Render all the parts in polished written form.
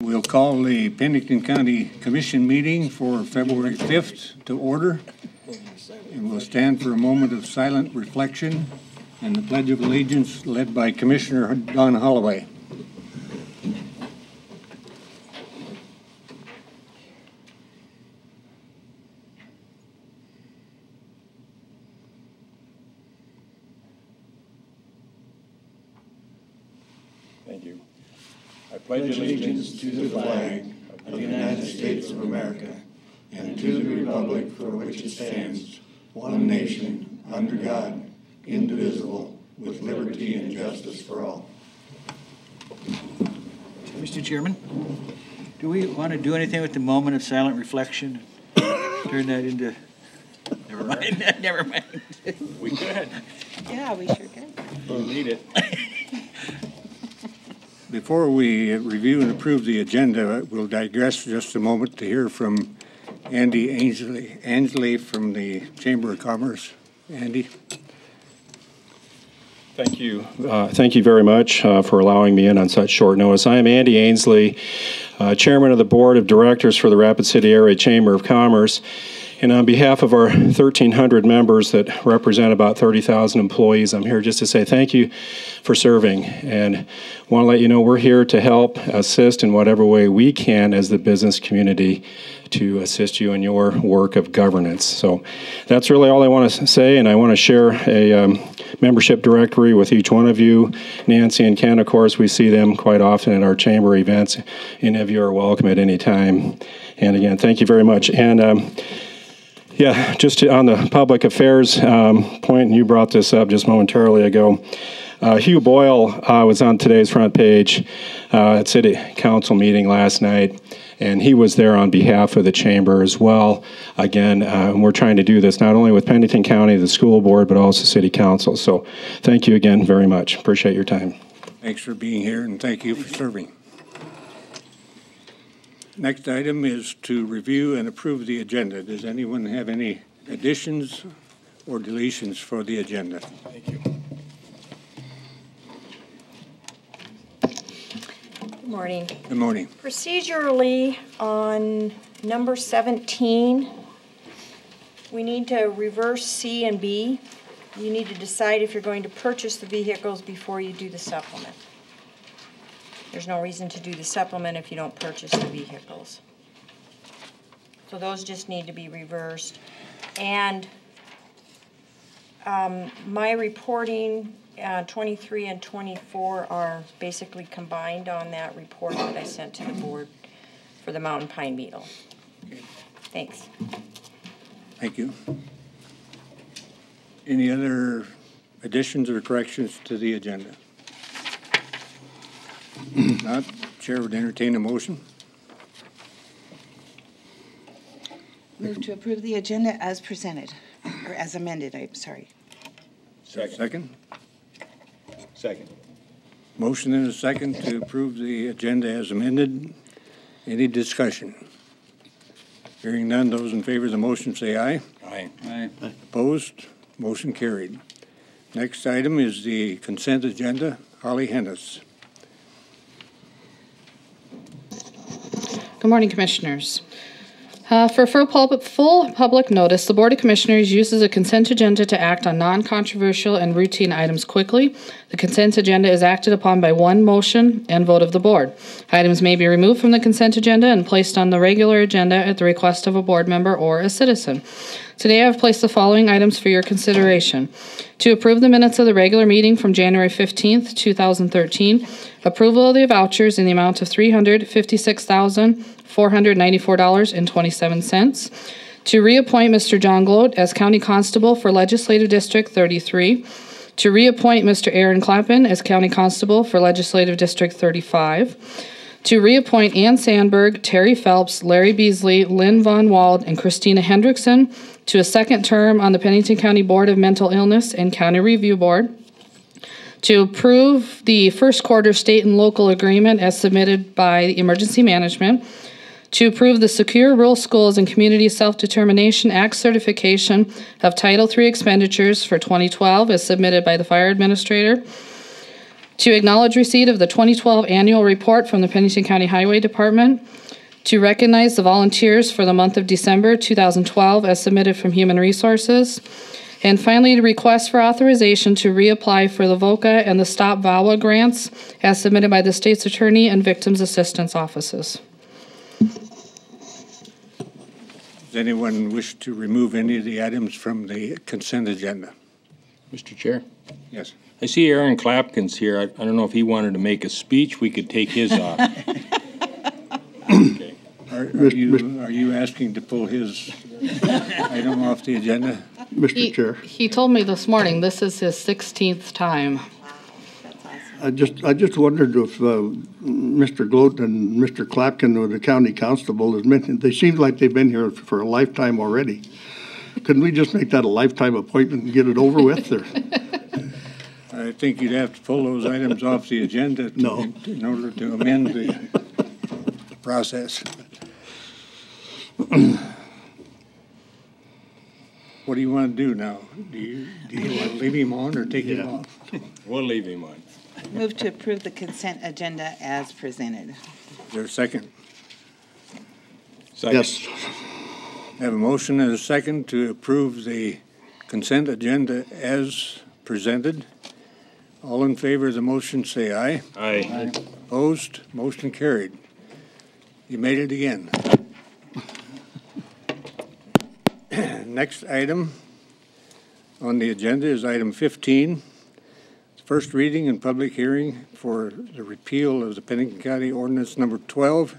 We'll call the Pennington County Commission meeting for February 5th to order. And we'll stand for a moment of silent reflection and the Pledge of Allegiance led by Commissioner Don Holloway. Thank you. I pledge allegiance to the flag of the United States of America and to the republic for which it stands, one nation, under God, indivisible, with liberty and justice for all. Mr. Chairman, do we want to do anything with the moment of silent reflection? Turn that into... Never mind. Never mind. We could. Yeah, we sure can. We'll need it. Before we review and approve the agenda, we'll digress just a moment to hear from Andy Ainsley from the Chamber of Commerce. Andy. Thank you. Thank you very much for allowing me in on such short notice. I am Andy Ainsley, Chairman of the Board of Directors for the Rapid City Area Chamber of Commerce. And on behalf of our 1,300 members that represent about 30,000 employees, I'm here just to say thank you for serving. And want to let you know we're here to help assist in whatever way we can as the business community to assist you in your work of governance. So that's really all I want to say, and I want to share a membership directory with each one of you. Nancy and Ken, of course, we see them quite often at our chamber events. Any of you are welcome at any time. And again, thank you very much. And yeah, just on the public affairs point, and you brought this up just momentarily ago, Hugh Boyle was on today's front page at City Council meeting last night, and he was there on behalf of the Chamber as well. Again, we're trying to do this not only with Pennington County, the school board, but also City Council. So thank you again very much. Appreciate your time. Thanks for being here, and thank you for serving. Next item is to review and approve the agenda. Does anyone have any additions or deletions for the agenda? Thank you. Good morning. Good morning. Procedurally, on number 17, we need to reverse C and B. You need to decide if you're going to purchase the vehicles before you do the supplement. There's no reason to do the supplement if you don't purchase the vehicles. So those just need to be reversed. And my reporting, 23 and 24 are basically combined on that report that I sent to the board for the mountain pine beetle. Thanks. Thank you. Any other additions or corrections to the agenda? Not, Chair would entertain a motion. Move to approve the agenda as presented, or as amended, I'm sorry. Second. Second. Motion and a second to approve the agenda as amended. Any discussion? Hearing none, those in favor of the motion say aye. Aye. Aye. Opposed? Motion carried. Next item is the consent agenda. Holly Hennis. Good morning, Commissioners. For full public notice, the Board of Commissioners uses a consent agenda to act on non-controversial and routine items quickly. The consent agenda is acted upon by one motion and vote of the Board. Items may be removed from the consent agenda and placed on the regular agenda at the request of a board member or a citizen. Today I have placed the following items for your consideration. To approve the minutes of the regular meeting from January 15th, 2013, approval of the vouchers in the amount of $356,494.27. To reappoint Mr. John Gloat as County Constable for Legislative District 33. To reappoint Mr. Aaron Clappin as County Constable for Legislative District 35. To reappoint Ann Sandberg, Terry Phelps, Larry Beasley, Lynn Von Wald, and Christina Hendrickson to a second term on the Pennington County Board of Mental Illness and County Review Board. To approve the first quarter state and local agreement as submitted by Emergency Management. To approve the Secure Rural Schools and Community Self-Determination Act certification of Title III expenditures for 2012 as submitted by the Fire Administrator. to acknowledge receipt of the 2012 annual report from the Pennington County Highway Department, to recognize the volunteers for the month of December 2012 as submitted from Human Resources, and finally, to request for authorization to reapply for the VOCA and the Stop VAWA grants as submitted by the State's Attorney and Victims Assistance Offices. Does anyone wish to remove any of the items from the consent agenda? Mr. Chair, Yes. I see Aaron Clapkin's here. I don't know if he wanted to make a speech. We could take his off. Okay. Are you asking to pull his item off the agenda? Mr. Chair, He told me this morning this is his 16th time. I just wondered if Mr. Gloat and Mr. Clapkin or the county constable has mentioned, they seem like they've been here for a lifetime already. Couldn't we just make that a lifetime appointment and get it over with? Or? I think you'd have to pull those items off the agenda No. in order to amend the process. What do you want to do now? Do you want to leave him on or take him off? We'll leave him on. Move to approve the consent agenda as presented. Is there a second? Second. Yes. I have a motion and a second to approve the consent agenda as presented. All in favor of the motion say aye. Aye. Opposed? Motion carried. You made it again. Next item on the agenda is item 15. First reading and public hearing for the repeal of the Pennington County Ordinance Number 12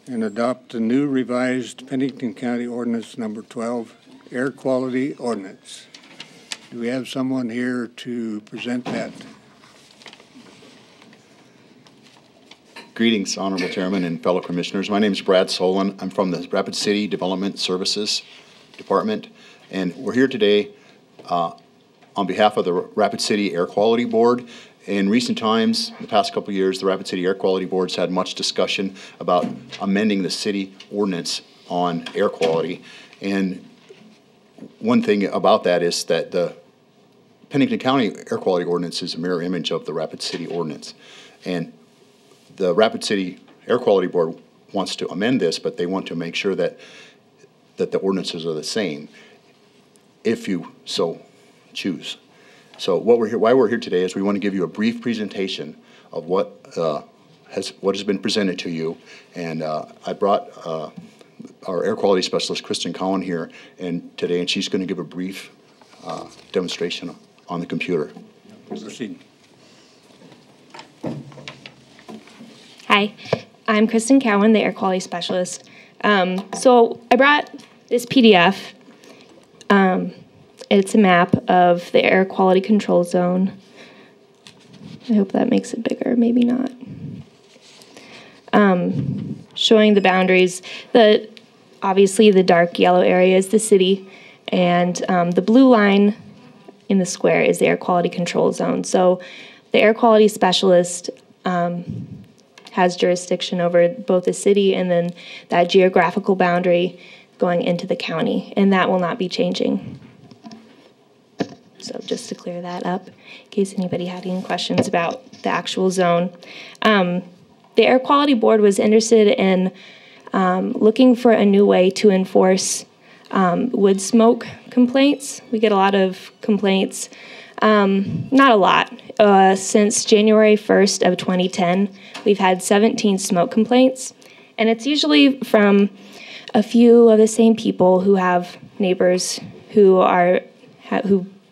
and adopt the new revised Pennington County Ordinance Number 12 Air Quality Ordinance. Do we have someone here to present that? Greetings, Honorable Chairman and fellow commissioners. My name is Brad Solon. I'm from the Rapid City Development Services Department, and we're here today on behalf of the Rapid City Air Quality Board. In recent times, the past couple of years, the Rapid City Air Quality Board's had much discussion about amending the city ordinance on air quality. And one thing about that is that the Pennington County Air Quality Ordinance is a mirror image of the Rapid City Ordinance. And the Rapid City Air Quality Board wants to amend this, but they want to make sure that the ordinances are the same, if you so choose. So why we're here today is we want to give you a brief presentation of what has been presented to you, and I brought our air quality specialist Kristen Cowan here today, and she's going to give a brief demonstration on the computer. Proceed. Hi, I'm Kristen Cowan, the air quality specialist. So I brought this PDF. It's a map of the air quality control zone. I hope that makes it bigger, maybe not. Showing the boundaries. Obviously the dark yellow area is the city, and the blue line in the square is the air quality control zone. So the air quality specialist has jurisdiction over both the city and then that geographical boundary going into the county, and that will not be changing. So just to clear that up, in case anybody had any questions about the actual zone. The Air Quality Board was interested in looking for a new way to enforce wood smoke complaints. We get a lot of complaints, not a lot. Since January 1st of 2010, we've had 17 smoke complaints, and it's usually from a few of the same people who have neighbors who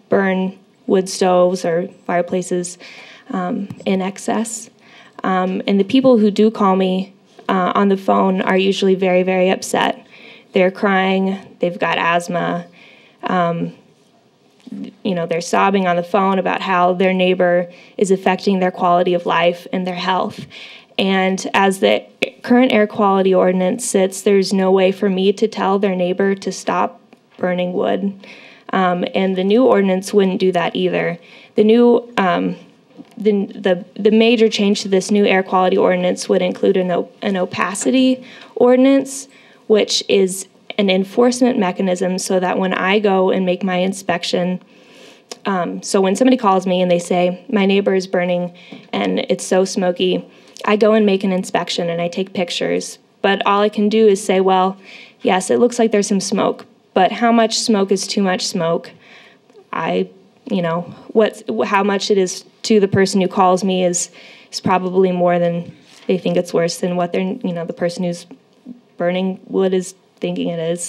burn wood stoves or fireplaces in excess. And the people who do call me on the phone are usually very, very upset. They're crying, they've got asthma, they're sobbing on the phone about how their neighbor is affecting their quality of life and their health. And as the current air quality ordinance sits, there's no way for me to tell their neighbor to stop burning wood. And the new ordinance wouldn't do that either. The new, the major change to this new air quality ordinance would include an opacity ordinance, which is an enforcement mechanism so that when I go and make my inspection, So when somebody calls me and they say, my neighbor is burning and it's so smoky, I go and make an inspection and I take pictures. But all I can do is say, well, yes, it looks like there's some smoke, but how much smoke is too much smoke? How much it is to the person who calls me is probably more than they think it's worse than what the person who's burning wood is thinking it is.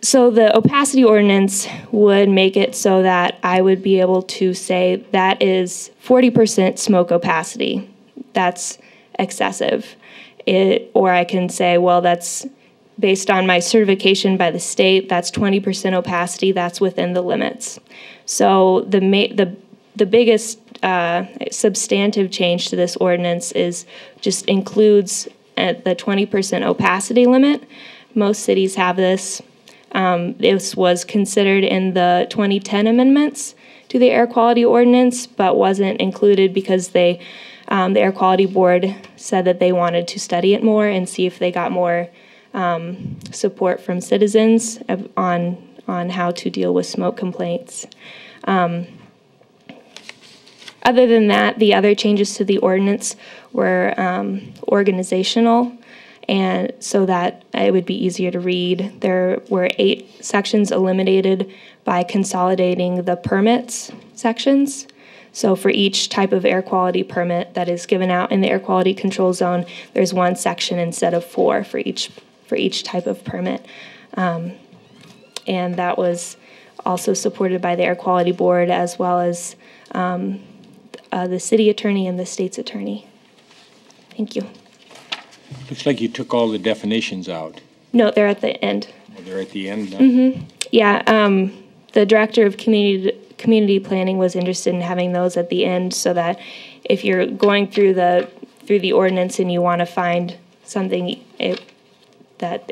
So the opacity ordinance would make it so that I would be able to say that is 40% smoke opacity. That's excessive. Or I can say, well, that's based on my certification by the state, that's 20% opacity, that's within the limits. So the biggest substantive change to this ordinance just includes the 20% opacity limit. Most cities have this. This was considered in the 2010 amendments to the air quality ordinance, but wasn't included because the Air Quality Board said that they wanted to study it more and see if they got more support from citizens on how to deal with smoke complaints. Other than that, the other changes to the ordinance were organizational, and so that it would be easier to read. There were 8 sections eliminated by consolidating the permits sections. So for each type of air quality permit that is given out in the air quality control zone, there's 1 section instead of 4 for each type of permit. And that was also supported by the Air Quality Board as well as the city attorney and the state's attorney. Thank you. Looks like you took all the definitions out. No, they're at the end. Oh, they're at the end now? Mm-hmm. Yeah, the director of community planning was interested in having those at the end so that if you're going through the ordinance and you want to find something that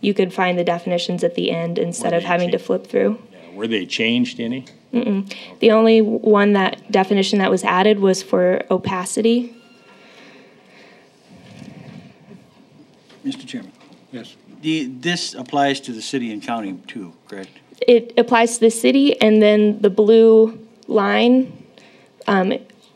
you could find the definitions at the end instead of having to flip through. Yeah. Were they changed any? Mm-mm. The only definition that was added was for opacity. Mr. Chairman, Yes. this applies to the city and county too, correct? It applies to the city, and then the blue line.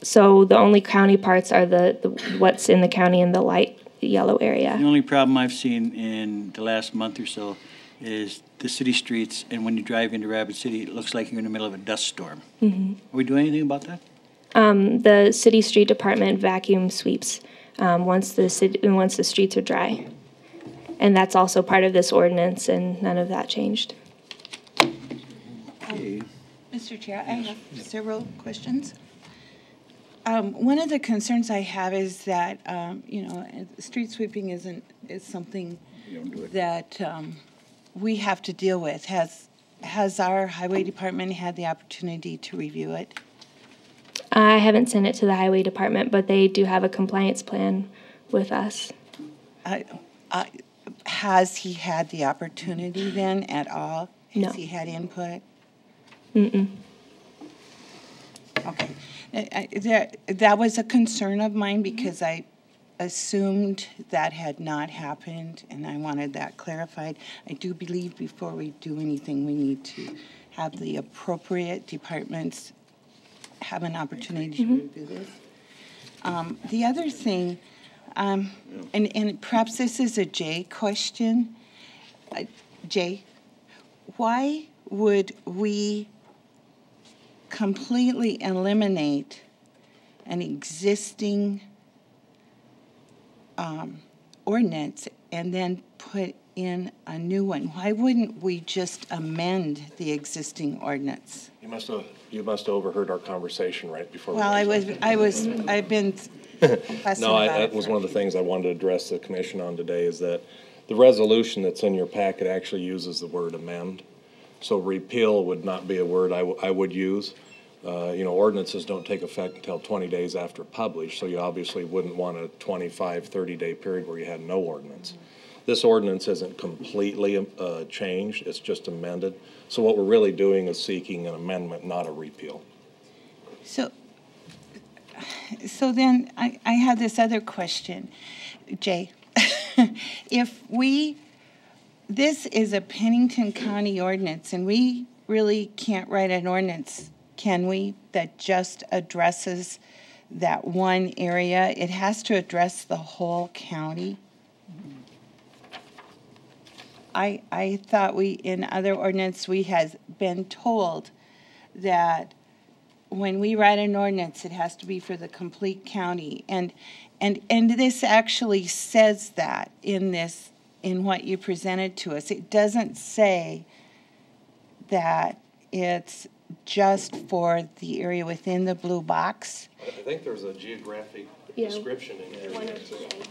So the only county parts are the what's in the county in the light yellow area. The only problem I've seen in the last month or so is the city streets, and when you drive into Rapid City, it looks like you're in the middle of a dust storm. Mm-hmm. Are we doing anything about that? The city street department vacuum sweeps once the streets are dry, and that's also part of this ordinance, and none of that changed. Mr. Chair, I have several questions. One of the concerns I have is that street sweeping is something that we have to deal with. Has our highway department had the opportunity to review it? I haven't sent it to the highway department, but they do have a compliance plan with us. Has he had the opportunity then at all? No. Has he had input? Mm-mm. Okay. That was a concern of mine because I assumed that had not happened, and I wanted that clarified. I do believe before we do anything, we need to have the appropriate departments have an opportunity to review this. The other thing, and perhaps this is a Jay question. Jay, why would we completely eliminate an existing ordinance and then put in a new one? Why wouldn't we just amend the existing ordinance? You must have overheard our conversation right before. Well, I've been fussing No, about that it was one of the things I wanted to address the commission on today is that the resolution that's in your packet actually uses the word amend. So repeal would not be a word I would use. Ordinances don't take effect until 20 days after published, so you obviously wouldn't want a 25, 30-day period where you had no ordinance. This ordinance isn't completely changed, it's just amended. So what we're really doing is seeking an amendment, not a repeal. So then I have this other question, Jay. This is a Pennington County ordinance, and we really can't write an ordinance, can we, that just addresses that one area? It has to address the whole county. I thought in other ordinance, we had been told that when we write an ordinance, it has to be for the complete county. And this actually says that in what you presented to us. It doesn't say that it's just for the area within the blue box. I think there's a geographic description in here. 102A.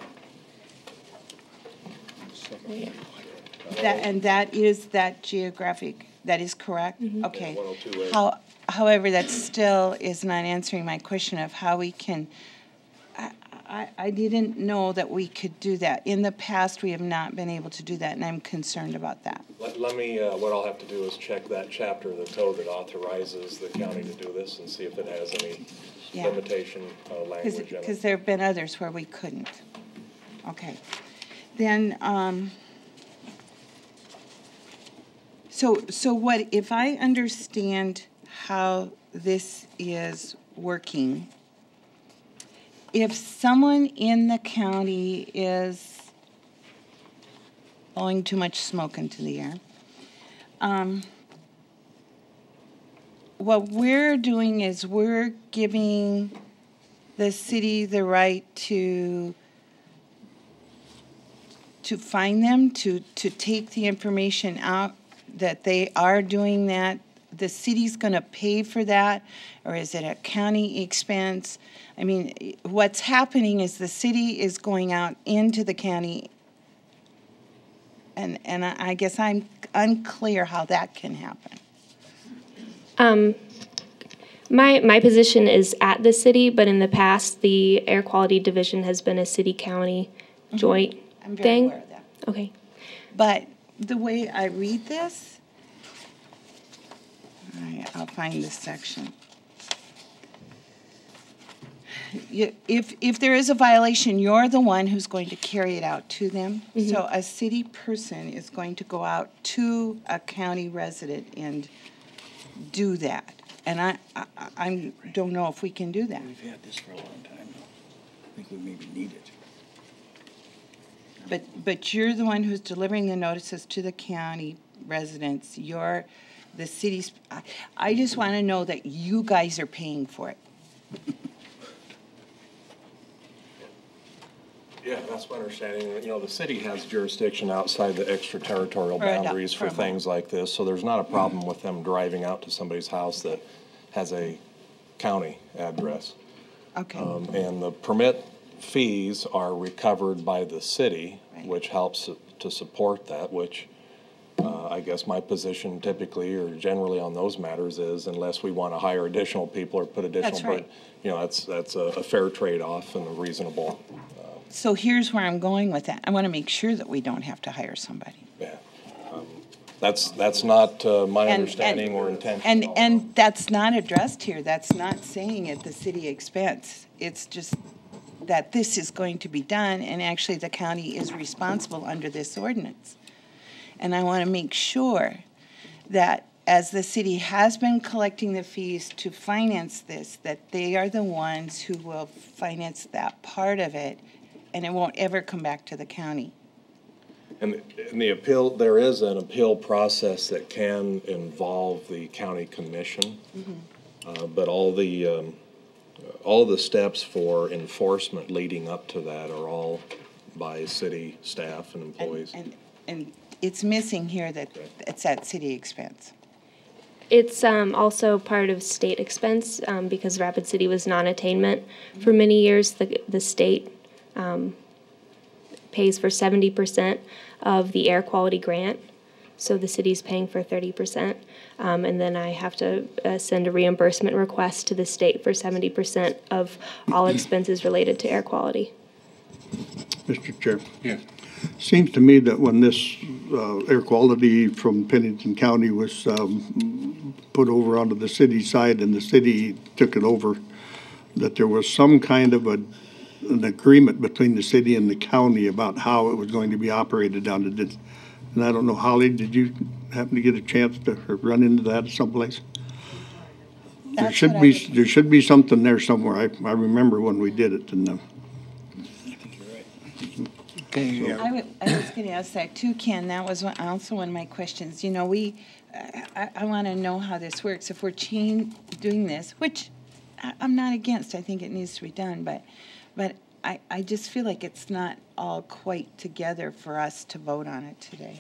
That is that geographic, that is correct? Mm-hmm. Okay. Yeah, 102A. However, that still is not answering my question of how we can, I didn't know that we could do that. In the past, we have not been able to do that, and I'm concerned about that. Let me, what I'll have to do is check that chapter of the code that authorizes the county to do this and see if it has any limitation language in it. Because there have been others where we couldn't. Okay. Then, so what, if I understand how this is working, if someone in the county is blowing too much smoke into the air, what we're doing is we're giving the city the right to find them, to take the information out that they are doing that. The city's going to pay for that, or is it a county expense? I mean, what's happening is the city is going out into the county, and I guess I'm unclear how that can happen. My position is at the city, but in the past, the air quality division has been a city-county joint I'm very thing. aware of that. Okay. But the way I read this, I'll find this section. If there is a violation, you're the one who's going to carry it out to them. Mm-hmm. So a city person is going to go out to a county resident and do that. And I don't know if we can do that. We've had this for a long time now. I think we maybe need it. But you're the one who's delivering the notices to the county residents. You're the city's. I just want to know that you guys are paying for it. Yeah, that's my understanding. You know, the city has jurisdiction outside the extraterritorial boundaries for things like this, so there's not a problem with them driving out to somebody's house that has a county address. Okay. And the permit fees are recovered by the city, which helps to support that, which I guess my position typically or generally on those matters is unless we want to hire additional people or put additional, That's right. but, you know, that's a fair trade-off and a reasonable. So here's where I'm going with that. I want to make sure that we don't have to hire somebody. Yeah. That's not my understanding or intention. And that's not addressed here. That's not saying at the city expense. It's just that this is going to be done, and actually the county is responsible under this ordinance. And I want to make sure that as the city has been collecting the fees to finance this, that they are the ones who will finance that part of it, and it won't ever come back to the county. And the appeal, there is an appeal process that can involve the county commission, but all the steps for enforcement leading up to that are all by city staff and employees. And it's missing here that it's at city expense. It's also part of state expense because Rapid City was non-attainment for many years. The state pays for 70% of the air quality grant, so the city's paying for 30%. And then I have to send a reimbursement request to the state for 70% of all expenses related to air quality. Mr. Chair. Yes. Seems to me that when this air quality from Pennington County was put over onto the city side and the city took it over, that there was some kind of an agreement between the city and the county about how it was going to be operated down to this. And I don't know, Holly, did you happen to get a chance to run into that someplace? There That's should what I be, would- there should be something there somewhere. I remember when we did it, and Okay, I was going to ask that too, Ken. That was also one of my questions. You know, I want to know how this works. If we're doing this, which I'm not against, I think it needs to be done, but I just feel like it's not all quite together for us to vote on it today.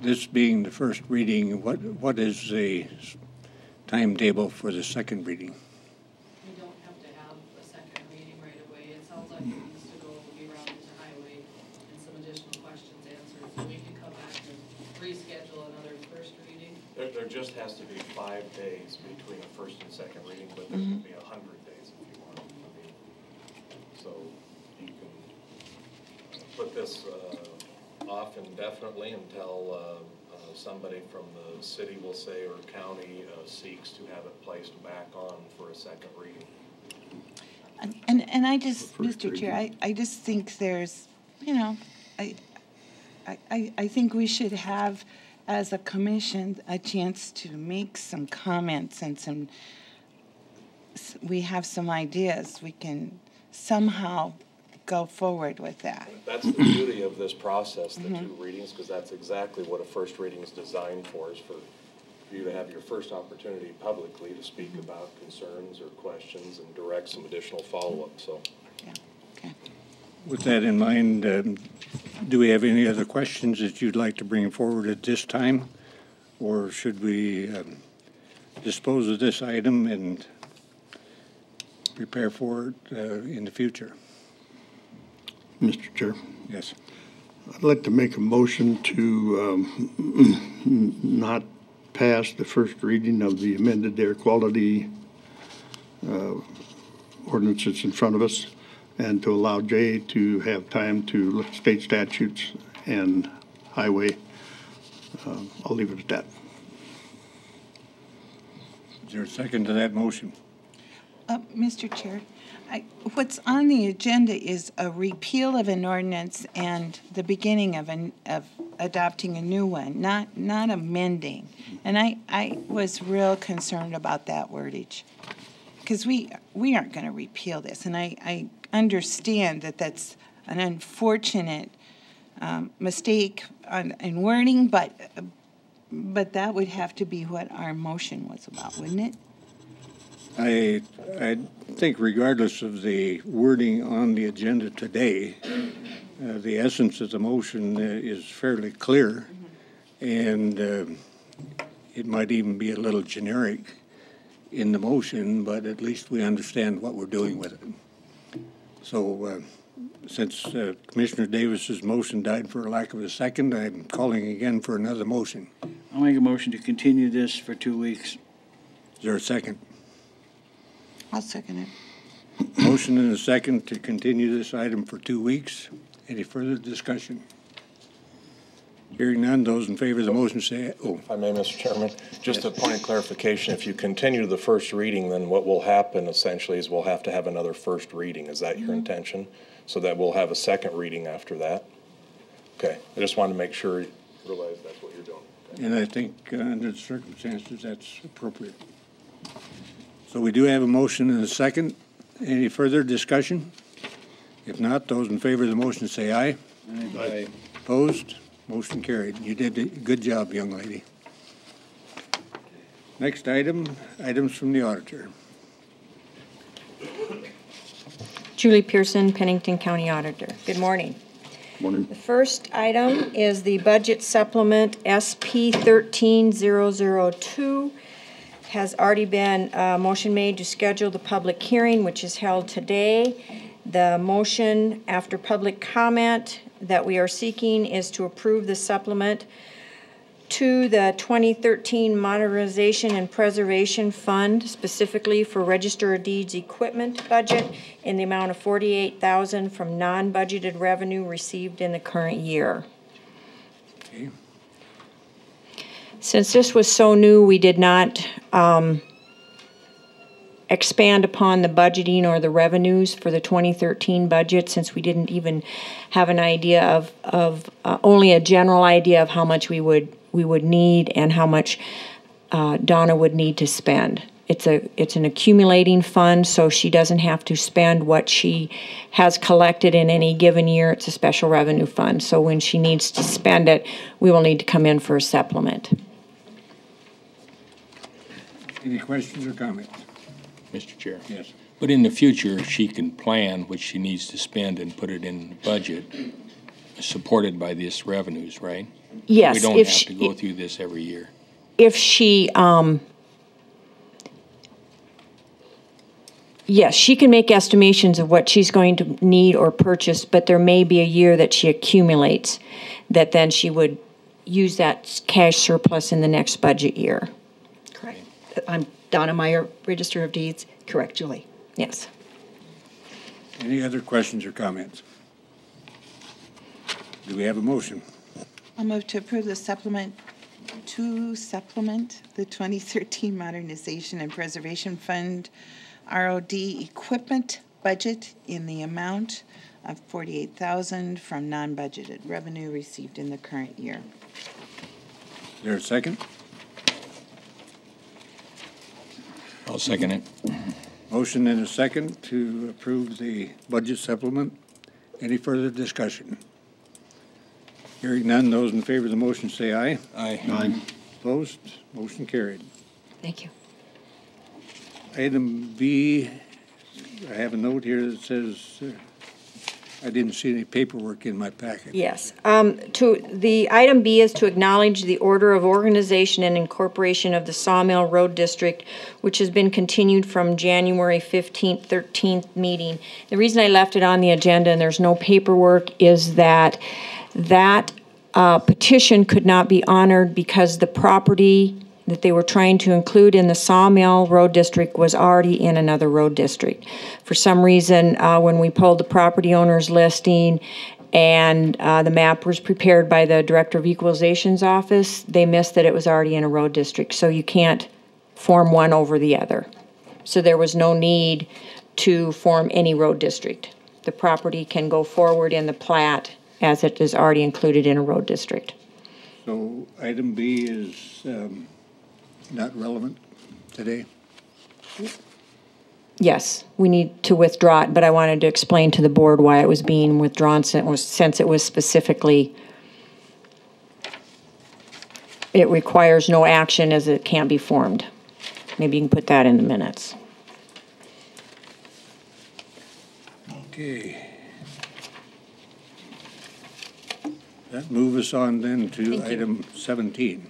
this being the first reading, what is the timetable for the second reading? We don't have to have a second reading right away. It sounds like it needs to go be routed to highway and some additional questions answered. So we can come back and reschedule another first reading. There just has to be 5 days between a first and second reading, but there could be 100 days if you want. I mean, so you can put this off indefinitely until somebody from the city will say, or county seeks to have it placed back on for a second reading. And I just, Mr. Chair, I just think there's, you know, I think we should have, as a commission, a chance to make some comments and we have some ideas. We can somehow go forward with that. That's the beauty of this process, the 2 readings, because that's exactly what a first reading is designed for, is for you to have your first opportunity publicly to speak about concerns or questions and direct some additional follow-up, so. Yeah, okay. With that in mind, do we have any other questions that you'd like to bring forward at this time? Or should we dispose of this item and prepare for it in the future? Mr. Chair, Yes. I'd like to make a motion to not pass the first reading of the amended air quality ordinance that's in front of us, and to allow Jay to have time to look at state statutes and highway. I'll leave it at that. Is there a second to that motion? Mr. Chair, what's on the agenda is a repeal of an ordinance and the beginning of adopting a new one, not amending. And I was real concerned about that wordage, because we aren't going to repeal this. And I understand that that's an unfortunate mistake in wording, but that would have to be what our motion was about, wouldn't it? I think regardless of the wording on the agenda today, the essence of the motion is fairly clear, and it might even be a little generic in the motion, but at least we understand what we're doing with it. So since Commissioner Davis's motion died for lack of a second, I'm calling again for another motion. I'll make a motion to continue this for 2 weeks. Is there a second? I'll second it. Motion and a second to continue this item for 2 weeks. Any further discussion? Hearing none, those in favor of the motion say, oh. If I may, Mr. Chairman, just a point of clarification, if you continue the first reading, then what will happen essentially is we'll have to have another first reading. Is that your intention? So that we'll have a second reading after that? Okay, I just wanted to make sure you realize that's what you're doing. Okay. And I think under the circumstances, that's appropriate. So we do have a motion and a second. Any further discussion? If not, those in favor of the motion say aye. Aye. Opposed? Motion carried. You did a good job, young lady. Next item, items from the auditor. Julie Pearson, Pennington County Auditor. Good morning. Morning. The first item is the budget supplement SP 13002. Has already been a motion made to schedule the public hearing, which is held today. The motion after public comment that we are seeking is to approve the supplement to the 2013 Modernization and Preservation Fund, specifically for Register of Deeds equipment budget in the amount of $48,000 from non-budgeted revenue received in the current year. Okay. Since this was so new, we did not expand upon the budgeting or the revenues for the 2013 budget, since we didn't even have an idea of only a general idea of how much we would we would need and how much Donna would need to spend. It's an accumulating fund, so she doesn't have to spend what she has collected in any given year. It's a special revenue fund, so when she needs to spend it, we will need to come in for a supplement. Any questions or comments? Mr. Chair. Yes. But in the future, she can plan what she needs to spend and put it in the budget, supported by these revenues, right? Yes. We don't have to go through this every year. If she, yes, she can make estimations of what she's going to need or purchase, but there may be a year that she accumulates that then she would use that cash surplus in the next budget year. Correct. I'm Donna Meyer, Register of Deeds. Correct, Julie. Yes. Any other questions or comments? Do we have a motion? I'll move to approve the supplement the 2013 Modernization and Preservation Fund ROD equipment budget in the amount of $48,000 from non-budgeted revenue received in the current year. Is there a second? I'll second it. Motion and a second to approve the budget supplement. Any further discussion? Hearing none, those in favor of the motion say aye. Aye. Aye. Opposed? Motion carried. Thank you. Item B, I have a note here that says, I didn't see any paperwork in my packet. Yes. The item B is to acknowledge the order of organization and incorporation of the Sawmill Road District, which has been continued from January 15th, 13th meeting. The reason I left it on the agenda and there's no paperwork is that petition could not be honored because the property that they were trying to include in the Sawmill Road District was already in another road district. For some reason, when we pulled the property owner's listing and the map was prepared by the Director of Equalization's office, they missed that it was already in a road district, so you can't form one over the other. So there was no need to form any road district. The property can go forward in the plat as it is already included in a road district. So item B is not relevant today? Yes, we need to withdraw it, but I wanted to explain to the board why it was being withdrawn since it was specifically, it requires no action as it can't be formed. Maybe you can put that in the minutes. Okay. That moves us on then to item 17.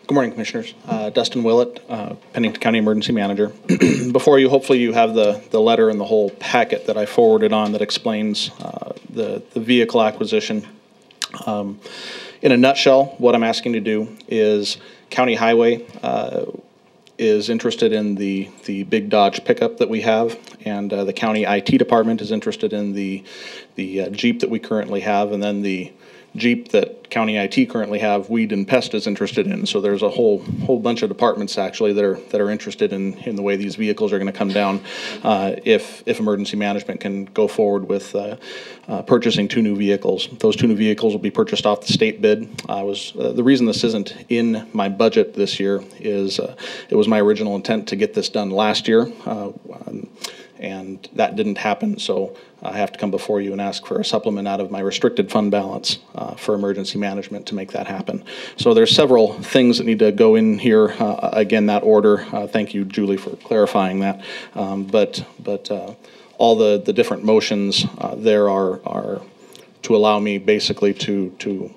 Good morning, Commissioners. Dustin Willett, Pennington County Emergency Manager. Before you, hopefully you have the letter and the whole packet that I forwarded on that explains the vehicle acquisition. In a nutshell, what I'm asking to do is County Highway is interested in the big Dodge pickup that we have, and the County IT Department is interested in the Jeep that we currently have, and then the Jeep that County IT currently have, Weed and Pest is interested in. So there's a whole bunch of departments actually that are interested in the way these vehicles are going to come down if emergency management can go forward with purchasing 2 new vehicles. Those 2 new vehicles will be purchased off the state bid. The reason this isn't in my budget this year is it was my original intent to get this done last year. And that didn't happen, so I have to come before you and ask for a supplement out of my restricted fund balance for emergency management to make that happen. So there's several things that need to go in here. Again, that order. Thank you, Julie, for clarifying that. But all the different motions there are to allow me basically to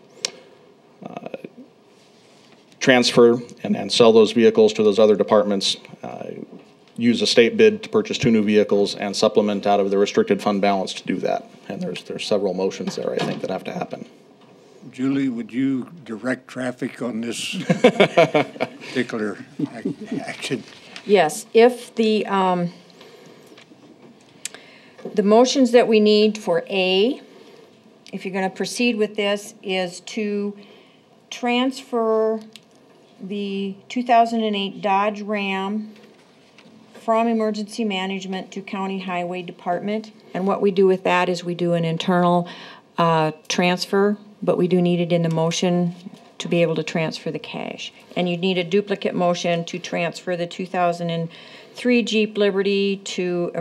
transfer and sell those vehicles to those other departments. Use a state bid to purchase 2 new vehicles and supplement out of the restricted fund balance to do that. And there's several motions there, I think, that have to happen. Julie, would you direct traffic on this particular action? Yes, if the motions that we need for A, if you're going to proceed with this, is to transfer the 2008 Dodge Ram from emergency management to county highway department. And what we do with that is we do an internal transfer, but we do need it in the motion to be able to transfer the cash. And you'd need a duplicate motion to transfer the 2003 Jeep Liberty to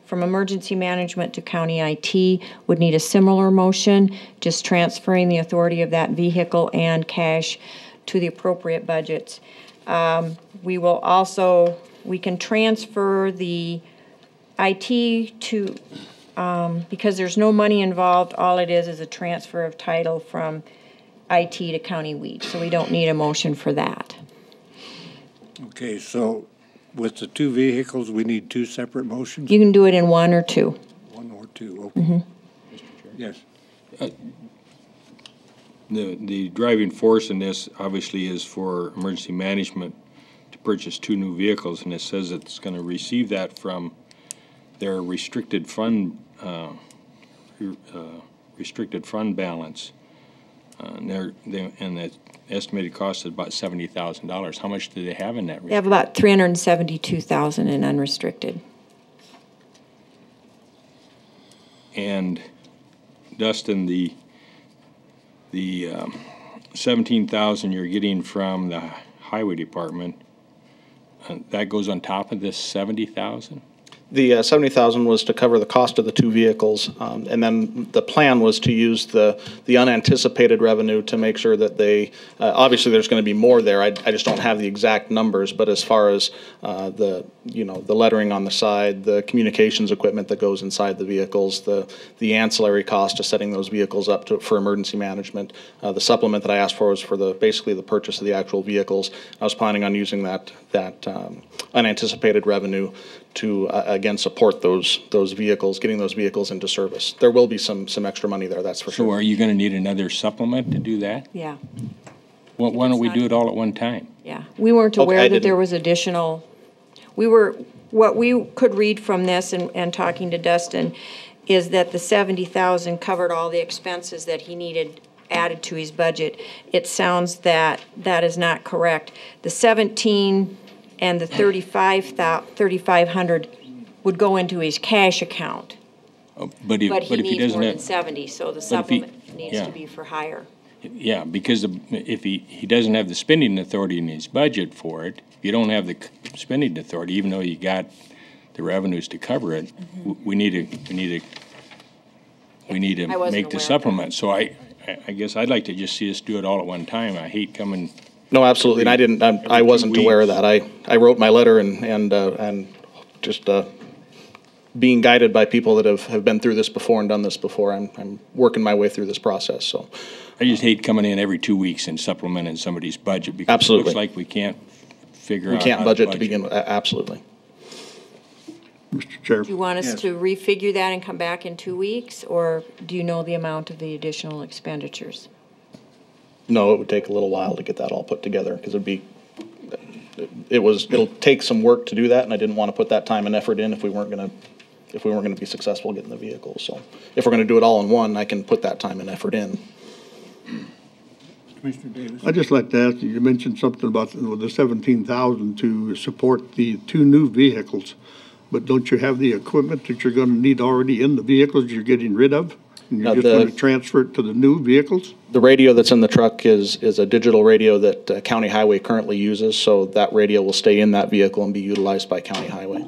from emergency management to county IT. Would need a similar motion, just transferring the authority of that vehicle and cash to the appropriate budgets. We can transfer the IT to, because there's no money involved, all it is a transfer of title from IT to county weed, so we don't need a motion for that. Okay, so with the two vehicles, we need two separate motions? You can do it in one or two. One or two, okay. Mm-hmm. Yes. The driving force in this obviously is for emergency management to purchase two new vehicles, and it says it's going to receive that from their restricted fund balance. And the estimated cost is about $70,000. How much do they have in that? They have about $372,000 in unrestricted. And Dustin, the $17,000 you're getting from the highway department, that goes on top of this $70,000? The $70,000 was to cover the cost of the two vehicles, and then the plan was to use the unanticipated revenue to make sure that they, obviously there's going to be more there. I just don't have the exact numbers, but as far as the lettering on the side, the communications equipment that goes inside the vehicles, the ancillary cost of setting those vehicles up for emergency management, the supplement that I asked for was for basically the purchase of the actual vehicles. I was planning on using that unanticipated revenue to again support those vehicles, getting those vehicles into service. There will be some extra money there, that's for sure. So are you going to need another supplement to do that? Yeah. Well, why don't we do it all at one time? Yeah, we weren't aware that there was additional, what we could read from this and talking to Dustin is that the $70,000 covered all the expenses that he needed added to his budget. It sounds that is not correct. The 17 and the 3,500 would go into his cash account. But he needs doesn't more have, than 70, so the supplement needs to be for higher. Yeah, because if he doesn't have the spending authority in his budget for it, you don't have the spending authority, even though you got the revenues to cover it. We need to make the supplement. So I guess I'd like to just see us do it all at one time. I hate coming. No, absolutely, and I wasn't aware of that. I wrote my letter and just being guided by people that have been through this before and done this before. I'm working my way through this process. So I just hate coming in every 2 weeks and supplementing somebody's budget because absolutely. It looks like we can't figure out. We can't budget to begin with. Absolutely. Mr. Chair. Do you want us to refigure that and come back in 2 weeks, or do you know the amount of the additional expenditures? No, it would take a little while to get that all put together because it'll take some work to do that, and I didn't want to put that time and effort in if we weren't going to be successful getting the vehicles. So if we're going to do it all in one, I can put that time and effort in. Commissioner Davis. I'd just like to ask you mentioned something about the 17,000 to support the two new vehicles, but don't you have the equipment that you're going to need already in the vehicles you're getting rid of? And you're just going to transfer it to the new vehicles? The radio that's in the truck is a digital radio that County Highway currently uses, so that radio will stay in that vehicle and be utilized by County Highway.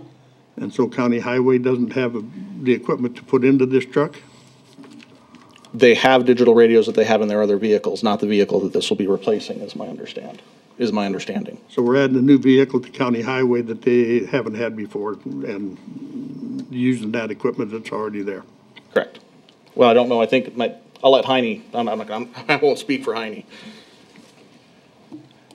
And so County Highway doesn't have the equipment to put into this truck? They have digital radios that they have in their other vehicles, not the vehicle that this will be replacing, is my understanding. So we're adding a new vehicle to County Highway that they haven't had before and using that equipment that's already there? Correct. Well, I don't know. I think I'll let Heine. I won't speak for Heine.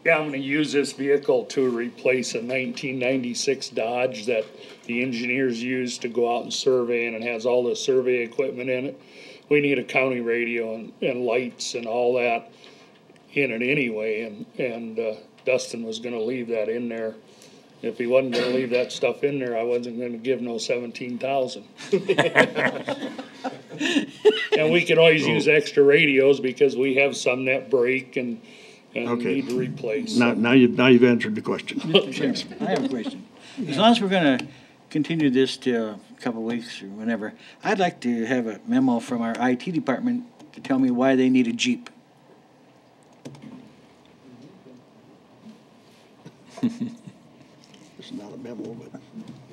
Yeah, I'm going to use this vehicle to replace a 1996 Dodge that the engineers used to go out and survey, and it has all the survey equipment in it. We need a county radio and lights and all that in it anyway, and Dustin was going to leave that in there. If he wasn't going to leave that stuff in there, I wasn't going to give no 17,000. And we can always use extra radios because we have some that break and need to replace. Now you've answered the question. I have a question. As long as we're gonna continue this till a couple of weeks or whenever, I'd like to have a memo from our IT department to tell me why they need a Jeep. It's not a memo, but.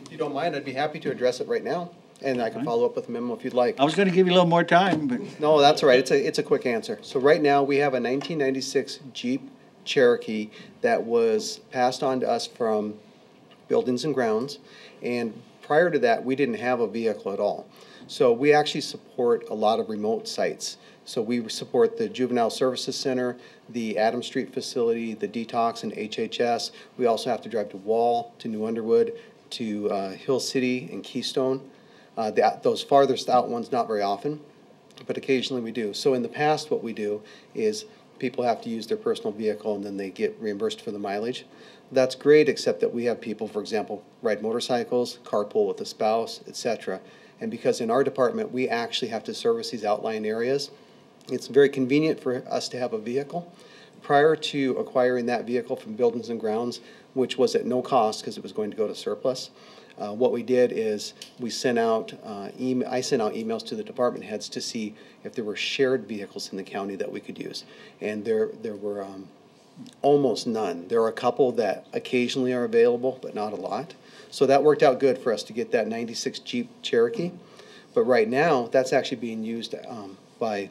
If you don't mind, I'd be happy to address it right now, and I can follow up with a memo if you'd like. I was gonna give you a little more time, but. No, that's all right. It's a quick answer. So right now, we have a 1996 Jeep Cherokee that was passed on to us from Buildings and Grounds. And prior to that, we didn't have a vehicle at all. So we actually support a lot of remote sites. So we support the Juvenile Services Center, the Adams Street facility, the Detox and HHS. We also have to drive to Wall, to New Underwood, to Hill City and Keystone. Those farthest out ones, not very often, but occasionally we do. So in the past, what we do is people have to use their personal vehicle and then they get reimbursed for the mileage. That's great, except that we have people, for example, ride motorcycles, carpool with a spouse, etc. And because in our department, we actually have to service these outlying areas, it's very convenient for us to have a vehicle. Prior to acquiring that vehicle from Buildings and Grounds, which was at no cost because it was going to go to surplus, what we did is we sent out, I sent out emails to the department heads to see if there were shared vehicles in the county that we could use. And there were almost none. There are a couple that occasionally are available, but not a lot. So that worked out good for us to get that 96 Jeep Cherokee. But right now, that's actually being used by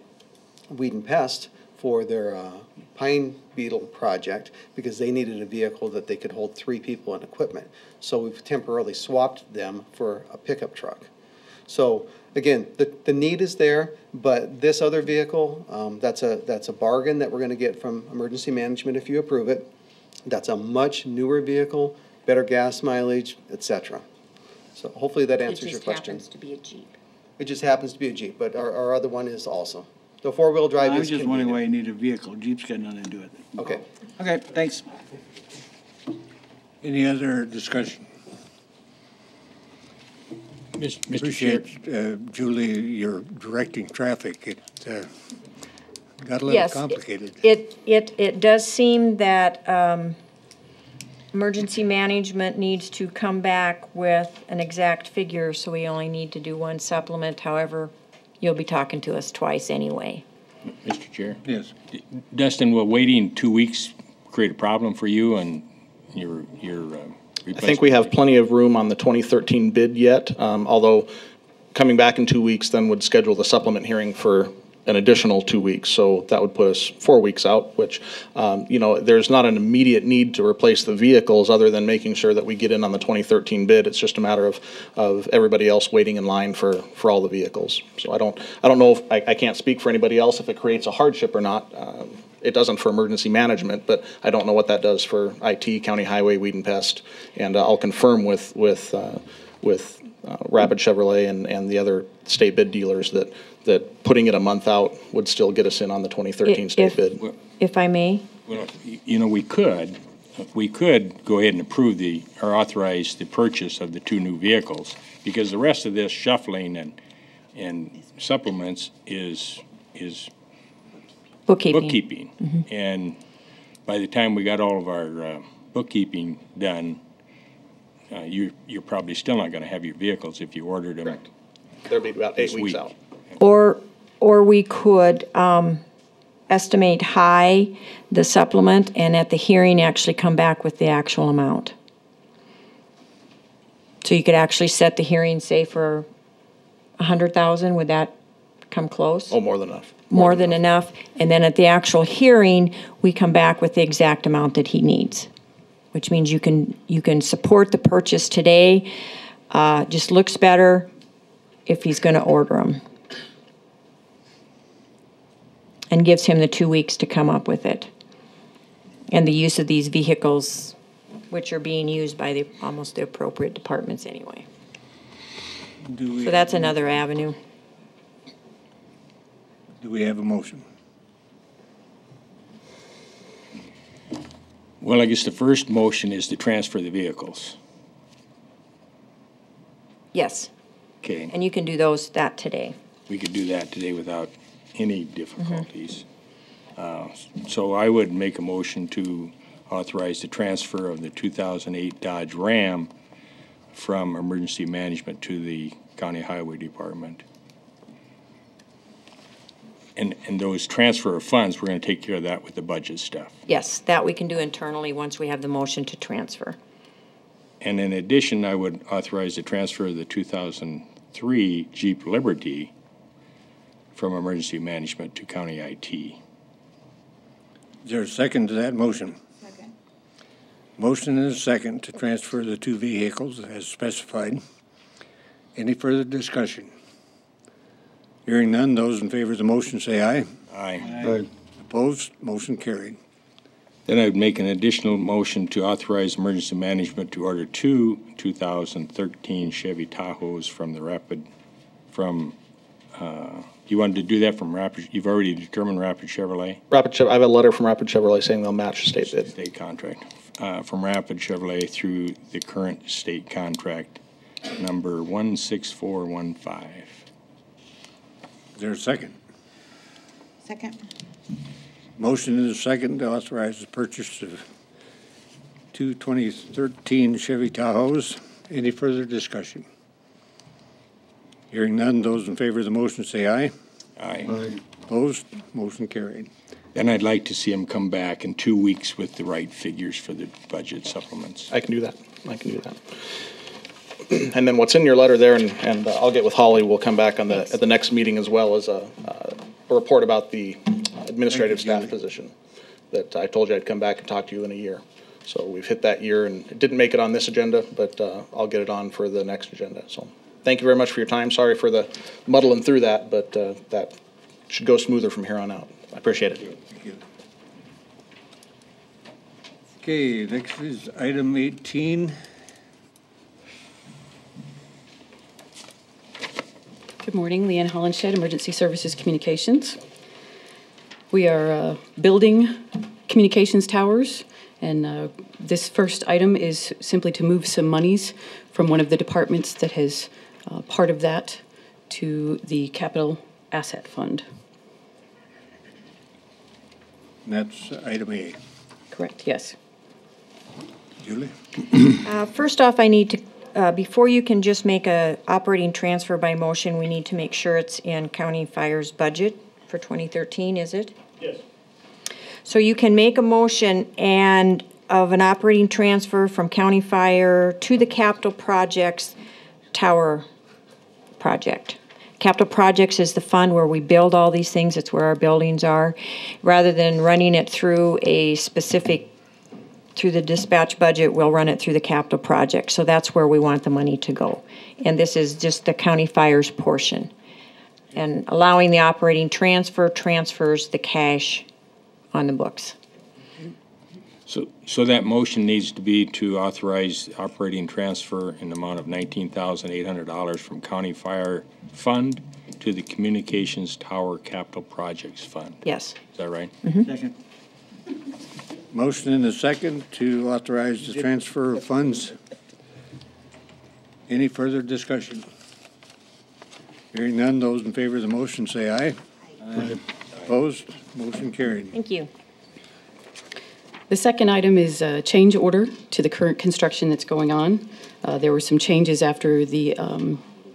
Weed and Pest for their pine beetle project because they needed a vehicle that they could hold 3 people and equipment. So we've temporarily swapped them for a pickup truck. So again, the need is there, but this other vehicle, that's a bargain that we're going to get from emergency management if you approve it. That's a much newer vehicle, better gas mileage, etc. So hopefully that answers your question. It just happens to be a Jeep. It just happens to be a Jeep, but our other one is also. The 4-wheel drive I is was just wondering why you need a vehicle. Jeep's got nothing to do with it. Okay. Okay, thanks. Any other discussion? Mr. Chair. Appreciate, Julie, your directing traffic. It got a little Yes, complicated. It does seem that emergency management needs to come back with an exact figure, so we only need to do one supplement. However, you'll be talking to us twice anyway. Mr. Chair? Yes. Dustin, will waiting 2 weeks create a problem for you and your replacement? I think we have plenty of room on the 2013 bid yet, although coming back in 2 weeks then would schedule the supplement hearing for an additional 2 weeks. So that would put us 4 weeks out, which, there's not an immediate need to replace the vehicles other than making sure that we get in on the 2013 bid. It's just a matter of everybody else waiting in line for all the vehicles. So I don't know if, I can't speak for anybody else if it creates a hardship or not. It doesn't for emergency management, but I don't know what that does for IT, County Highway, Weed and Pest. And I'll confirm with Rapid Chevrolet and the other state bid dealers that putting it a month out would still get us in on the 2013 state bid. If I may? Well, we could go ahead and approve or authorize the purchase of the 2 new vehicles because the rest of this shuffling and supplements is bookkeeping. Mm-hmm. And by the time we got all of our bookkeeping done, you're probably still not going to have your vehicles if you ordered them. Correct. There'll be about 8 weeks out. Or we could estimate high the supplement and at the hearing actually come back with the actual amount. So you could actually set the hearing, say, for 100,000. Would that come close? Oh, more than enough. More than enough. And then at the actual hearing, we come back with the exact amount that he needs, which means you can support the purchase today. Just looks better if he's going to order them. And gives him the 2 weeks to come up with it. And the use of these vehicles, which are being used by almost the appropriate departments anyway. So that's another avenue. Do we have a motion? Well, I guess the first motion is to transfer the vehicles. Yes. Okay. And you can do that today. We could do that today without any difficulties. So I would make a motion to authorize the transfer of the 2008 Dodge Ram from emergency management to the county highway department. And those transfer of funds, we're going to take care of that with the budget stuff. Yes, that we can do internally once we have the motion to transfer. And in addition, I would authorize the transfer of the 2003 Jeep Liberty from emergency management to county IT. Is there a second to that motion? Second. Motion and a second to transfer the two vehicles as specified. Any further discussion? Hearing none, those in favor of the motion say aye. Aye. Opposed? Motion carried. Then I'd make an additional motion to authorize emergency management to order two 2013 Chevy Tahoes from the you wanted to do that from Rapid, you've already determined Rapid Chevrolet? I have a letter from Rapid Chevrolet saying they'll match the state bid. State contract. From Rapid Chevrolet through the current state contract, number 16415. Is there a second? Second. Motion and a second to authorize the purchase of two 2013 Chevy Tahoes. Any further discussion? Hearing none, those in favor of the motion say aye. Aye. Opposed? Motion carried. Then I'd like to see them come back in 2 weeks with the right figures for the budget supplements. I can do that. And then what's in your letter there, and I'll get with Holly, we'll come back on at the next meeting as well as a report about the administrative staff position that I told you I'd come back and talk to you in a year. So we've hit that year, and it didn't make it on this agenda, but I'll get it on for the next agenda. So thank you very much for your time. Sorry for the muddling through that, but that should go smoother from here on out. I appreciate it. Thank you. Okay, next is item 18. Good morning, Leanne Hollenshed, Emergency Services Communications. We are building communications towers, and this first item is simply to move some monies from one of the departments that has part of that to the Capital Asset Fund. And that's item A. Correct, yes. Julie? First off, I need to before you can just make a operating transfer by motion, we need to make sure it's in County Fire's budget for 2013, is it? Yes. So you can make a motion and of an operating transfer from County Fire to the Capital Projects Tower Project. Capital Projects is the fund where we build all these things. It's where our buildings are. Rather than running it through a specific through the dispatch budget, we'll run it through the capital project. So that's where we want the money to go. And this is just the County Fire's portion. And allowing the operating transfer transfers the cash on the books. So that motion needs to be to authorize operating transfer in the amount of $19,800 from County Fire Fund to the Communications Tower Capital Projects Fund. Yes. Is that right? Mm-hmm. Second. Motion and a second to authorize the transfer of funds. Any further discussion? Hearing none, those in favor of the motion say aye. Aye. Opposed? Motion carried. Thank you. The second item is a change order to the current construction that's going on. There were some changes after the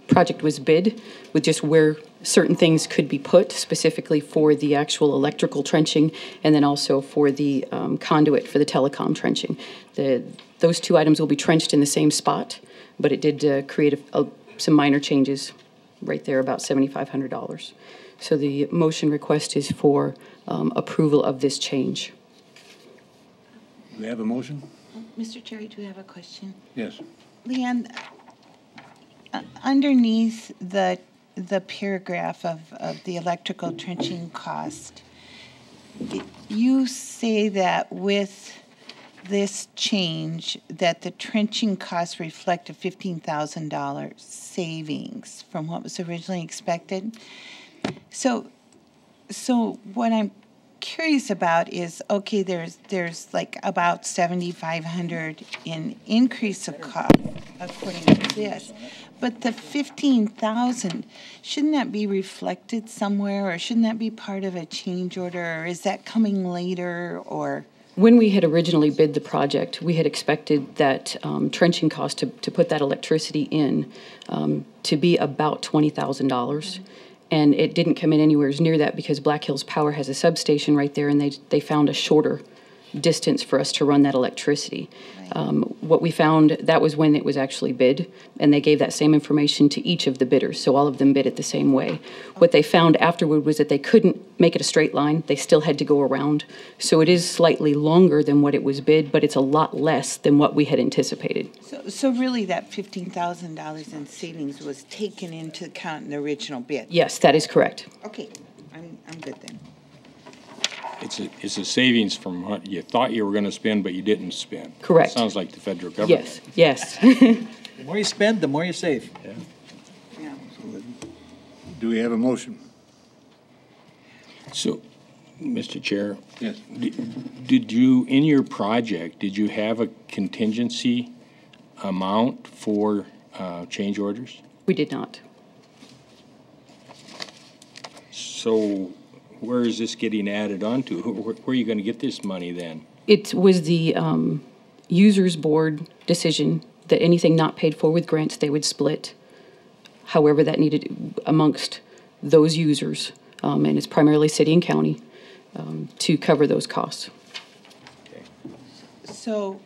project was bid with just where certain things could be put, specifically for the actual electrical trenching and then also for the conduit for the telecom trenching. Those two items will be trenched in the same spot, but it did create some minor changes right there, about $7,500. So the motion request is for approval of this change. Do we have a motion? Mr. Chair, do you have a question? Yes. Leanne, underneath the paragraph of the electrical trenching cost, you say that with this change, that the trenching costs reflect a $15,000 savings from what was originally expected. So what I'm curious about is, okay, there's like about $7,500 in increase of cost according to this, but the $15,000, shouldn't that be reflected somewhere, or shouldn't that be part of a change order, or is that coming later, or? When we had originally bid the project, we had expected that trenching cost to put that electricity in to be about $20,000. And it didn't come in anywhere near that because Black Hills Power has a substation right there, and they found a shorter distance for us to run that electricity. What we found, that was when it was actually bid, and they gave that same information to each of the bidders, so all of them bid it the same way. What they found afterward was that they couldn't make it a straight line. They still had to go around. So it is slightly longer than what it was bid, but it's a lot less than what we had anticipated. So really that $15,000 in savings was taken into account in the original bid? Yes, that is correct. Okay, I'm good then. It's a savings from what you thought you were going to spend, but you didn't spend. Correct. Sounds like the federal government. Yes, yes. The more you spend, the more you save. Yeah. Do we have a motion? So, Mr. Chair. Yes. Did you, in your project, did you have a contingency amount for change orders? We did not. So where is this getting added onto? Where are you going to get this money then? It was the users board decision that anything not paid for with grants, they would split however that needed amongst those users. And it's primarily city and county to cover those costs. So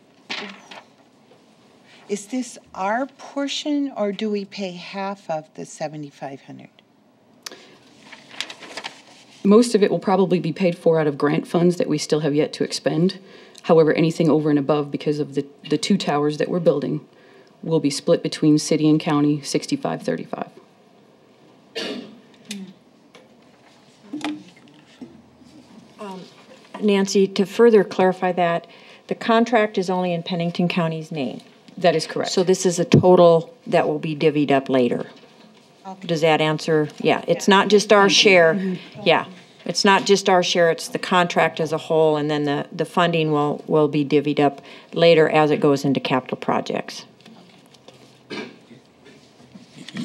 is this our portion, or do we pay half of the $7,500? Most of it will probably be paid for out of grant funds that we still have yet to expend. However, anything over and above, because of the two towers that we're building, will be split between city and county, 65-35. Nancy, to further clarify that, the contract is only in Pennington County's name. That is correct. So this is a total that will be divvied up later. Does that answer? Yeah, it's not just our share. Yeah, it's not just our share, it's the contract as a whole, and then the funding will be divvied up later as it goes into capital projects.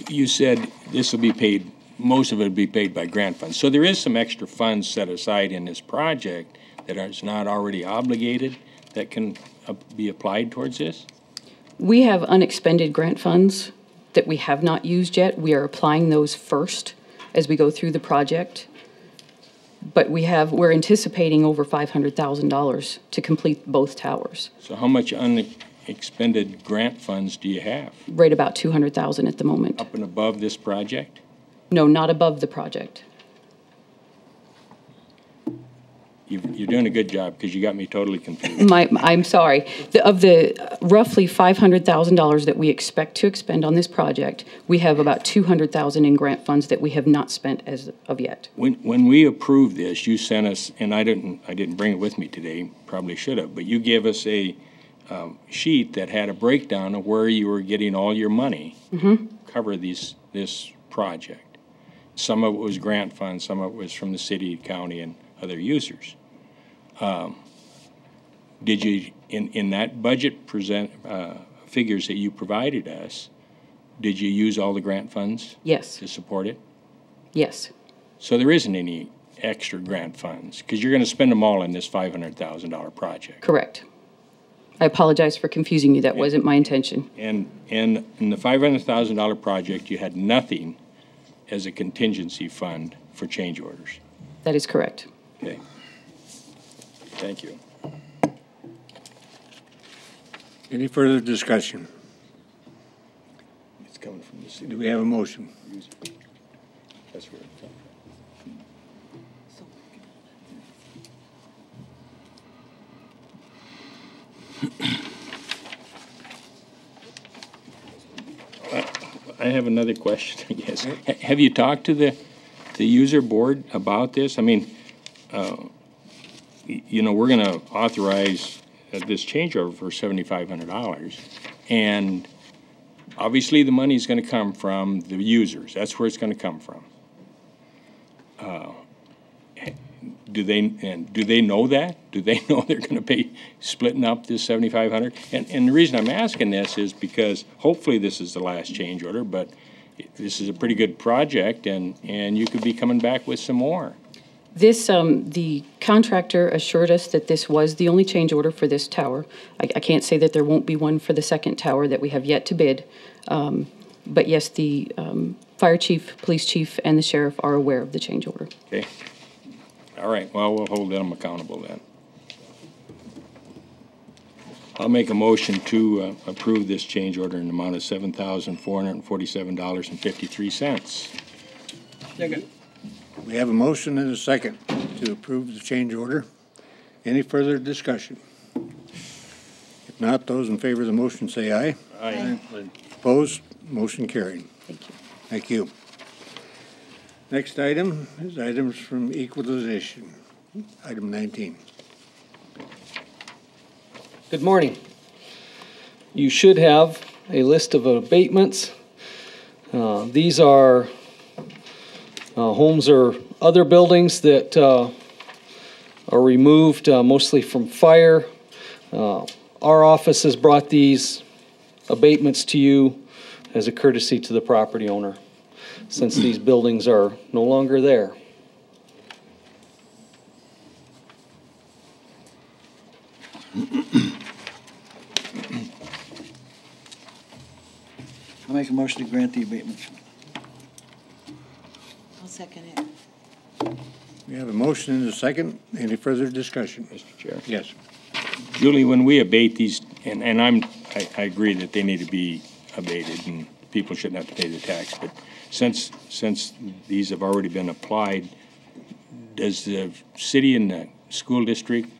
You said this will be paid, most of it will be paid by grant funds. So there is some extra funds set aside in this project that is not already obligated that can be applied towards this? We have unexpended grant funds that we have not used yet. We are applying those first as we go through the project. But we're anticipating over $500,000 to complete both towers. So how much unexpended grant funds do you have? Right about $200,000 at the moment. Up and above this project? No, not above the project. You're doing a good job because you got me totally confused. I'm sorry. Of the roughly $500,000 that we expect to expend on this project, we have about $200,000 in grant funds that we have not spent as of yet. When we approved this, you sent us, and I didn't bring it with me today, probably should have, but you gave us a sheet that had a breakdown of where you were getting all your money to cover this project. Some of it was grant funds, some of it was from the city, county, and other users. Did you, in that budget figures that you provided us, did you use all the grant funds? Yes. To support it? Yes. So there isn't any extra grant funds because you're going to spend them all in this $500,000 project. Correct. I apologize for confusing you. That wasn't my intention. And in the $500,000 project, you had nothing as a contingency fund for change orders. That is correct. Okay. Thank you. Any further discussion? It's coming from the city. Do we have a motion? That's where it's coming. I have another question, I guess. Have you talked to the user board about this? I mean, you know, we're going to authorize this change order for $7,500, and obviously the money is going to come from the users. That's where it's going to come from. Do they know that? Do they know they're going to pay splitting up this $7,500? And the reason I'm asking this is because hopefully this is the last change order, but this is a pretty good project, and you could be coming back with some more. This, the contractor assured us that this was the only change order for this tower. I can't say that there won't be one for the second tower that we have yet to bid. But yes, the fire chief, police chief, and the sheriff are aware of the change order. Okay. All right, well, we'll hold them accountable then. I'll make a motion to approve this change order in the amount of $7,447.53. Second. We have a motion and a second to approve the change order. Any further discussion? If not, those in favor of the motion say aye. Aye. Opposed? Motion carried. Thank you. Thank you. Next item is items from equalization. Item 19. Good morning. You should have a list of abatements. These are homes or other buildings that are removed mostly from fire. Our office has brought these abatements to you as a courtesy to the property owner, since these buildings are no longer there. I'll make a motion to grant the abatements. I'll second it. We have a motion and a second. Any further discussion? Mr. Chair. Yes. Julie, when we abate these, and I agree that they need to be abated and people shouldn't have to pay the tax, but since these have already been applied, does the city and the school district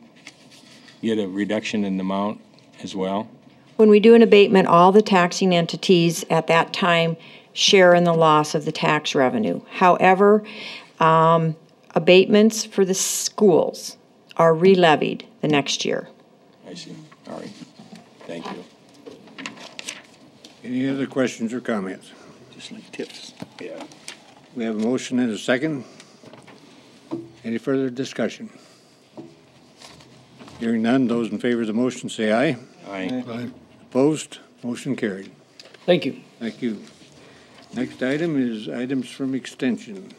get a reduction in the amount as well? When we do an abatement, all the taxing entities at that time share in the loss of the tax revenue. However, abatements for the schools are re-levied the next year. I see. All right. Thank you. Any other questions or comments? Just like tips. Yeah. We have a motion and a second. Any further discussion? Hearing none, those in favor of the motion say aye. Aye. Aye. Opposed? Motion carried. Thank you. Thank you. Next item is items from extension.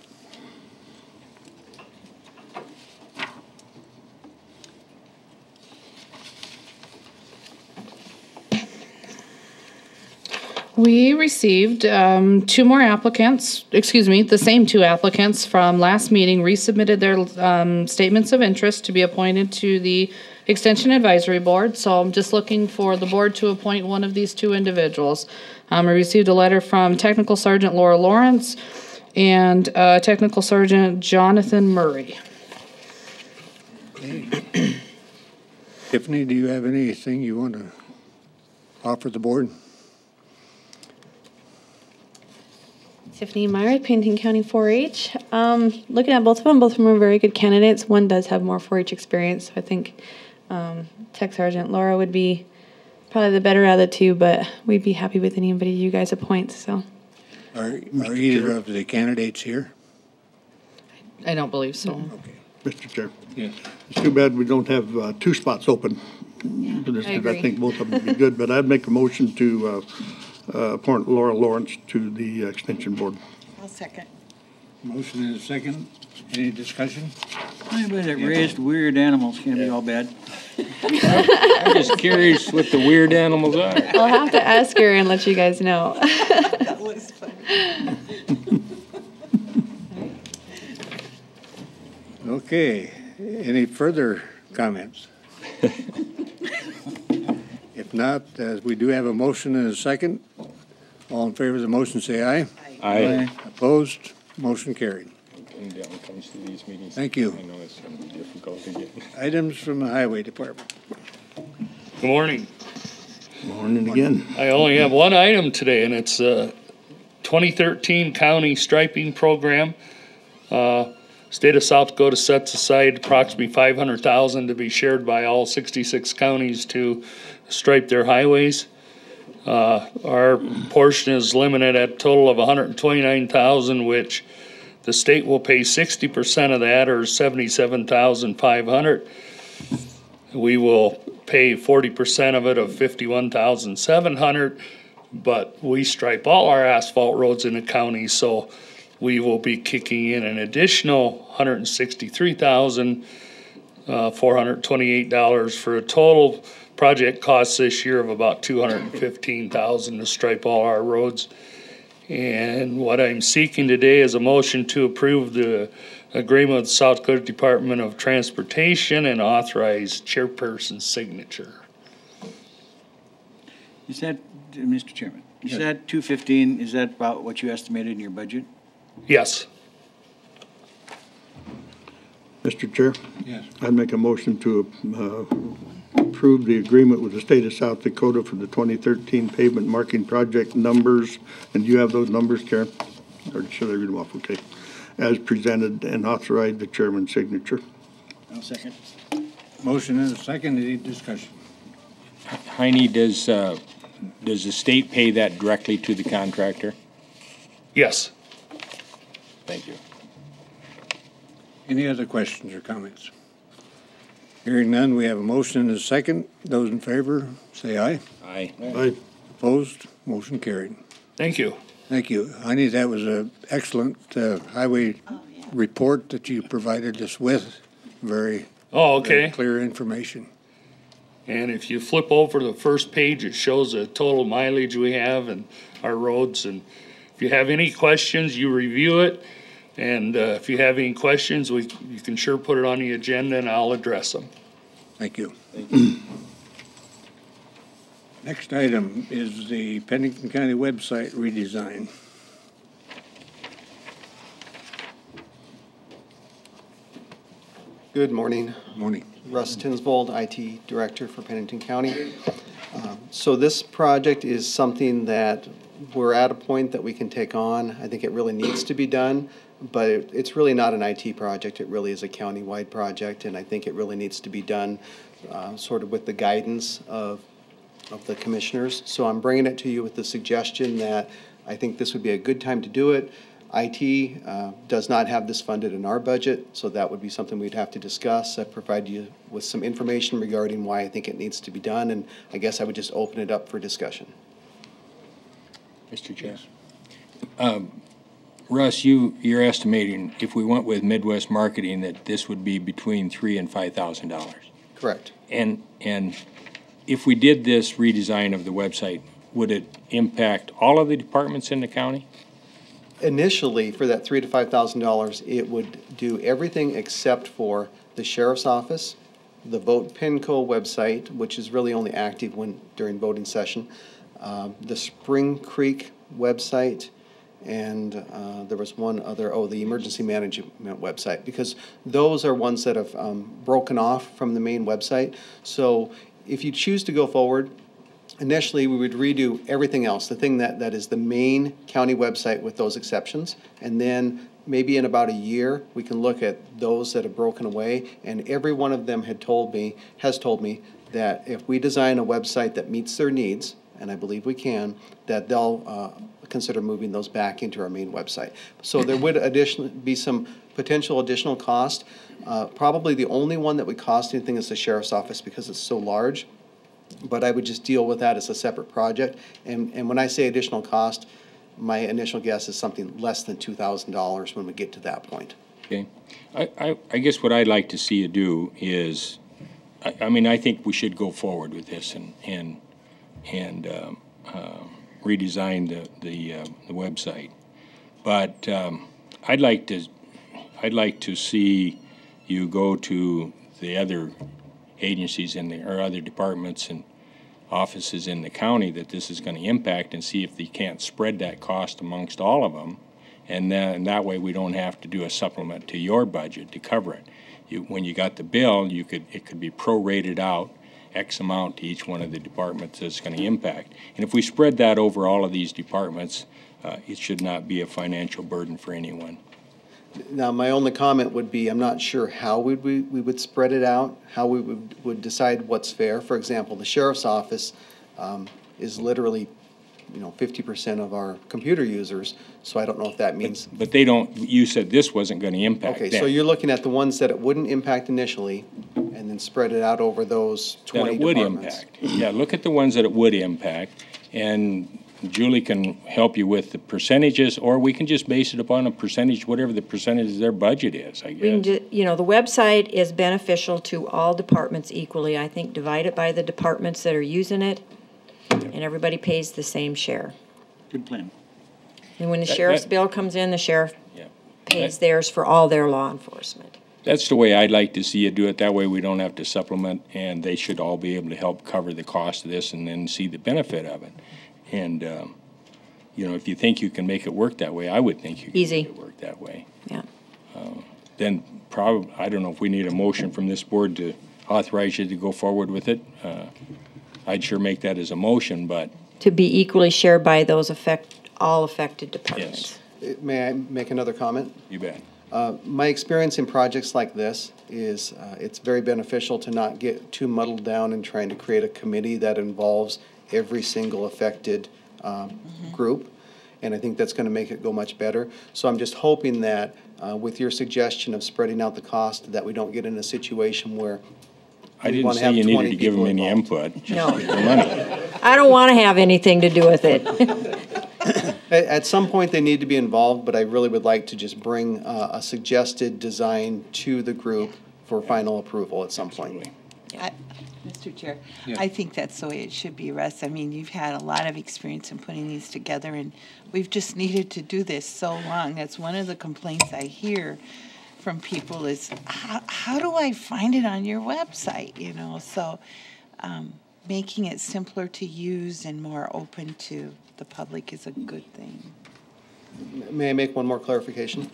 We received two more applicants, the same two applicants from last meeting resubmitted their statements of interest to be appointed to the Extension Advisory Board. So I'm just looking for the board to appoint one of these two individuals. I received a letter from Technical Sergeant Laura Lawrence and Technical Sergeant Jonathan Murray. Okay. Tiffany, do you have anything you want to offer the board? Tiffany Meyer, Pennington County 4-H. Looking at both of them are very good candidates. One does have more 4-H experience, so I think Tech Sergeant Laura would be probably the better out of the two, but we'd be happy with anybody you guys appoint. So, Are either of the candidates here? I don't believe so. Okay. Mr. Chair. Yes. It's too bad we don't have two spots open for this, I because I agree. think both of them would be good, but I'd make a motion to appoint Laura Lawrence to the Extension Board. I'll second. Motion and a second. Any discussion? Anybody that raised weird animals can't be all bad. I'm just curious what the weird animals are. I'll have to ask her and let you guys know. That was funny. Okay. Any further comments? If not, we do have a motion and a second. All in favor of the motion say aye. Aye. Opposed? Motion carried. And Dale comes to these meetings. Thank you. I know it's going to be difficult to get. Items from the Highway Department. Good morning. Morning again. I only have one item today, and it's 2013 County Striping Program. State of South Dakota sets aside approximately $500,000 to be shared by all 66 counties to stripe their highways. Our portion is limited at a total of $129,000, which the state will pay 60% of that, or $77,500. We will pay 40% of it, of $51,700. But we stripe all our asphalt roads in the county, so we will be kicking in an additional $163,428 for a total project cost this year of about $215,000 to stripe all our roads. And what I'm seeking today is a motion to approve the agreement with the South Dakota Department of Transportation and authorize chairperson's signature. Is that, Mr. Chairman, is that 215, is that about what you estimated in your budget? Yes. Mr. Chair? Yes. I'd make a motion to approve the agreement with the state of South Dakota for the 2013 pavement marking project numbers. And do you have those numbers, Karen? Or should I read them off? Okay. As presented, and authorize the chairman's signature. I'll second. Motion and a second. Any discussion? Heine, does the state pay that directly to the contractor? Yes. Thank you. Any other questions or comments? Hearing none, we have a motion and a second. Those in favor, say aye. Aye. Aye. Opposed? Motion carried. Thank you. Thank you. Heine, that was an excellent highway report that you provided us with. Very, very clear information. And if you flip over the first page, it shows the total mileage we have and our roads. And if you have any questions, you review it. And if you have any questions, you can sure put it on the agenda and I'll address them. Thank you. Thank you. Next item is the Pennington County website redesign. Good morning. Morning. Russ Tinsvold, IT Director for Pennington County. So this project is something that we're at a point that we can take on. I think it really needs to be done, but it's really not an IT project. It really is a county-wide project, and I think it really needs to be done sort of with the guidance of the commissioners. So I'm bringing it to you with the suggestion that I think this would be a good time to do it. IT does not have this funded in our budget, so that would be something we'd have to discuss. I provide you with some information regarding why I think it needs to be done, and I guess I would just open it up for discussion. Mr. Chair. Russ, you're estimating if we went with Midwest Marketing that this would be between $3,000 and $5,000. Correct. And if we did this redesign of the website, would it impact all of the departments in the county? Initially, for that $3,000 to $5,000, it would do everything except for the sheriff's office, the Vote PINCO website, which is really only active during voting session, the Spring Creek website, and there was one other, the emergency management website, because those are ones that have broken off from the main website. So if you choose to go forward, initially we would redo everything else, the thing that is the main county website with those exceptions, and then maybe in about a year we can look at those that have broken away, and every one of them has told me that if we design a website that meets their needs, and I believe we can, that they'll consider moving those back into our main website. So there would additionally be some potential additional cost. Probably the only one that would cost anything is the sheriff's office because it's so large, but I would just deal with that as a separate project. And when I say additional cost, my initial guess is something less than $2,000 when we get to that point. Okay. I guess what I'd like to see you do is, I think we should go forward with this and redesign the website. But I'd like to see you go to the other agencies or other departments and offices in the county that this is going to impact and see if they can't spread that cost amongst all of them. And then that way we don't have to do a supplement to your budget to cover it. When you got the bill, it could be prorated out X amount to each one of the departments that's going to impact. And if we spread that over all of these departments, it should not be a financial burden for anyone. Now, my only comment would be I'm not sure how we would spread it out, how we would decide what's fair. For example, the sheriff's office is literally 50% of our computer users, so I don't know if that means... But they don't, you said this wasn't going to impact them. Okay, so you're looking at the ones that it wouldn't impact initially, and then spread it out over those 20 that it would departments. Impact. Yeah, look at the ones that it would impact, and Julie can help you with the percentages, or we can just base it upon a percentage, whatever the percentage of their budget is, I We can guess. you know, the website is beneficial to all departments equally. I think divide it by the departments that are using it, and everybody pays the same share. Good plan. And when the That- sheriff's that- bill comes in, the sheriff Yeah. pays theirs for all their law enforcement. That's the way I'd like to see you do it. That way we don't have to supplement, and they should all be able to help cover the cost of this and then see the benefit of it. And, you know, if you think you can make it work that way, I would think you can Easy. make it work that way. Yeah. Then probably, I don't know if we need a motion from this board to authorize you to go forward with it. I'd sure make that as a motion, but To be equally shared by those all affected departments. May I make another comment? you bet. My experience in projects like this is it's very beneficial to not get too muddled down in trying to create a committee that involves every single affected group. And I think that's going to make it go much better. So I'm just hoping that with your suggestion of spreading out the cost, that we don't get in a situation where I we didn't wanna say have you needed 20 to give them people any involved. input. No. Just the money. I don't want to have anything to do with it. At some point, they need to be involved, but I really would like to just bring a suggested design to the group for final approval at some point. Mr. Chair, Yeah. I think that's the way it should be, Russ. I mean, you've had a lot of experience in putting these together, and we've just needed to do this so long. That's one of the complaints I hear from people is, how do I find it on your website, you know? So making it simpler to use and more open to the public is a good thing. May I make one more clarification?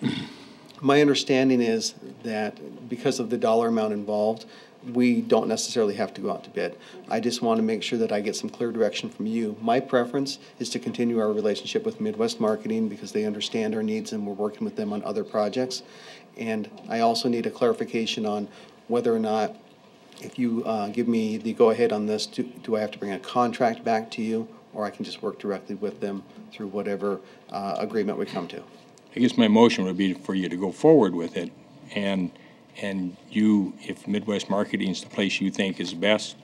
My understanding is that because of the dollar amount involved, we don't necessarily have to go out to bid. I just want to make sure that I get some clear direction from you. My preference is to continue our relationship with Midwest Marketing because they understand our needs and we're working with them on other projects. And I also need a clarification on whether or not, if you give me the go-ahead on this, do I have to bring a contract back to you, or I can just work directly with them through whatever agreement we come to? I guess my motion would be for you to go forward with it, and you, if Midwest Marketing is the place you think is best,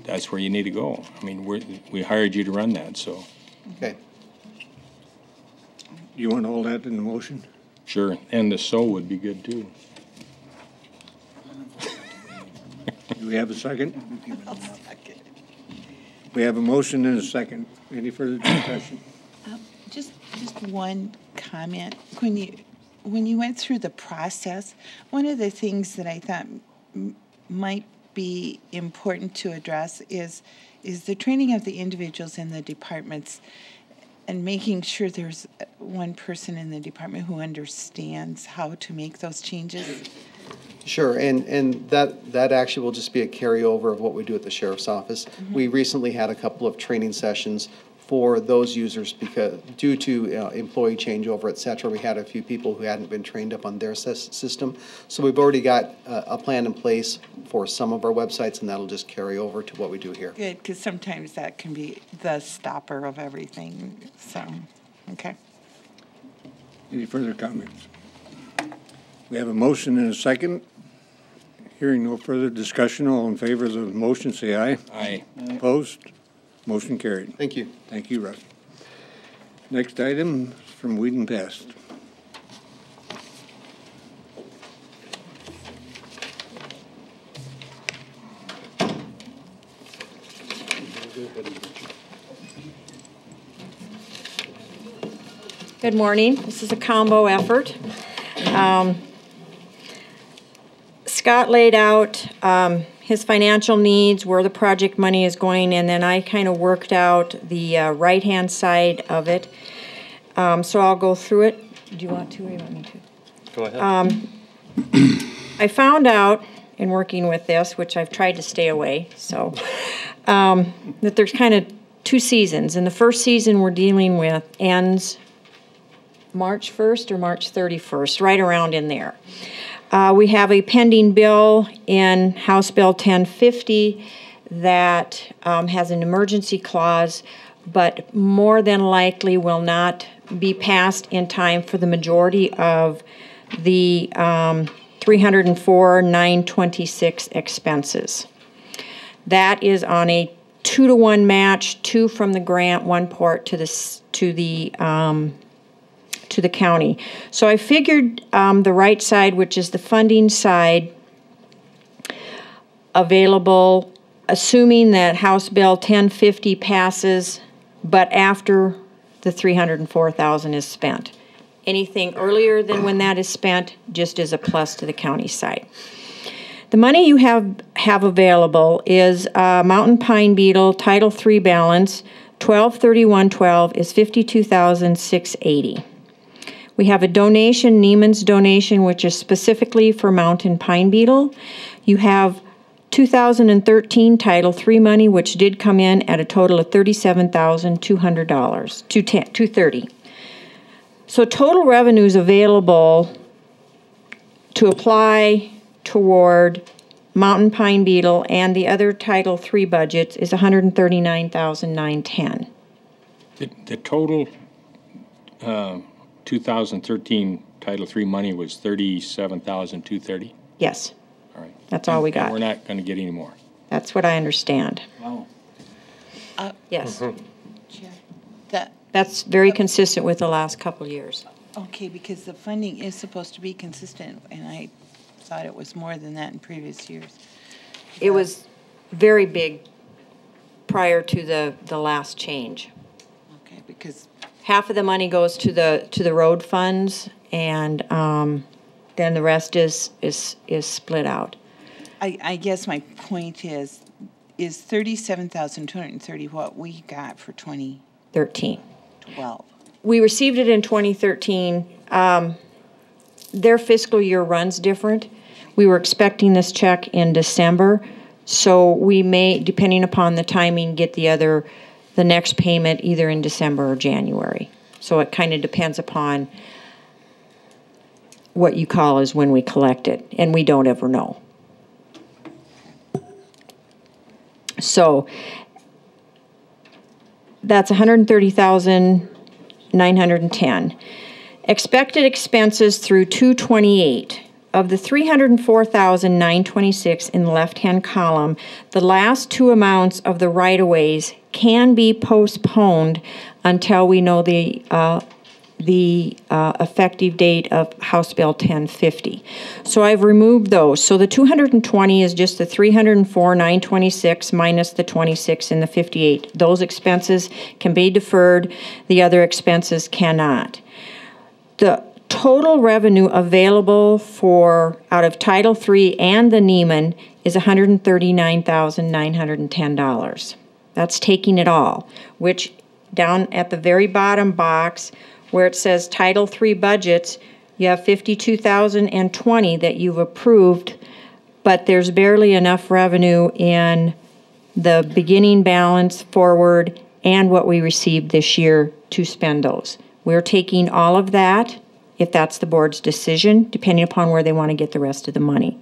that's where you need to go. I mean, we hired you to run that, so. Okay. You want all that in the motion? Sure, and the so would be good too. Do we have a second? We have a motion and a second. Any further discussion? Just one comment. When you went through the process, one of the things that I thought might be important to address is the training of the individuals in the departments and making sure there's one person in the department who understands how to make those changes. Sure, and that actually will just be a carryover of what we do at the sheriff's office. We recently had a couple of training sessions for those users because due to employee changeover, et cetera, we had a few people who hadn't been trained up on their system. So we've already got a plan in place for some of our websites, and that'll just carry over to what we do here. Good, because sometimes that can be the stopper of everything, so, okay. Any further comments? We have a motion and a second. Hearing no further discussion, all in favor of the motion, say aye. Aye. Opposed? Motion carried. Thank you. Thank you, Russ. Next item is from Weed and Pest. Good morning. This is a combo effort. Scott laid out his financial needs, where the project money is going, and then I kind of worked out the right-hand side of it. So I'll go through it. Do you want to or you want me to? Go ahead. I found out in working with this, which I've tried to stay away, so, that there's kind of two seasons. And the first season we're dealing with ends March 1st or March 31st, right around in there. We have a pending bill in House Bill 1050 that has an emergency clause, but more than likely will not be passed in time for the majority of the 304,926 expenses. That is on a 2-to-1 match, 2 from the grant, 1 port to the county. So I figured the right side, which is the funding side, available, assuming that House Bill 1050 passes, but after the $304,000 is spent. Anything earlier than when that is spent just is a plus to the county side. The money you have available is Mountain Pine Beetle Title III balance. 12/31/12 is $52,680. We have a donation, Neiman's donation, which is specifically for Mountain Pine Beetle. You have 2013 Title III money, which did come in at a total of $37,200, $230. So total revenues available to apply toward Mountain Pine Beetle and the other Title III budgets is $139,910. The total 2013 Title III money was $37,230? Yes. All right. That's all we got. We're not going to get any more. That's what I understand. Wow. Yes. That's very consistent with the last couple of years. Okay, because the funding is supposed to be consistent, and I thought it was more than that in previous years. It was very big prior to the last change. Okay, because half of the money goes to the road funds, and then the rest is split out. I guess my point is $37,230 what we got for 2012? We received it in 2013. Their fiscal year runs different. We were expecting this check in December, so we may, depending upon the timing, get the next payment either in December or January. So it kind of depends upon what you call is when we collect it, and we don't ever know. So that's $130,910. Expected expenses through 2/28. Of the $304,926 in the left-hand column, the last two amounts of the right-of-ways can be postponed until we know the effective date of House Bill 1050. So I've removed those. So the 220 is just the 304,926 minus the 26 and the 58. Those expenses can be deferred. The other expenses cannot. The total revenue available for out of Title III and the Neiman is $139,910. That's taking it all, which down at the very bottom box where it says Title III budgets, you have $52,020 that you've approved, but there's barely enough revenue in the beginning balance forward and what we received this year to spend those. We're taking all of that, if that's the board's decision, depending upon where they want to get the rest of the money.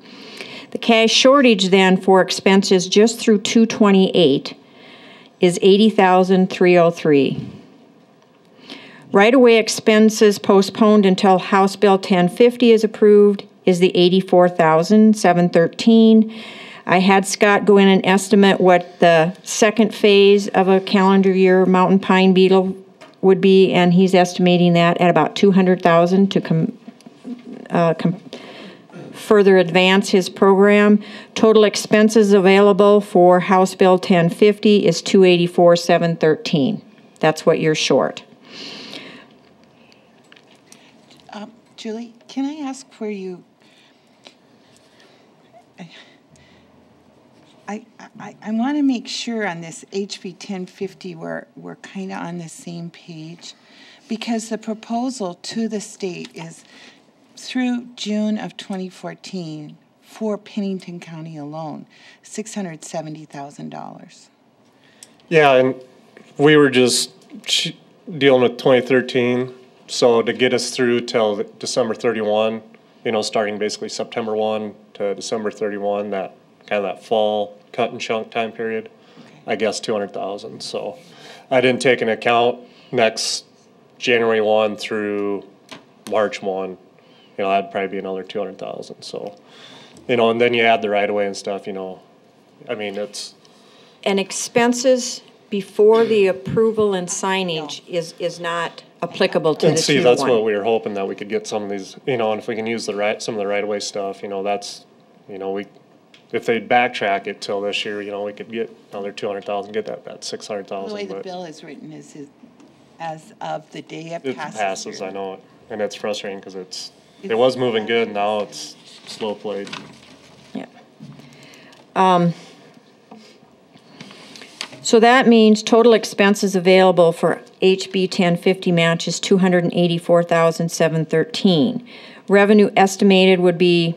The cash shortage then for expenses just through 2/28 is $80,303. Right-of-way expenses postponed until House Bill 1050 is approved is the $84,713. I had Scott go in and estimate what the second phase of a calendar year Mountain Pine Beetle would be, and he's estimating that at about $200,000 to further advance his program. Total expenses available for House Bill 1050 is $284,713. That's what you're short. Julie, can I ask where you? I want to make sure on this HB 1050 we're kind of on the same page, because the proposal to the state is through June of 2014 for Pennington County alone, $670,000. Yeah, and we were just dealing with 2013, so to get us through till December 31, starting basically September 1 to December 31, that kind of that fall cut and chunk time period, I guess 200,000. So I didn't take into account next January 1 through March 1, that'd probably be another 200,000. So, and then you add the right of way and stuff, I mean, it's and expenses before the approval and signage is not applicable to the And see, tier that's one. what we were hoping, that we could get some of these, and if we can use some of the right-of-way stuff, that's, if they'd backtrack it till this year, we could get another 200,000, get that The way 600,000, the but bill is written is as of the day it it passes. passes, I know it, and it's frustrating, because it was moving good, now it's slow played. So that means total expenses available for HB 1050 match is $284,713. Revenue estimated would be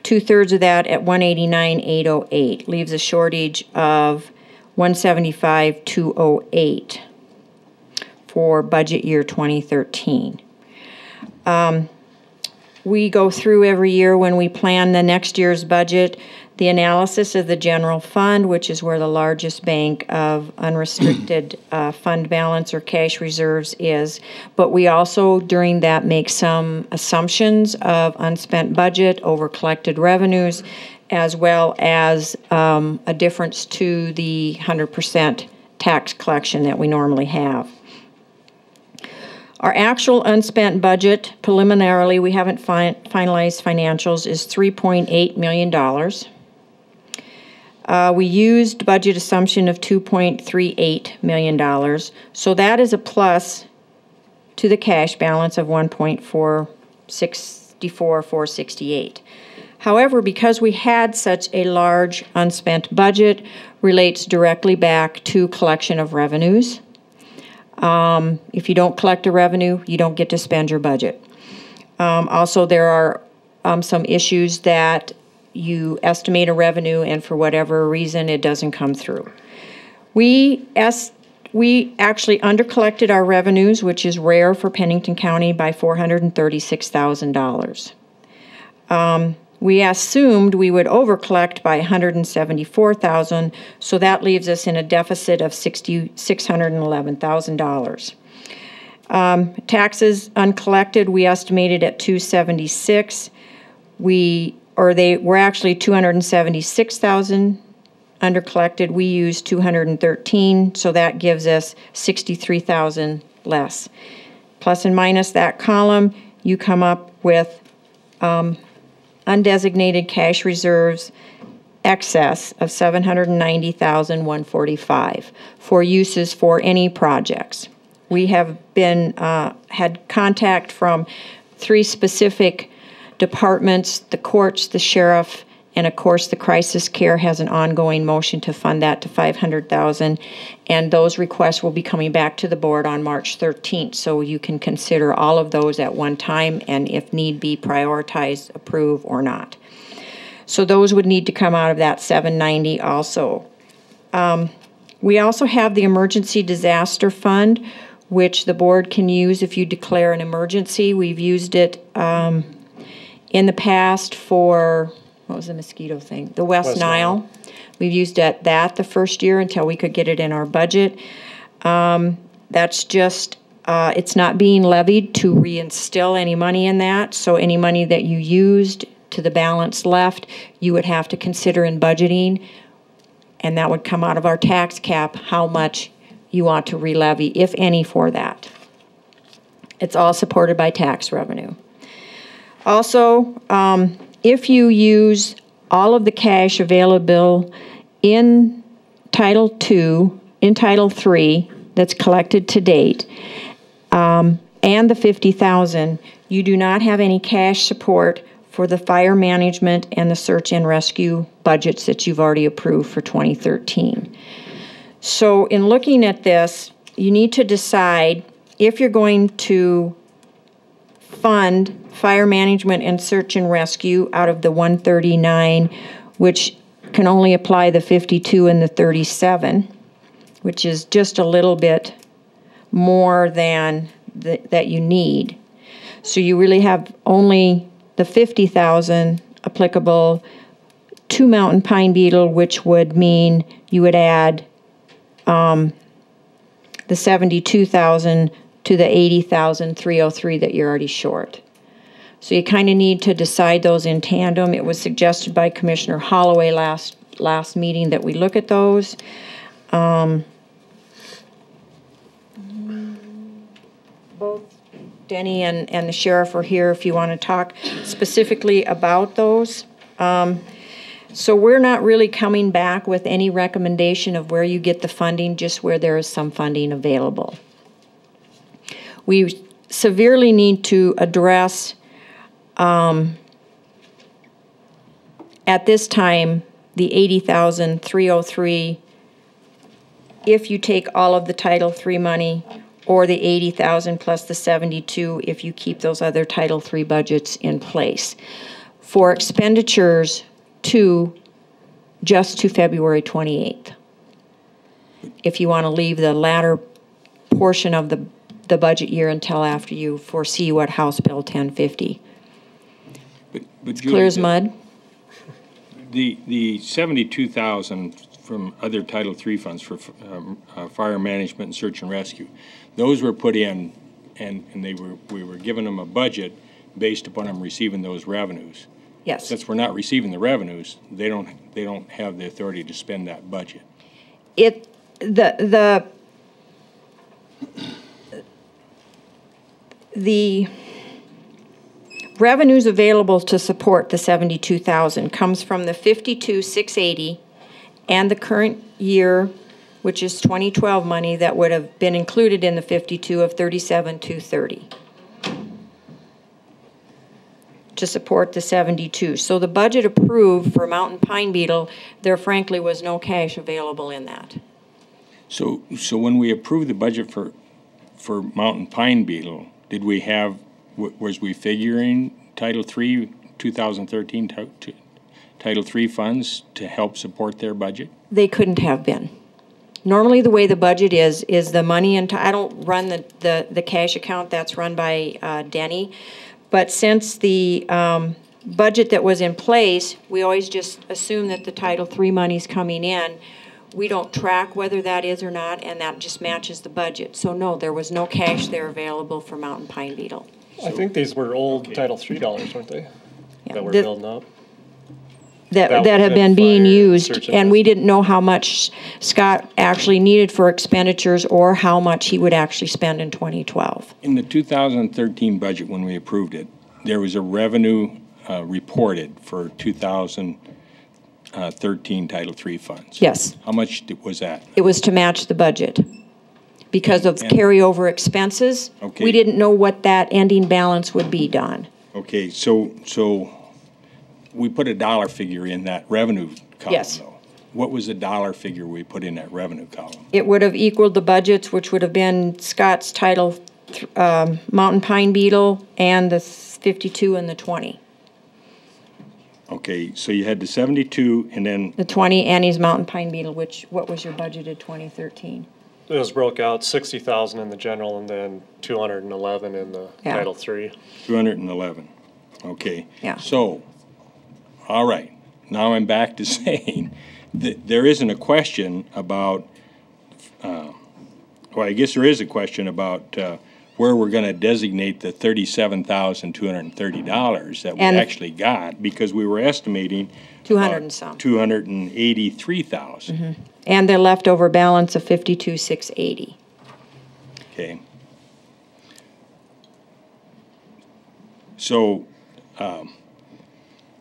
2/3 of that at $189,808. Leaves a shortage of $175,208 for budget year 2013. We go through every year when we plan the next year's budget, the analysis of the general fund, which is where the largest bank of unrestricted fund balance or cash reserves is. But we also, during that, make some assumptions of unspent budget, over collected revenues, as well as a difference to the 100% tax collection that we normally have. Our actual unspent budget, preliminarily, we haven't finalized financials, is $3.8 million. We used budget assumption of $2.38 million, so that is a plus to the cash balance of $1.468. However, because we had such a large unspent budget, relates directly back to collection of revenues. If you don't collect a revenue, you don't get to spend your budget. Also, there are some issues that you estimate a revenue and for whatever reason it doesn't come through. We actually undercollected our revenues, which is rare for Pennington County, by $436,000. We assumed we would overcollect by $174,000, so that leaves us in a deficit of $611,000. Taxes uncollected, we estimated at $276,000. They were actually $276,000 undercollected. We used $213,000, so that gives us $63,000 less. Plus and minus that column, you come up with undesignated cash reserves excess of $790,145 for uses for any projects. We have been had contact from 3 specific departments, the courts, the sheriff, and of course the crisis care has an ongoing motion to fund that to $500,000, and those requests will be coming back to the board on March 13th, so you can consider all of those at one time and if need be prioritize, approve, or not. So those would need to come out of that $790 also. We also have the Emergency Disaster Fund, which the board can use if you declare an emergency. We've used it in the past for, what was the mosquito thing? The West Nile. We've used that the first year until we could get it in our budget. That's just, it's not being levied to reinstill any money in that, so any money that you used to the balance left, you would have to consider in budgeting, and that would come out of our tax cap, how much you want to re-levy, if any, for that. It's all supported by tax revenue. Also, if you use all of the cash available in Title II, in Title III that's collected to date, and the $50,000, you do not have any cash support for the fire management and the search and rescue budgets that you've already approved for 2013. So in looking at this, you need to decide if you're going to fund fire management and search and rescue out of the 139, which can only apply the 52 and the 37, which is just a little bit more than that you need. So you really have only the 50,000 applicable to mountain pine beetle, which would mean you would add the 72,000 to the 80,303 that you're already short. So you kind of need to decide those in tandem. It was suggested by Commissioner Holloway last last meeting that we look at those. Both Denny and the sheriff are here if you want to talk specifically about those. So we're not really coming back with any recommendation of where you get the funding, just where there is some funding available. We severely need to address, at this time, the $80,303 if you take all of the Title III money, or the $80,000 plus the $72 if you keep those other Title III budgets in place. For expenditures just to February 28th. If you want to leave the latter portion of the budget year until after you foresee what House Bill 1050. But it's Julie, clear as mud. The 72,000 from other Title III funds for fire management and search and rescue, those were put in, and we were giving them a budget based upon them receiving those revenues. Yes. Since we're not receiving the revenues, they don't have the authority to spend that budget. The revenues available to support the 72,000 comes from the 52,680 and the current year, which is 2012 money that would have been included in the 52 of 37,230 to support the 72. So the budget approved for Mountain Pine Beetle, there frankly was no cash available in that. So when we approved the budget for Mountain Pine Beetle, did we have, was we figuring Title III 2013 Title III funds to help support their budget? They couldn't have been. Normally the way the budget is the money, and I don't run the cash account, that's run by Denny. But since the budget that was in place, we always just assume that the Title III money's coming in. We don't track whether that is or not, and that just matches the budget. So no, there was no cash there available for Mountain Pine Beetle. I think these were old Title III dollars, weren't they? Yeah. That were building up? That have been being used, and we didn't know how much Scott actually needed for expenditures or how much he would actually spend in 2012. In the 2013 budget, when we approved it, there was a revenue reported for 2013 Title III funds. Yes. How much was that? It was to match the budget. Because of carryover expenses, okay. We didn't know what that ending balance would be, Don. Okay, so we put a dollar figure in that revenue column, Yes. though. What was the dollar figure we put in that revenue column? It would have equaled the budgets, which would have been Scott's Title Mountain Pine Beetle and the 52 and the 20. Okay, so you had the 72 and then... The 20 Annie's Mountain Pine Beetle, what was your budgeted 2013? It was broke out 60,000 in the general and then 211 in the Title III. 211, okay. Yeah. So, all right, now I'm back to saying that there isn't a question about, well, I guess there is a question about where we're going to designate the $37,230 that we actually got, because we were estimating 200 and some. 283,000. Mm-hmm. And the leftover balance of 52,680. Okay. So,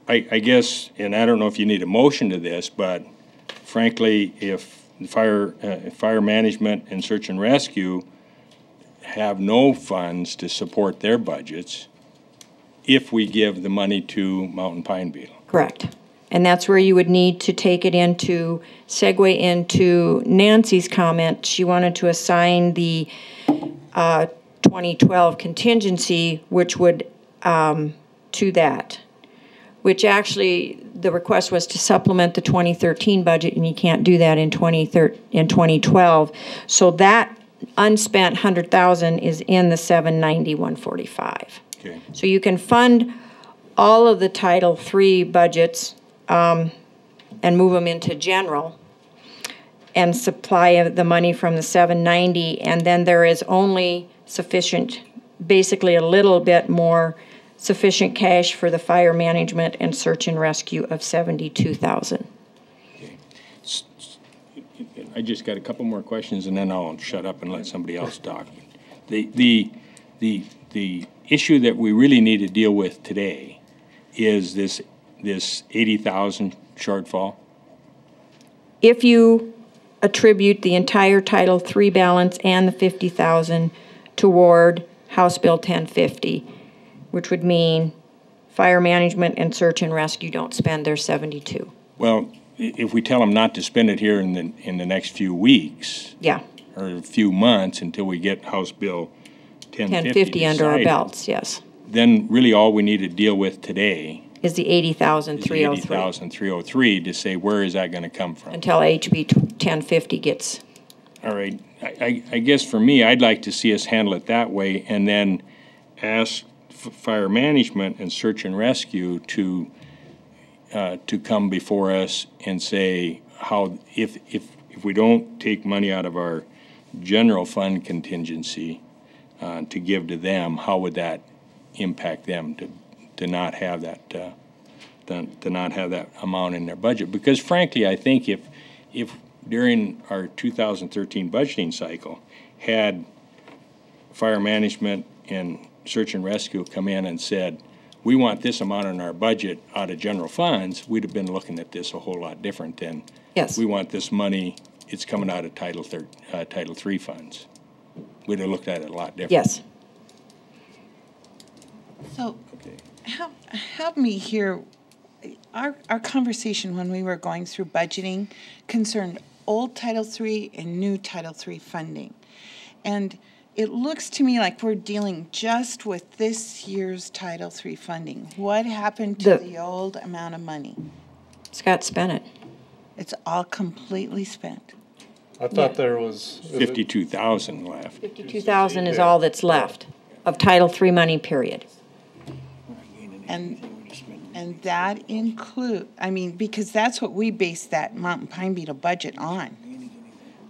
I guess, and I don't know if you need a motion to this, but frankly, if fire management and search and rescue have no funds to support their budgets, if we give the money to Mountain Pine Beetle. Correct. And that's where you would need to take it into, segue into Nancy's comment. She wanted to assign the 2012 contingency, which would, to that. Which actually, the request was to supplement the 2013 budget, and you can't do that in 2012. So that unspent 100,000 is in the 790,145. Okay. So you can fund all of the Title III budgets and move them into general and supply the money from the 790, and then there is only sufficient, basically a little bit more sufficient cash for the fire management and search and rescue of 72,000. Okay. I just got a couple more questions, and then I'll shut up and let somebody else talk. The issue that we really need to deal with today is this 80,000 shortfall. If you attribute the entire Title III balance and the 50,000 toward House Bill 1050, which would mean fire management and search and rescue don't spend their 72. Well, if we tell them not to spend it here in the next few weeks, yeah, or a few months until we get House Bill 1050 under our decided, belts, yes, then really all we need to deal with today is the 80,303. 80,303 to say where is that going to come from? Until HB 1050 gets. All right. I guess for me, I'd like to see us handle it that way and then ask fire management and search and rescue to come before us and say how if we don't take money out of our general fund contingency to give to them, how would that impact them to not have that to not have that amount in their budget? Because frankly, I think if during our 2013 budgeting cycle had fire management and search and rescue come in and said, we want this amount in our budget out of general funds, we'd have been looking at this a whole lot different than yes. We want this money, it's coming out of Title III funds. We'd have looked at it a lot different. Yes. So, help me here. Our conversation when we were going through budgeting concerned old Title III and new Title III funding. And it looks to me like we're dealing just with this year's Title III funding. What happened to the old amount of money? Scott spent it. It's all completely spent. I thought there was 52,000 left. 52,000 is all that's left of Title III money, period. And that include, I mean, because that's what we based that Mountain Pine Beetle budget on,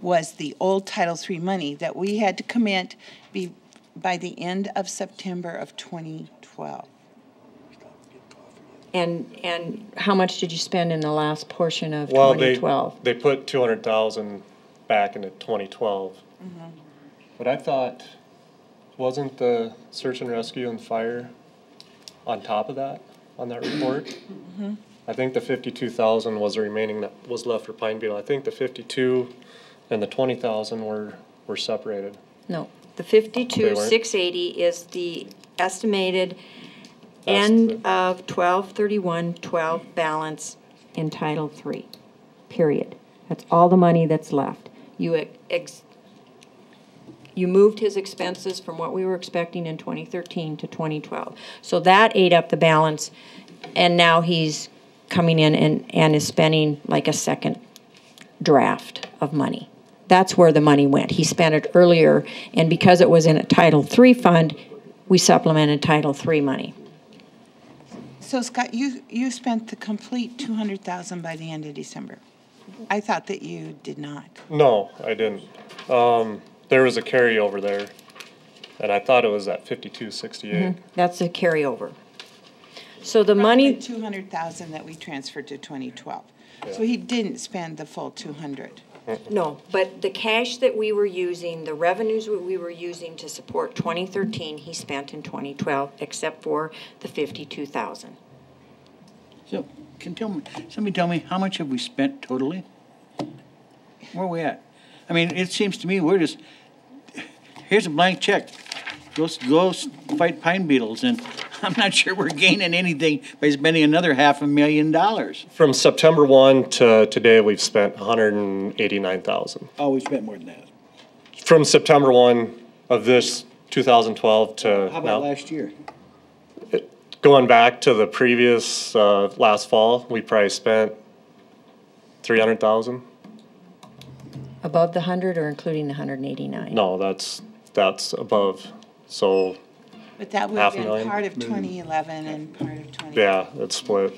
was the old Title III money that we had to commit by the end of September of 2012. And how much did you spend in the last portion of well, 2012? They put 200,000 back into 2012. Mm-hmm. But I thought, wasn't the search and rescue and fire on top of that, on that report? Mm-hmm. I think the 52,000 was the remaining that was left for Pine Beetle. I think the 52 and the 20,000 were separated. No, the 52,680 is the estimated end of 12/31/12 balance in Title III, period. That's all the money that's left. You moved his expenses from what we were expecting in 2013 to 2012. So that ate up the balance, and now he's coming in and is spending like a second draft of money. That's where the money went. He spent it earlier, and because it was in a Title III fund, we supplemented Title III money. So Scott, you spent the complete 200,000 by the end of December. I thought that you did not. No, I didn't. There was a carryover there, and I thought it was at 5268. Mm-hmm. That's a carryover. So the money, the 200,000 that we transferred to 2012. Yeah. So he didn't spend the full 200. No, but the cash that we were using, the revenues that we were using to support 2013, he spent in 2012, except for the 52,000. So, somebody tell me, how much have we spent totally? Where are we at? I mean, it seems to me we're just, here's a blank check. Go fight pine beetles, and I'm not sure we're gaining anything by spending another $500,000. From September 1 to today, we've spent $189,000. Oh, we spent more than that. From September 1 of this 2012 to how about now, last year? Going back to the previous last fall, we probably spent $300,000. Above the 100 or including the 189? No, that's above. So, but that would have been part of 2011 and part of 2012. Yeah, it's split.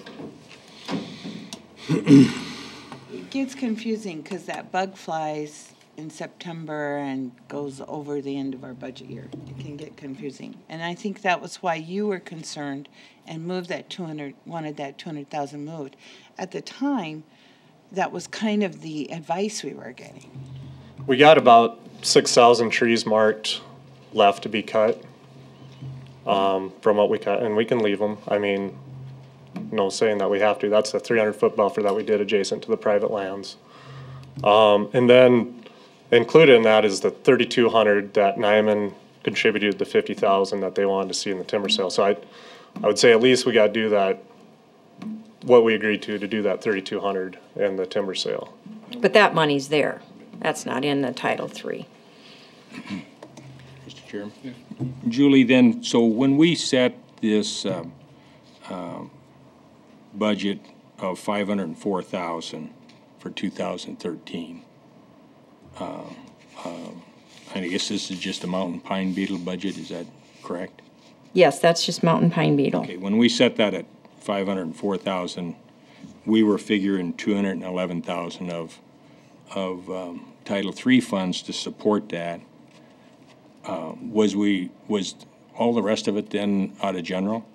It gets confusing because that bug flies in September and goes over the end of our budget year. It can get confusing. And I think that was why you were concerned and wanted that 200,000 moved. At the time, that was kind of the advice we were getting. We got about 6,000 trees marked left to be cut from what we cut, and we can leave them. I mean, no saying that we have to. That's the 300-foot buffer that we did adjacent to the private lands. And then included in that is the 3,200 that Nyman contributed, the 50,000 that they wanted to see in the timber sale. So I would say at least we got to do that, what we agreed to do that 3,200 in the timber sale. But that money's there. That's not in the Title III. Mr. Chairman? Julie, then, so when we set this budget of 504,000 for 2013, I guess this is just a mountain pine beetle budget, is that correct? Yes, that's just mountain pine beetle. Okay, when we set that at 504,000, we were figuring 211,000 of Title III funds to support that. Was all the rest of it then out of general?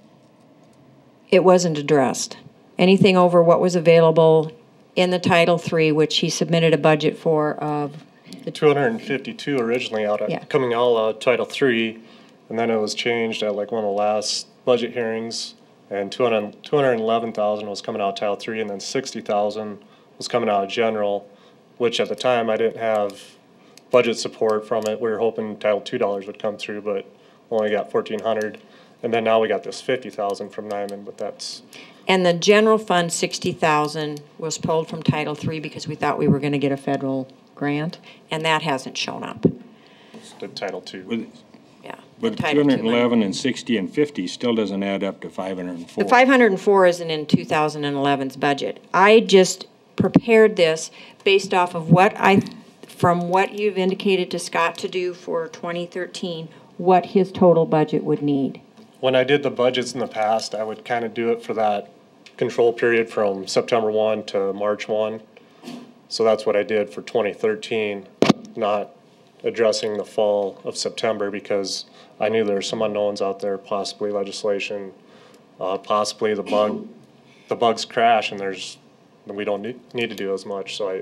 It wasn't addressed. Anything over what was available in the Title III, which he submitted a budget for of... 252 originally coming out of Title III, and then it was changed at like one of the last budget hearings, and 211,000 was coming out of Title III, and then 60,000 was coming out of general, which at the time I didn't have budget support from it. We were hoping Title II dollars would come through, but only got 1,400, and then now we got this 50,000 from Nyman, but that's... And the general fund, 60,000, was pulled from Title III because we thought we were going to get a federal grant, and that hasn't shown up. It's the Title II. Yeah. But 211 and 60 and 50 still doesn't add up to 504. The 504 isn't in 2011's budget. I just prepared this based off of from what you've indicated to Scott to do for 2013, what his total budget would need. When I did the budgets in the past, I would kind of do it for that control period from September 1 to March 1. So that's what I did for 2013, not addressing the fall of September because I knew there were some unknowns out there, possibly legislation, possibly the bugs crash, and we don't need to do as much. So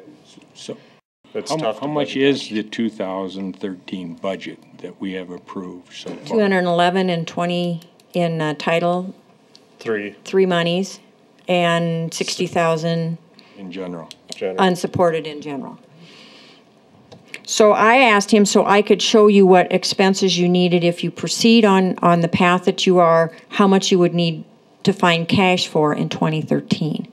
it's tough. How much is the 2013 budget that we have approved so far? 211 and 20 in Title III monies, and 60,000 in general, unsupported in general. So I asked him so I could show you what expenses you needed if you proceed on the path that you are, how much you would need to find cash for in 2013.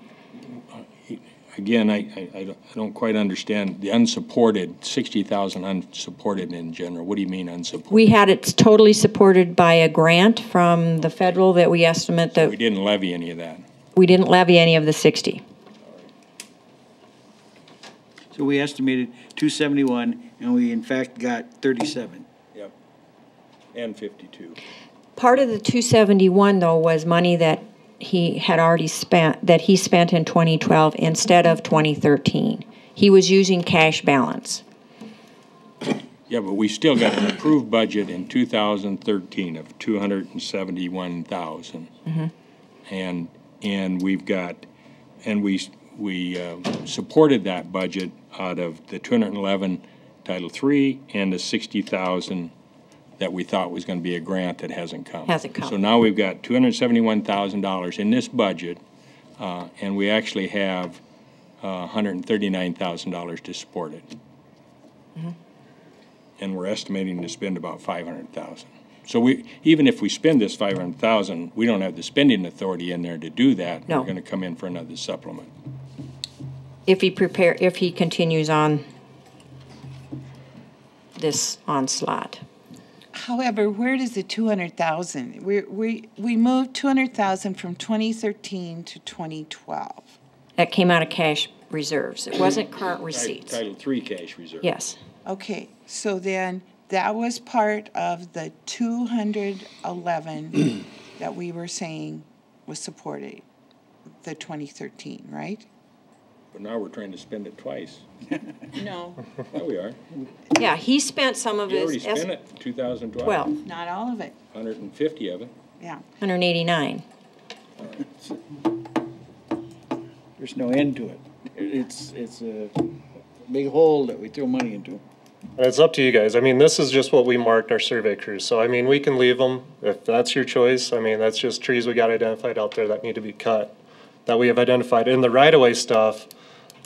Again, I don't quite understand the unsupported, 60,000 unsupported in general. What do you mean unsupported? We had it totally supported by a grant from the federal that we estimate that... We didn't levy any of that. We didn't levy any of the 60. So we estimated 271, and we in fact got 37. Yep, and 52. Part of the 271, though, was money that he had already spent, that he spent in 2012 instead of 2013. He was using cash balance. Yeah, but we still got an approved budget in 2013 of 271,000. Mm-hmm. And we've got, and we supported that budget out of the 211 Title III and the 60,000 that we thought was going to be a grant that hasn't come. Hasn't come. So now we've got $271,000 in this budget, and we actually have $139,000 to support it. Mm-hmm. And we're estimating to spend about $500,000. So even if we spend this $500,000, we don't have the spending authority in there to do that. No. We're going to come in for another supplement. If he continues on this onslaught. However, where does the 200,000? We moved 200,000 from 2013 to 2012. That came out of cash reserves. It wasn't current receipts. Title III cash reserve. Yes. Okay, so then that was part of the 211 that we were saying was supported, the 2013, right? But now we're trying to spend it twice. No. Yeah, we are. Yeah, he spent some of You his... already spent it, 2012. Well. Not all of it. 150 of it. Yeah. 189. There's no end to it. It's a big hole that we throw money into. And it's up to you guys. I mean, this is just what we marked our survey crews. So, I mean, we can leave them if that's your choice. I mean, that's just trees we got identified out there that need to be cut, that we have identified. In the right-of-way stuff,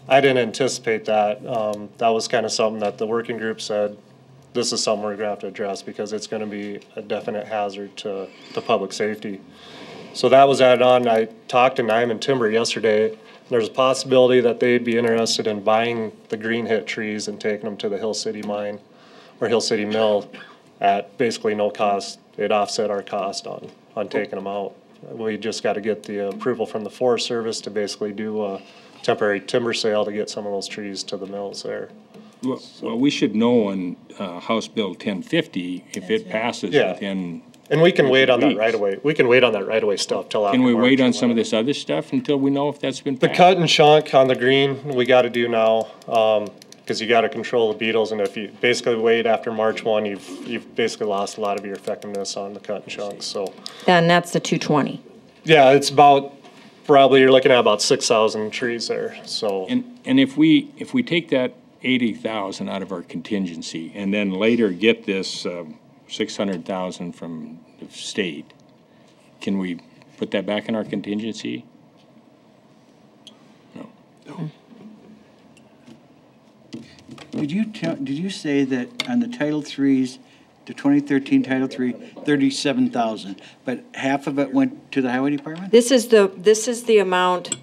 I didn't anticipate that. That was kind of something that the working group said, this is something we're gonna have to address because it's gonna be a definite hazard to public safety. So that was added on. I talked to Nyman Timber yesterday. There's a possibility that they'd be interested in buying the green hit trees and taking them to the Hill City mine or Hill City mill at basically no cost. It'd offset our cost on taking them out. We just got to get the approval from the Forest Service to basically do a temporary timber sale to get some of those trees to the mills there. Well, we should know on House Bill 1050 if it passes within. And we can wait on that right away. We can wait on that right away stuff till after Can we March wait on some of this other stuff until we know if that's been The passed? cut and chunk on the green, we gotta do now, cause you gotta control the beetles, and if you basically wait after March 1, you've basically lost a lot of your effectiveness on the cut and chunks, so. Then that's the 220. Yeah, it's about, probably you're looking at about 6,000 trees there, so. And if we take that 80,000 out of our contingency and then later get this 600,000 from the state, can we put that back in our contingency? No. Did you say that on the Title III's, the 2013 Title III, 37,000, but half of it went to the Highway Department? This is the amount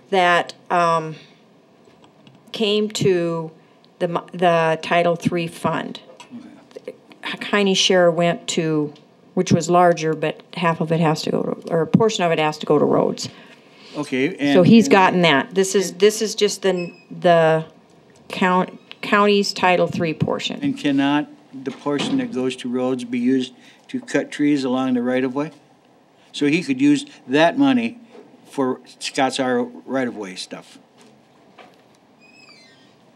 that came to the Title III fund. Heine's share went to, which was larger, but half of it has to go to, or a portion of it has to go to roads. Okay. And, so he's gotten that. This is just the county's Title III portion. And cannot the portion that goes to roads be used to cut trees along the right-of-way? So he could use that money for Scott's R right-of-way stuff.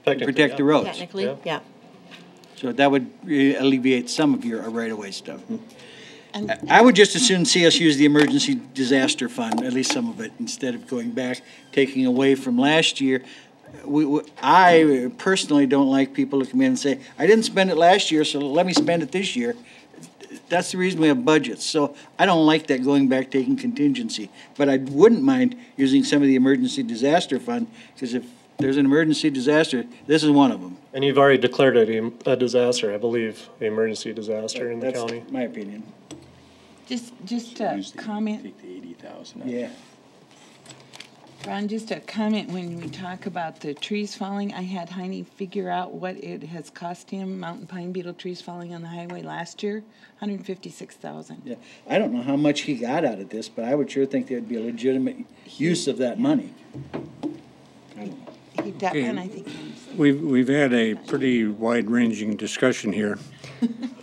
Protect the roads. Technically, yeah. So that would alleviate some of your right-of-way stuff. I would just as soon see us use the emergency disaster fund, at least some of it, instead of going back, taking away from last year. I personally don't like people to come in and say, I didn't spend it last year, so let me spend it this year. That's the reason we have budgets. So I don't like that going back, taking contingency. But I wouldn't mind using some of the emergency disaster fund, because if there's an emergency disaster, this is one of them. And you've already declared it a disaster, I believe, an emergency disaster in the county. That's my opinion. Just a comment. Take the 80,000 out. Yeah. Ron, just a comment, when we talk about the trees falling, I had Heine figure out what it has cost him, mountain pine beetle trees falling on the highway last year, $156,000. Yeah, I don't know how much he got out of this, but I would sure think there'd be a legitimate use of that money. I don't know. That Okay. one, I think. We've had a pretty wide-ranging discussion here,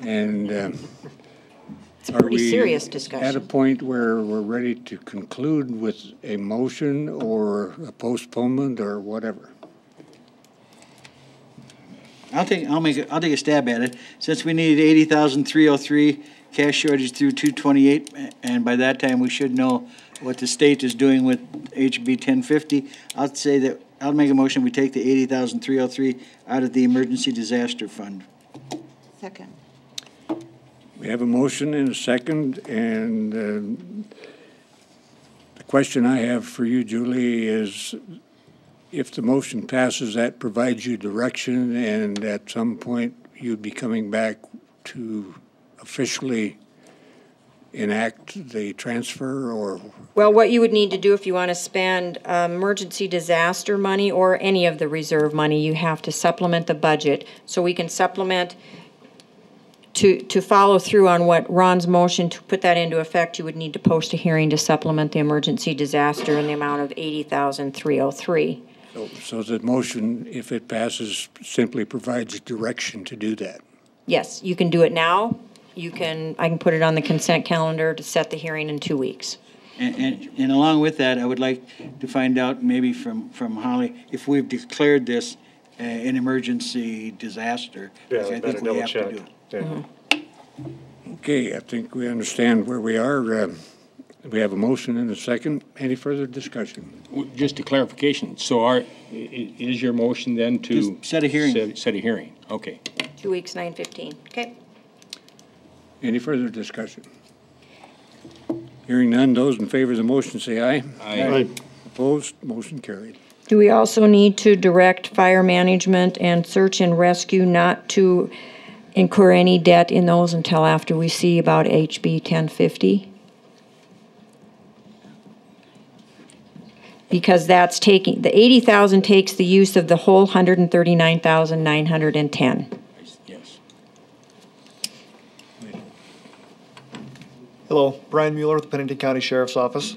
and It's a pretty serious discussion. At a point where we're ready to conclude with a motion or a postponement or whatever? I'll take a stab at it. Since we needed 80,303, cash shortage through 228, and by that time we should know what the state is doing with HB 1050. I'll say that I'll make a motion. We take the 80,303 out of the emergency disaster fund. Second. We have a motion and a second, and the question I have for you, Julie, is if the motion passes, that provides you direction, and at some point you'd be coming back to officially enact the transfer, or? Well, what you would need to do if you want to spend emergency disaster money or any of the reserve money, you have to supplement the budget. So we can supplement. To follow through on what Ron's motion, to put that into effect, you would need to post a hearing to supplement the emergency disaster in the amount of 80,303. So the motion, if it passes, simply provides direction to do that? Yes, you can do it now. I can put it on the consent calendar to set the hearing in 2 weeks. And along with that, I would like to find out maybe from Holly if we've declared this an emergency disaster. Yeah, I think we have to do it. Yeah. Okay, I think we understand where we are. We have a motion and a second. Any further discussion? Just a clarification. So is your motion then to? Just set a hearing. Set a hearing, okay. 2 weeks, 9:15. Okay. Any further discussion? Hearing none, those in favor of the motion say aye. Aye. Opposed, motion carried. Do we also need to direct fire management and search and rescue not to incur any debt in those until after we see about HB 1050? Because that's taking, the 80,000 takes the use of the whole 139,910. Yes. Hello, Brian Mueller with the Pennington County Sheriff's Office.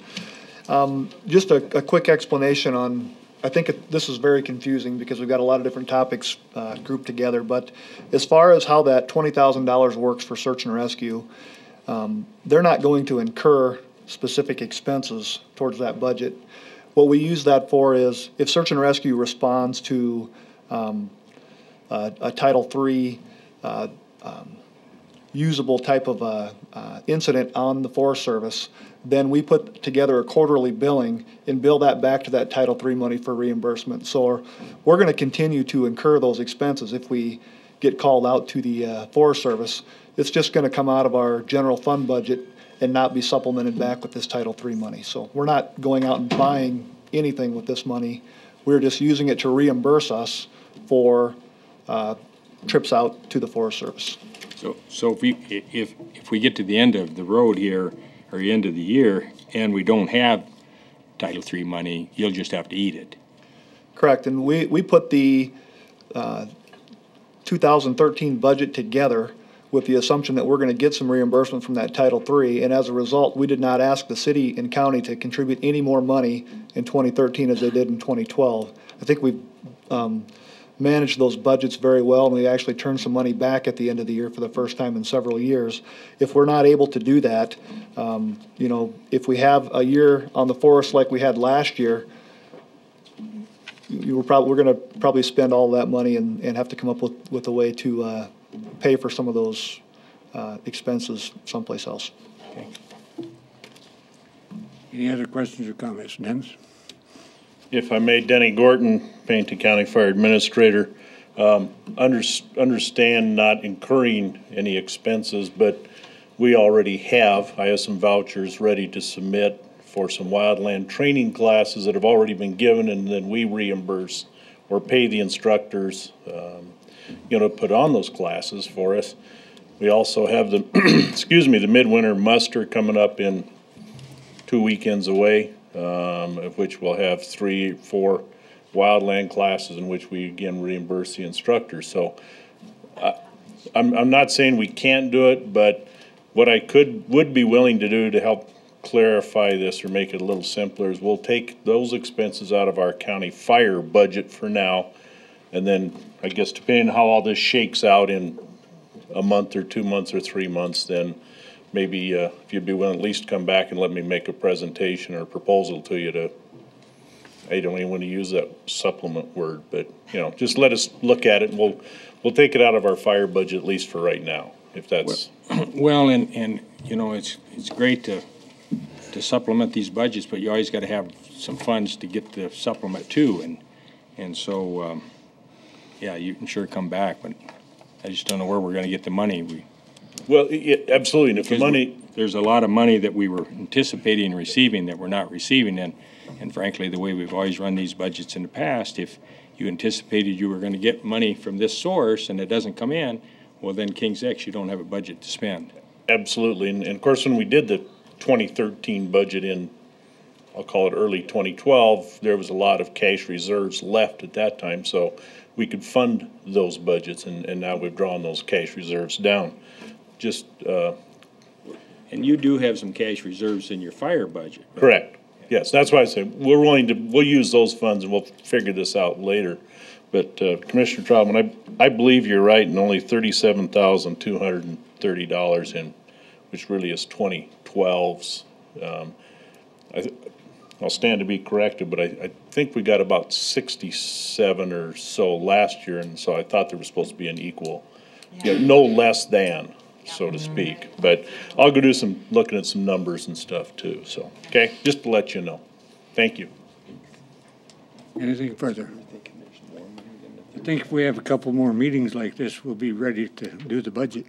Just a quick explanation on, I think this is very confusing because we've got a lot of different topics grouped together, but as far as how that $20,000 works for search and rescue, they're not going to incur specific expenses towards that budget. What we use that for is if search and rescue responds to a Title III usable type of incident on the Forest Service, then we put together a quarterly billing and bill that back to that Title III money for reimbursement. So we're going to continue to incur those expenses if we get called out to the Forest Service. It's just going to come out of our general fund budget and not be supplemented back with this Title III money. So we're not going out and buying anything with this money. We're just using it to reimburse us for trips out to the Forest Service. So if we get to the end of the road here, or the end of the year, and we don't have Title III money, you'll just have to eat it. Correct, and we put the 2013 budget together with the assumption that we're going to get some reimbursement from that Title III, and as a result, we did not ask the city and county to contribute any more money in 2013 as they did in 2012. I think we've managed those budgets very well, and we actually turned some money back at the end of the year for the first time in several years. If we're not able to do that, you know, if we have a year on the forest like we had last year, we're going to probably spend all that money and have to come up with a way to pay for some of those expenses someplace else. Okay. Any other questions or comments? Dennis? If I may, Denny Gorton, Pennington County Fire Administrator, understand not incurring any expenses, but we already have. I have some vouchers ready to submit for some wildland training classes that have already been given, and then we reimburse or pay the instructors, you know, to put on those classes for us. We also have the, excuse me, the midwinter muster coming up in 2 weekends away, of which we'll have 3 or 4 wildland classes in which we again reimburse the instructors. So I'm not saying we can't do it, but what I would be willing to do to help clarify this or make it a little simpler is we'll take those expenses out of our county fire budget for now, and then I guess depending on how all this shakes out in a month or 2 months or 3 months, then maybe if you'd be willing at least come back and let me make a presentation or a proposal to you to, I don't even want to use that supplement word, but you know, just let us look at it, and we'll take it out of our fire budget at least for right now, if that's well. And you know, it's great to supplement these budgets, but you always got to have some funds to get the supplement too, and so yeah, you can sure come back, but I just don't know where we're going to get the money. Well, absolutely. And if the money, there's a lot of money that we were anticipating receiving that we're not receiving, and frankly, the way we've always run these budgets in the past, if you anticipated you were going to get money from this source and it doesn't come in, well, then King's X, you don't have a budget to spend. Absolutely, and of course, when we did the 2013 budget in, I'll call it early 2012, there was a lot of cash reserves left at that time, so we could fund those budgets, and now we've drawn those cash reserves down. Just and you do have some cash reserves in your fire budget, right? Correct. Yes, that's why I say we'll use those funds, and we'll figure this out later. But Commissioner Troutman, I believe you're right, and only $37,230 in, which really is 2012's. I'll stand to be corrected, but I think we got about 67 or so last year, and so I thought there was supposed to be an equal, you know, no less than. so to speak. But I'll go do some, looking at some numbers and stuff too, so, okay, just to let you know. Thank you. Anything further? I think if we have a couple more meetings like this, we'll be ready to do the budget.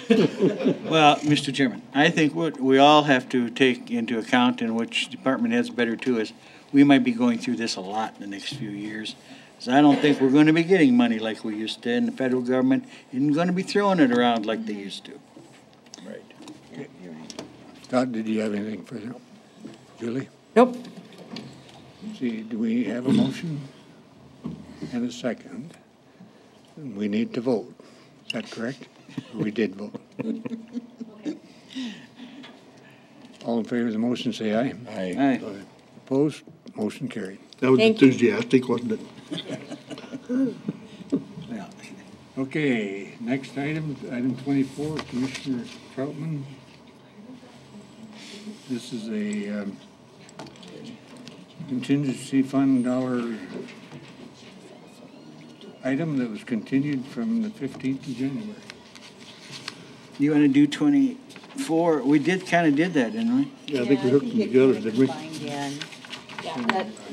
Well, Mr. Chairman, I think what we all have to take into account, and which department heads better too, is we might be going through this a lot in the next few years. So I don't think we're going to be getting money like we used to, and the federal government isn't going to be throwing it around like they used to. Right. Scott, did you have anything further? Julie? Nope. See, do we have a motion and a second? We need to vote. Is that correct? We did vote. All in favor of the motion, say aye. Aye. Opposed? Motion carried. That was Thank you. enthusiastic, wasn't it? Yeah. Okay, next item, item 24, Commissioner Troutman. This is a contingency fund dollar item that was continued from the 15th of January. You want to do 24? We kind of did that, didn't we? Yeah, I think we hooked them together, didn't we?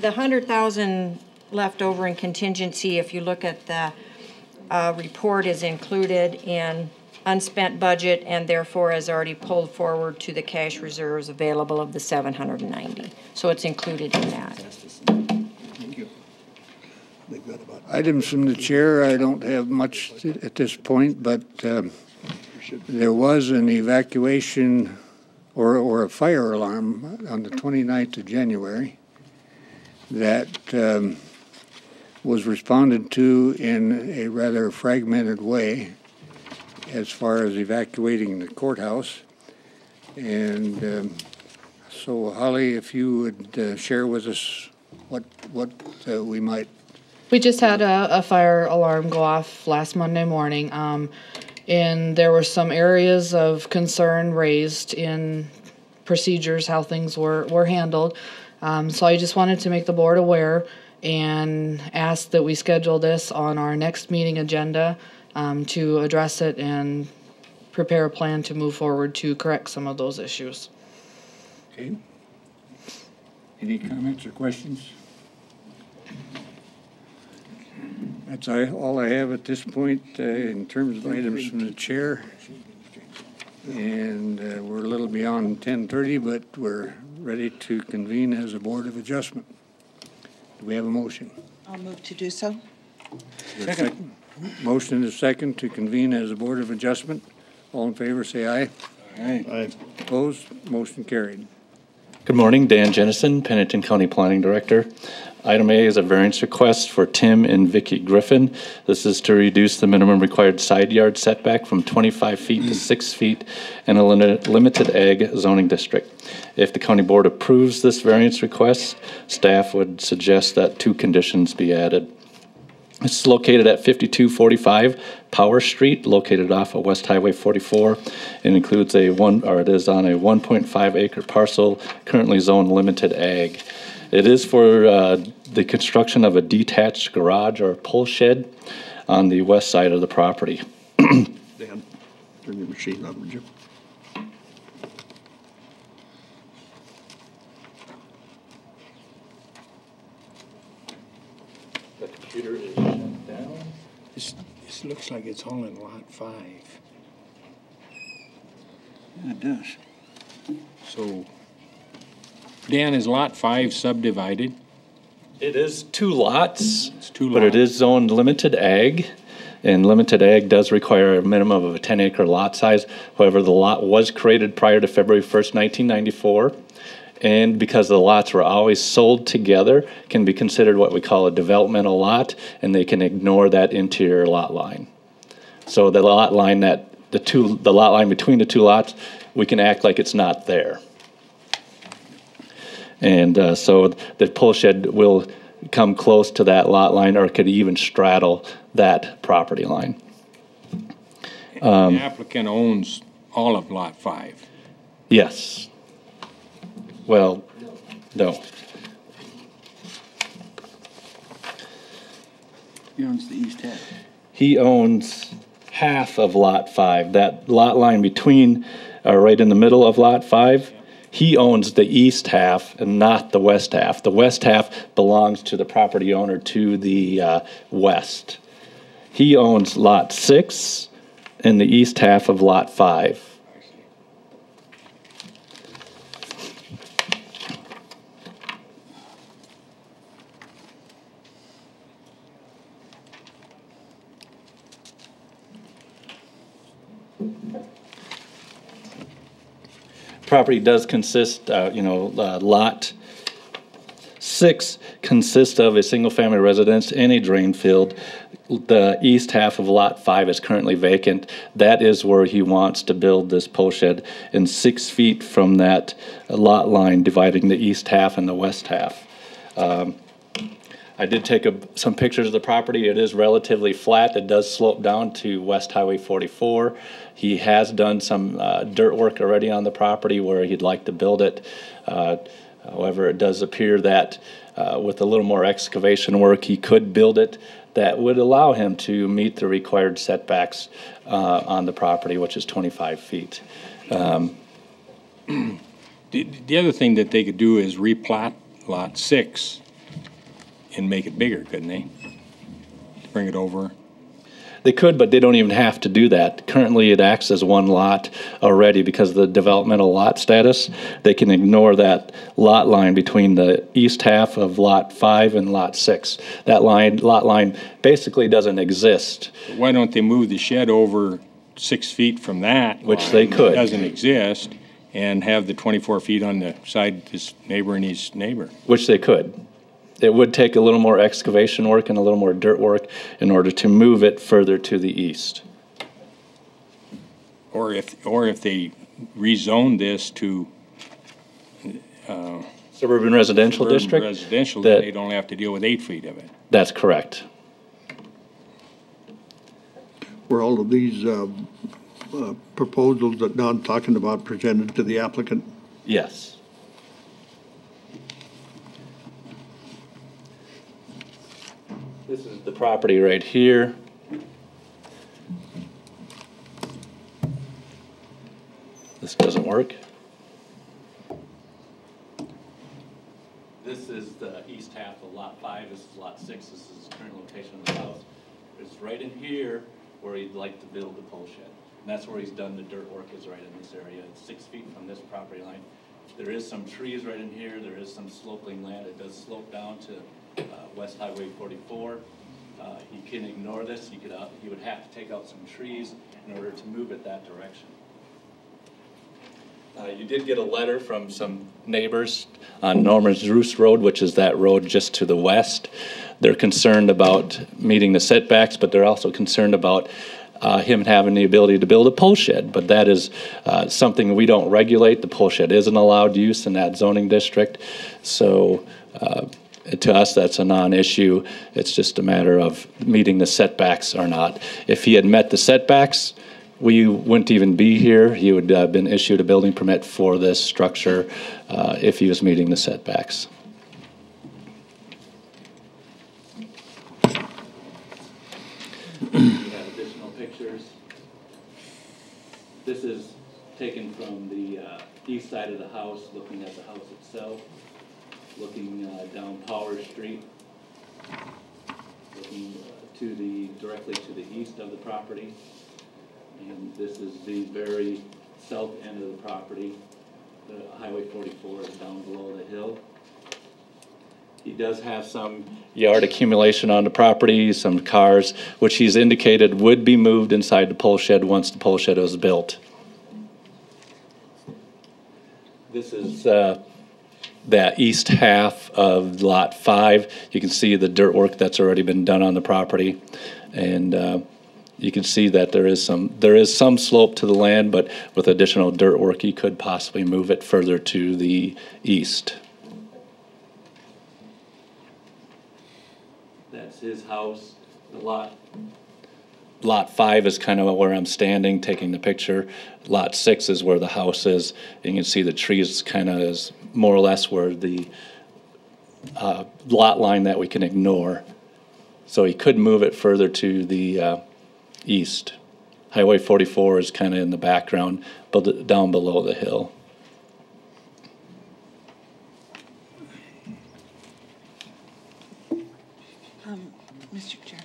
The 100,000 left over in contingency, if you look at the report, is included in unspent budget and therefore is already pulled forward to the cash reserves available of the 790. So it's included in that. Thank you. Items from the chair, I don't have much at this point, but there was an evacuation or a fire alarm on the 29th of January that was responded to in a rather fragmented way as far as evacuating the courthouse. And so, Holly, if you would share with us what we might. We just had a fire alarm go off last Monday morning, and there were some areas of concern raised in procedures, how things were handled. So I just wanted to make the board aware and ask that we schedule this on our next meeting agenda to address it and prepare a plan to move forward to correct some of those issues. Okay. Any comments or questions? That's all I have at this point in terms of items from the chair. And we're a little beyond 10:30, but we're ready to convene as a Board of Adjustment. Do we have a motion? I'll move to do so. Second. Motion and a second to convene as a Board of Adjustment. All in favor, say aye. Aye. Aye. Opposed? Motion carried. Good morning, Dan Jennison, Pennington County Planning Director. Item A is a variance request for Tim and Vicky Griffin. This is to reduce the minimum required side yard setback from 25 feet to 6 feet in a limited ag zoning district. If the county board approves this variance request, staff would suggest that 2 conditions be added. It's located at 5245 Power Street, located off of West Highway 44. It includes it is on a 1.5 acre parcel, currently zoned limited ag. It is for the construction of a detached garage or pull shed on the west side of the property. Dan, turn your machine on, would you? The computer is shut down. This looks like it's all in lot 5. Yeah, it does. So, Dan, is lot 5 subdivided? It is 2 lots, It's 2 but lots. it is zoned limited ag, and limited ag does require a minimum of a 10-acre lot size. However, the lot was created prior to February 1st, 1994, and because the lots were always sold together, can be considered what we call a developmental lot, and they can ignore that interior lot line. So the lot line the lot line between the 2 lots, we can act like it's not there. And so the pull shed will come close to that lot line, or it could even straddle that property line. The applicant owns all of lot 5. Yes. Well, no. He owns the east half. He owns half of Lot 5. That lot line between, right in the middle of Lot 5, he owns the east half and not the west half. The west half belongs to the property owner to the west. He owns Lot 6 and the east half of Lot 5. Property does consist, Lot 6 consists of a single-family residence and a drain field. The east half of Lot 5 is currently vacant. That is where he wants to build this pole shed, and 6 feet from that lot line dividing the east half and the west half. I did take some pictures of the property. It is relatively flat. It does slope down to West Highway 44. He has done some dirt work already on the property where he'd like to build it. However, it does appear that with a little more excavation work, he could build it that would allow him to meet the required setbacks on the property, which is 25 feet. The other thing that they could do is replat Lot 6 and make it bigger, couldn't they? Bring it over. They could, but they don't even have to do that. Currently, it acts as one lot already because of the developmental lot status. They can ignore that lot line between the east half of Lot 5 and Lot 6. That lot line basically doesn't exist. Why don't they move the shed over 6 feet from that? Which they could. It doesn't exist, and have the 24 feet on the side, his neighbor and his neighbor. Which they could. It would take a little more excavation work and a little more dirt work in order to move it further to the east. Or if they rezone this to suburban residential district, residential, then they don't have to deal with 8 feet of it. That's correct. Were all of these proposals that Don's talking about presented to the applicant? Yes. This is the property right here. This doesn't work. This is the east half of Lot 5. This is Lot 6. This is the current location of the house. It's right in here where he'd like to build the pole shed. And that's where he's done the dirt work, is right in this area. It's 6 feet from this property line. There is some trees right in here. There is some sloping land. It does slope down to West Highway 44. He can ignore this. He would have to take out some trees in order to move it that direction. You did get a letter from some neighbors on Norman's Roost Road, which is that road just to the west. They're concerned about meeting the setbacks, but they're also concerned about him having the ability to build a pole shed. But that is something we don't regulate. The pole shed isn't allowed use in that zoning district. So to us, that's a non-issue. It's just a matter of meeting the setbacks or not. If he had met the setbacks, we wouldn't even be here. He would have been issued a building permit for this structure if he was meeting the setbacks. We have additional pictures. This is taken from the east side of the house, looking at the house itself, looking down Power Street, looking directly to the east of the property. And this is the very south end of the property. The Highway 44 is down below the hill. He does have some yard accumulation on the property, some cars, which he's indicated would be moved inside the pole shed once the pole shed was built. This is that east half of Lot 5. You can see the dirt work that's already been done on the property. And you can see that there is some slope to the land, but with additional dirt work, he could possibly move it further to the east. That's his house. Lot 5 is kind of where I'm standing, taking the picture. Lot 6 is where the house is. And you can see the trees kind of is more or less where the lot line that we can ignore. So he could move it further to the east. Highway 44 is kind of in the background, but down below the hill. Mr. Chair.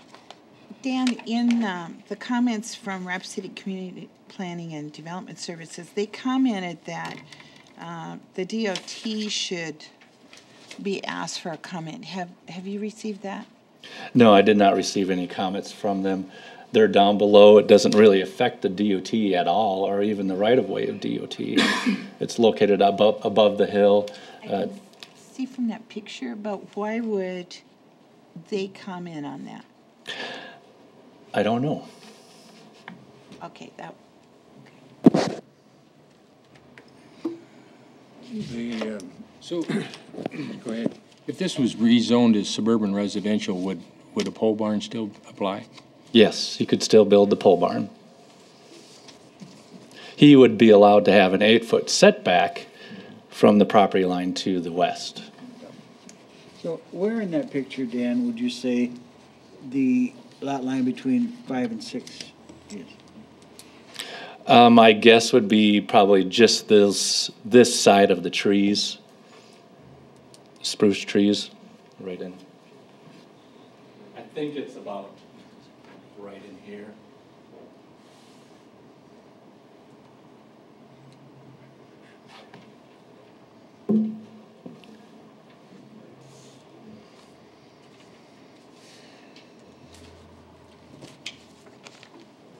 Dan, in the comments from Rapid City Community Planning and Development Services, they commented that the DOT should be asked for a comment. Have you received that? No, I did not receive any comments from them. They're down below. It doesn't really affect the DOT at all, or even the right-of-way of DOT. It's located above the hill. See from that picture, but why would they comment on that? I don't know. Okay, that. So, go ahead. If this was rezoned as suburban residential, would a pole barn still apply? Yes, he could still build the pole barn. He would be allowed to have an 8-foot setback from the property line to the west. So where in that picture, Dan, would you say the lot line between 5 and 6 is? My guess would be probably just this side of the trees, spruce trees, right in. I think it's about right in here.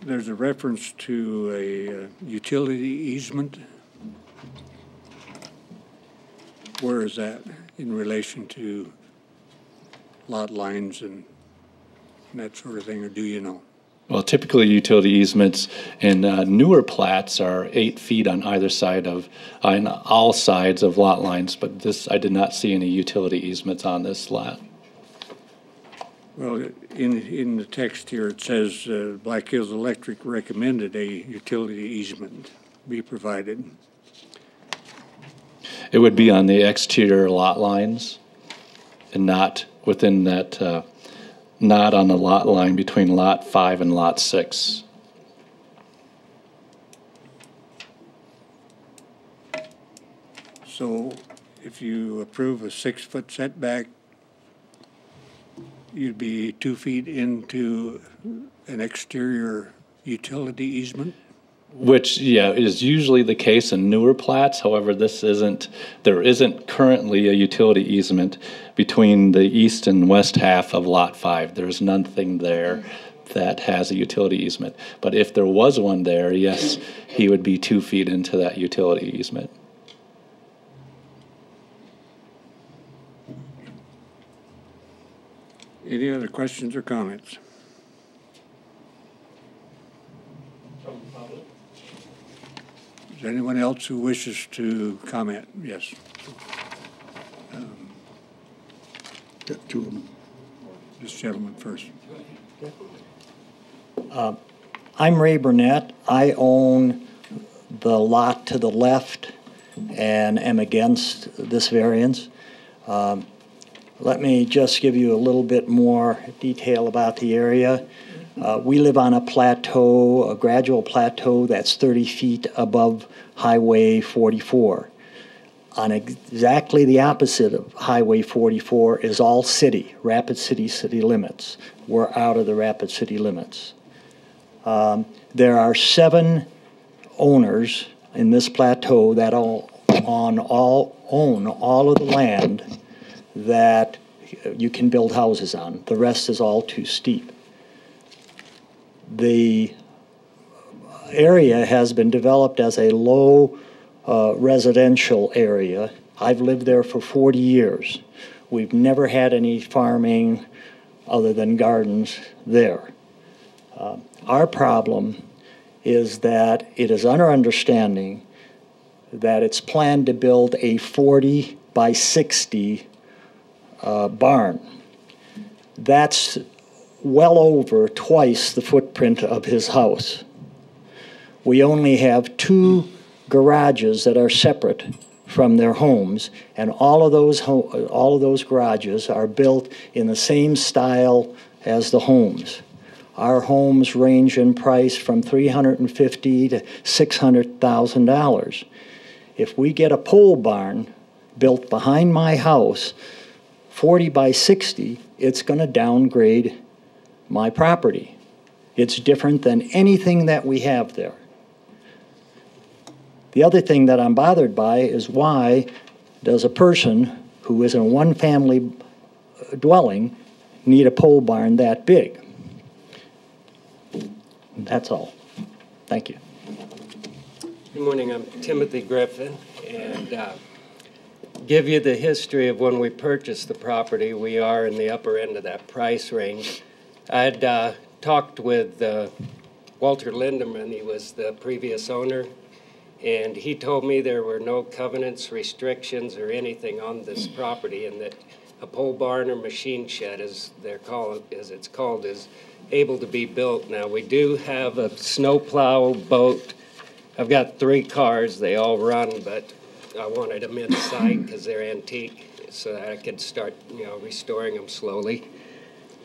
There's a reference to a utility easement. Where is that in relation to lot lines and that sort of thing, or do you know? Well, typically utility easements in newer plats are 8 feet on either side on all sides of lot lines, but this, I did not see any utility easements on this lot. Well, in the text here, it says Black Hills Electric recommended a utility easement be provided. It would be on the exterior lot lines and not within that, not on the lot line between lot 5 and lot 6. So if you approve a 6-foot setback, you'd be 2 feet into an exterior utility easement? Which, yeah, is usually the case in newer plats. However, there isn't currently a utility easement between the east and west half of Lot 5. There's nothing there that has a utility easement. But if there was one there, yes, he would be 2 feet into that utility easement. Any other questions or comments? Is there anyone else who wishes to comment? Yes. Got 2 of them. This gentleman first. I'm Ray Burnett. I own the lot to the left and am against this variance. Let me just give you a little bit more detail about the area. We live on a plateau, a gradual plateau that's 30 feet above Highway 44. On exactly the opposite of Highway 44 is all city, Rapid City city limits. We're out of the Rapid City limits. There are 7 owners in this plateau that own all of the land that you can build houses on. The rest is all too steep. The area has been developed as a low residential area. I've lived there for 40 years. We've never had any farming other than gardens there. Our problem is that it is under understanding that it's planned to build a 40 by 60 barn. That's well over twice the footprint of his house. We only have 2 garages that are separate from their homes, and all of those garages are built in the same style as the homes. Our homes range in price from $350,000 to $600,000. If we get a pole barn built behind my house, 40 by 60, it's going to downgrade my property. It's different than anything that we have there. The other thing that I'm bothered by is why does a person who is in a one-family dwelling need a pole barn that big? That's all. Thank you. Good morning. I'm Timothy Griffin, and give you the history of when we purchased the property. We are in the upper end of that price range. I had talked with Walter Lindeman. He was the previous owner, and he told me there were no covenants, restrictions, or anything on this property, and that a pole barn or machine shed, as it's called, is able to be built. Now, we do have a snowplow boat. I've got 3 cars. They all run, but I wanted them inside because they're antique, so that I could start, restoring them slowly.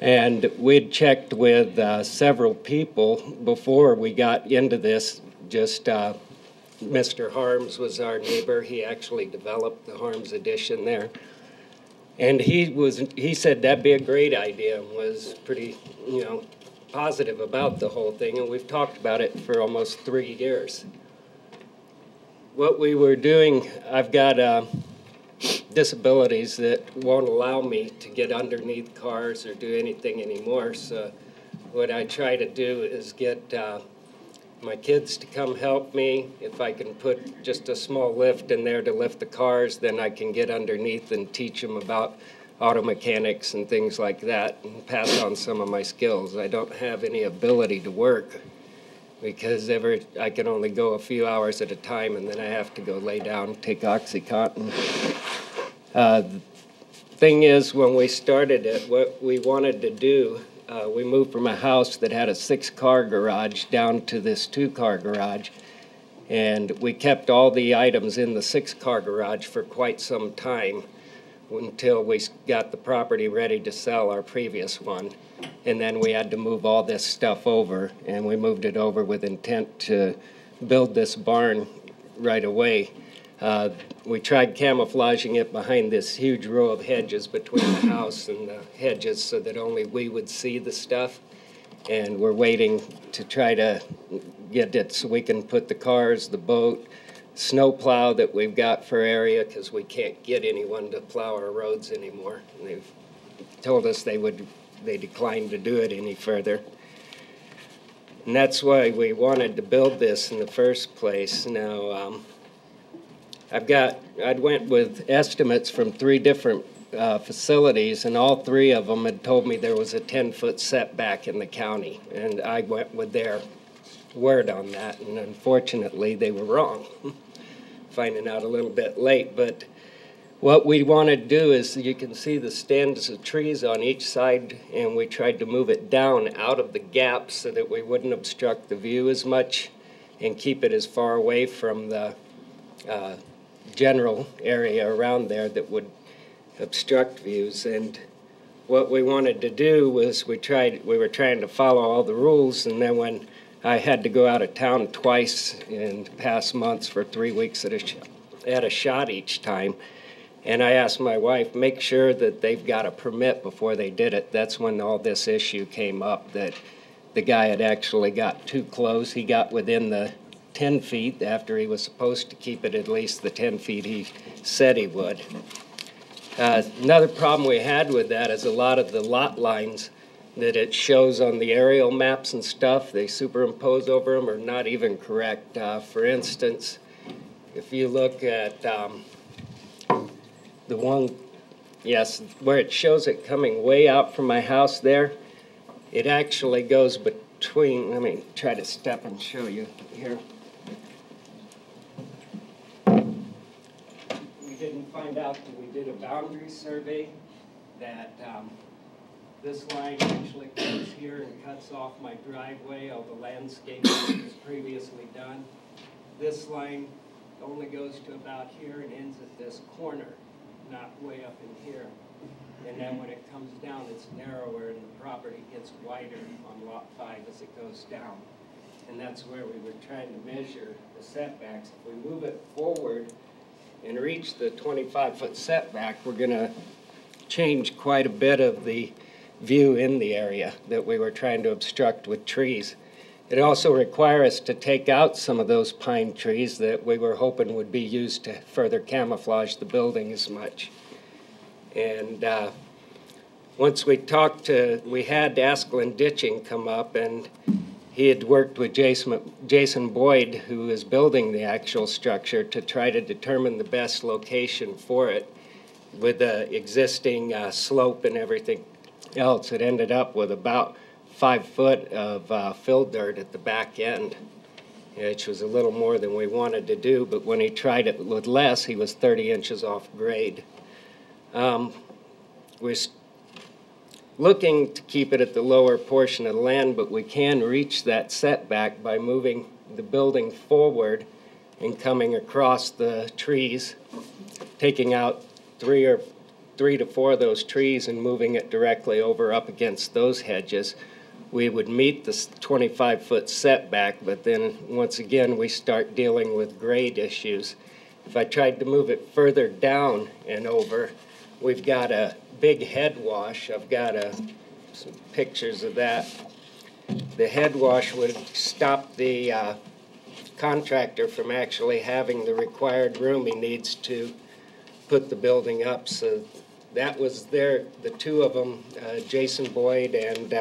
And we'd checked with several people before we got into this. Just Mr. Harms was our neighbor. He actually developed the Harms addition there. And he said that'd be a great idea and was pretty, positive about the whole thing. And we've talked about it for almost 3 years. What we were doing, I've got disabilities that won't allow me to get underneath cars or do anything anymore. So what I try to do is get my kids to come help me. If I can put just a small lift in there to lift the cars, then I can get underneath and teach them about auto mechanics and things like that and pass on some of my skills. I don't have any ability to work because I can only go a few hours at a time, and then I have to go lay down, take OxyContin. The thing is, when we started it, what we wanted to do, we moved from a house that had a 6-car garage down to this 2-car garage, and we kept all the items in the 6-car garage for quite some time until we got the property ready to sell our previous one. And then we had to move all this stuff over, and we moved it over with intent to build this barn right away. We tried camouflaging it behind this huge row of hedges between the house and the hedges so that only we would see the stuff. And we're waiting to try to get it so we can put the cars, the boat, snowplow that we've got for area, because we can't get anyone to plow our roads anymore. And they've told us they declined to do it any further. And that's why we wanted to build this in the first place. Now, I went with estimates from 3 different facilities, and all 3 of them had told me there was a 10-foot setback in the county, and I went with their word on that, and unfortunately they were wrong. Finding out a little bit late, but what we want to do is, you can see the stands of trees on each side, and we tried to move it down out of the gaps so that we wouldn't obstruct the view as much and keep it as far away from the general area around there that would obstruct views. And what we wanted to do was we were trying to follow all the rules, and then when I had to go out of town twice in past months for 3 weeks at a shot each time, and I asked my wife, make sure that they've got a permit before they did it. That's when all this issue came up, that the guy had actually got too close. He got within the 10 feet after he was supposed to keep it at least the 10 feet he said he would. Another problem we had with that is a lot of the lot lines that it shows on the aerial maps and stuff, they superimpose over them, are not even correct. For instance, if you look at the one, yes, where it shows it coming way out from my house there, it actually goes between, let me try to step and show you here. We didn't find out that we did a boundary survey that this line actually comes here and cuts off my driveway. All the landscaping was previously done. This line only goes to about here and ends at this corner, not way up in here. And then when it comes down, it's narrower and the property gets wider on lot 5 as it goes down. And that's where we were trying to measure the setbacks. If we move it forward and reach the 25-foot setback, we're going to change quite a bit of the view in the area that we were trying to obstruct with trees. It also requires us to take out some of those pine trees that we were hoping would be used to further camouflage the building as much. And once we had Askelin Ditching come up, and he had worked with Jason Boyd, who is building the actual structure, to try to determine the best location for it with the existing slope and everything else. It ended up with about 5 foot of fill dirt at the back end, which was a little more than we wanted to do, but when he tried it with less, he was 30 inches off grade. We're looking to keep it at the lower portion of the land, but we can reach that setback by moving the building forward and coming across the trees, taking out 3 to 4 of those trees and moving it directly over up against those hedges. We would meet the 25-foot setback, but then once again we start dealing with grade issues. If I tried to move it further down and over, we've got a big head wash. I've got some pictures of that. The head wash would stop the contractor from actually having the required room he needs to put the building up. So that was the two of them, Jason Boyd and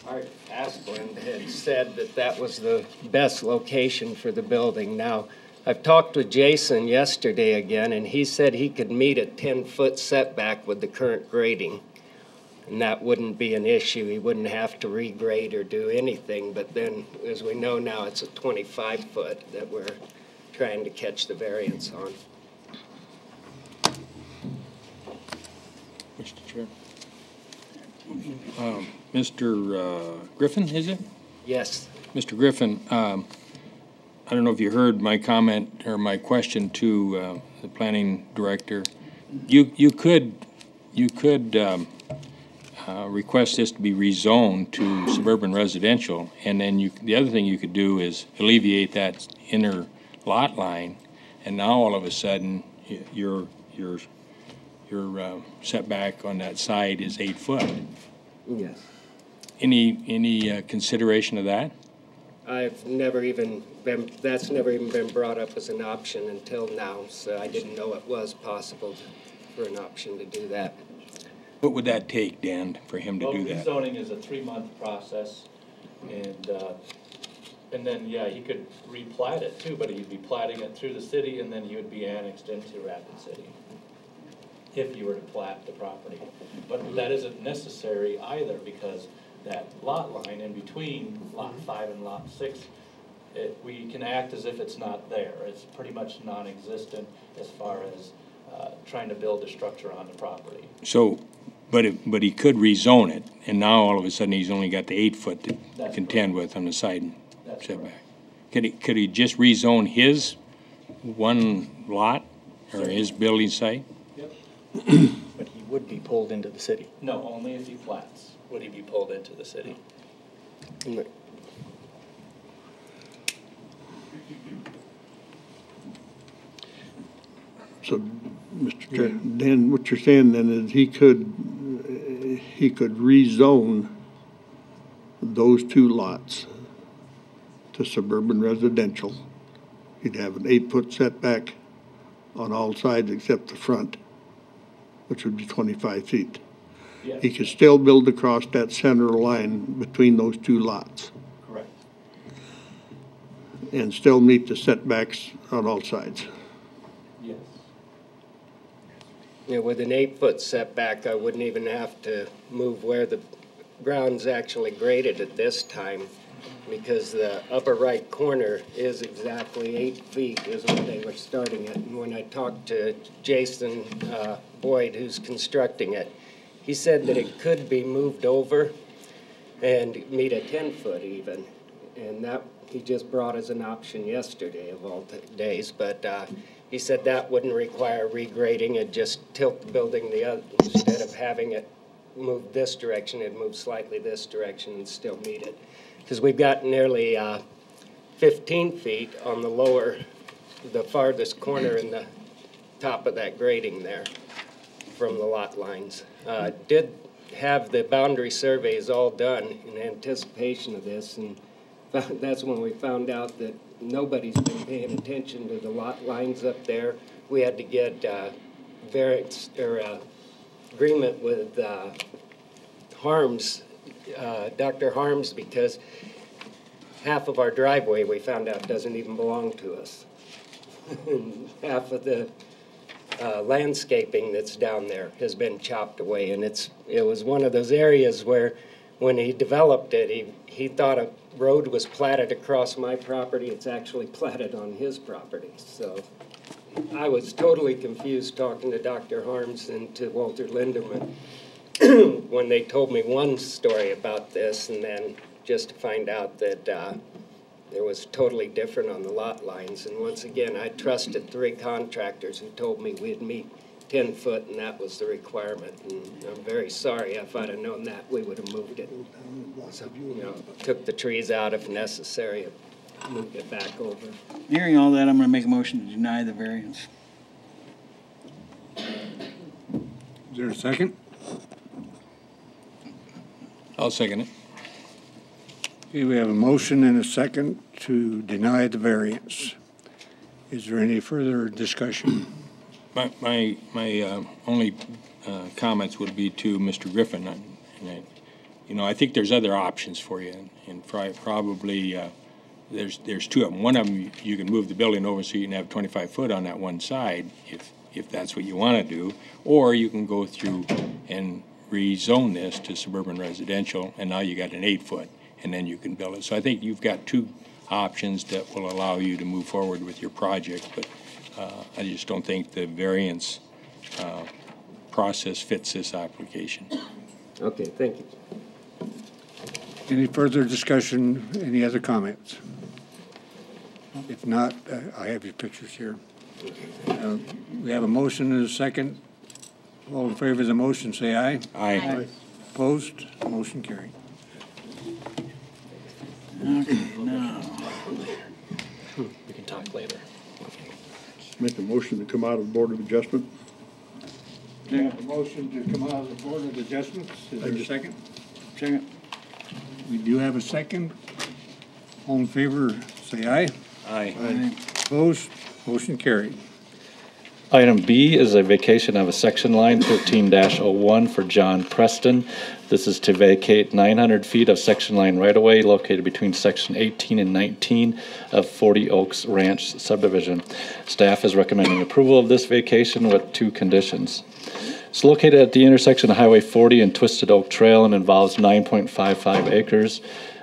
Art Asplund, had said that that was the best location for the building. Now, I've talked with Jason yesterday again, and he said he could meet a 10-foot setback with the current grading, and that wouldn't be an issue. He wouldn't have to regrade or do anything, but then, as we know now, it's a 25-foot that we're trying to catch the variance on. Mr. Chair. Mr. Griffin, is it? Yes. Mr. Griffin, I don't know if you heard my comment or my question to the planning director. You could request this to be rezoned to suburban residential, and then the other thing you could do is alleviate that inner lot line, and now all of a sudden your setback on that side is 8 foot. Yes. Any consideration of that? That's never even been brought up as an option until now, so I didn't know it was possible for an option to do that. What would that take, Dan, for him to do that? Rezoning is a 3-month process, and then, yeah, he could replat it too, but he'd be platting it through the city, and then he would be annexed into Rapid City if you were to plat the property. But that isn't necessary either, because that lot line in between lot 5 and lot 6, we can act as if it's not there. It's pretty much non-existent as far as trying to build a structure on the property. So, but he could rezone it, and now all of a sudden he's only got the 8 foot to contend with on the side setback. Could he just rezone his one lot or his building site? Yep. But he would be pulled into the city. No, only if he plats would he be pulled into the city. So, Mr. Chair, Dan, what you're saying then is he could rezone those 2 lots to suburban residential. He'd have an 8-foot setback on all sides except the front, which would be 25 feet. Yes. He could still build across that center line between those 2 lots. Correct. And still meet the setbacks on all sides. Yes. Yeah, with an 8-foot setback, I wouldn't even have to move where the ground's actually graded at this time, because the upper right corner is exactly 8 feet is what they were starting at. And when I talked to Jason Boyd, who's constructing it, he said that it could be moved over and meet a 10-foot even. And that he just brought as an option yesterday of all days. But He said that wouldn't require regrading, it'd just tilt the building the other, instead of having it move this direction, it'd move slightly this direction and still meet it. Because we've got nearly 15 feet on the farthest corner in the top of that grading there from the lot lines. Did have the boundary surveys all done in anticipation of this, and that's when we found out that nobody's been paying attention to the lot lines up there. We had to get variance or agreement with Harms, Dr. Harms, because half of our driveway we found out doesn't even belong to us. Half of the landscaping that's down there has been chopped away, and it was one of those areas where when he developed it, he thought a road was platted across my property. It's actually platted on his property. So I was totally confused talking to Dr. Harms and to Walter Linderman when they told me one story about this, and then just to find out that it was totally different on the lot lines. And once again, I trusted 3 contractors who told me we'd meet 10 foot, and that was the requirement. And I'm very sorry. If I'd have known that, we would have moved it. So, took the trees out if necessary, and moved it back over. Hearing all that, I'm going to make a motion to deny the variance. Is there a second? I'll second it. Okay, we have a motion and a second to deny the variance. Is there any further discussion? My only comments would be to Mr. Griffin. I think there's other options for you, and probably there's 2 of them. One of them, you can move the building over so you can have 25 foot on that one side, if that's what you want to do, or you can go through and rezone this to suburban residential, and now you got an 8 foot, and then you can build it. So I think you've got 2 options that will allow you to move forward with your project, but I just don't think the variance process fits this application. Okay, thank you. Any further discussion? Any other comments? If not, I have your pictures here. We have a motion and a second. All in favor of the motion, say aye. Aye. Opposed? Motion carried. Okay, now. We can talk later. Make a motion to come out of the Board of Adjustment. We have a motion to come out of the Board of Adjustments. Is there a second? Second. We do have a second. All in favor, say aye. Aye. Opposed? Motion carried. Item B is a vacation of a section line 13-01 for John Preston. This is to vacate 900 feet of section line right-of-way located between section 18 and 19 of 40 Oaks Ranch subdivision. Staff is recommending approval of this vacation with 2 conditions. It's located at the intersection of Highway 40 and Twisted Oak Trail and involves 9.55 acres.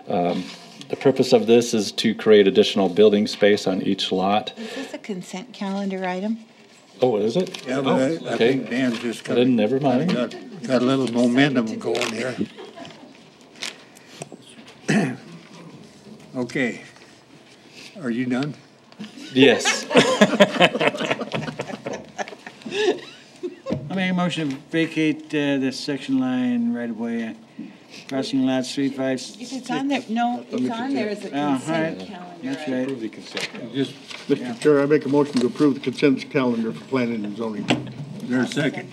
The purpose of this is to create additional building space on each lot. Is this a consent calendar item? Oh, is it? Yeah, but I okay. think Dan's just got, Then never mind. got a little momentum going here. Okay. Are you done? Yes. I make a motion to vacate this section line right away, crossing lots 3, 5, 6. If it's on there, no, it's on there as a consent calendar. That's right. Approve the consent calendar. Just, Mr. Chair, I make a motion to approve the consent calendar for planning and zoning. is there a second?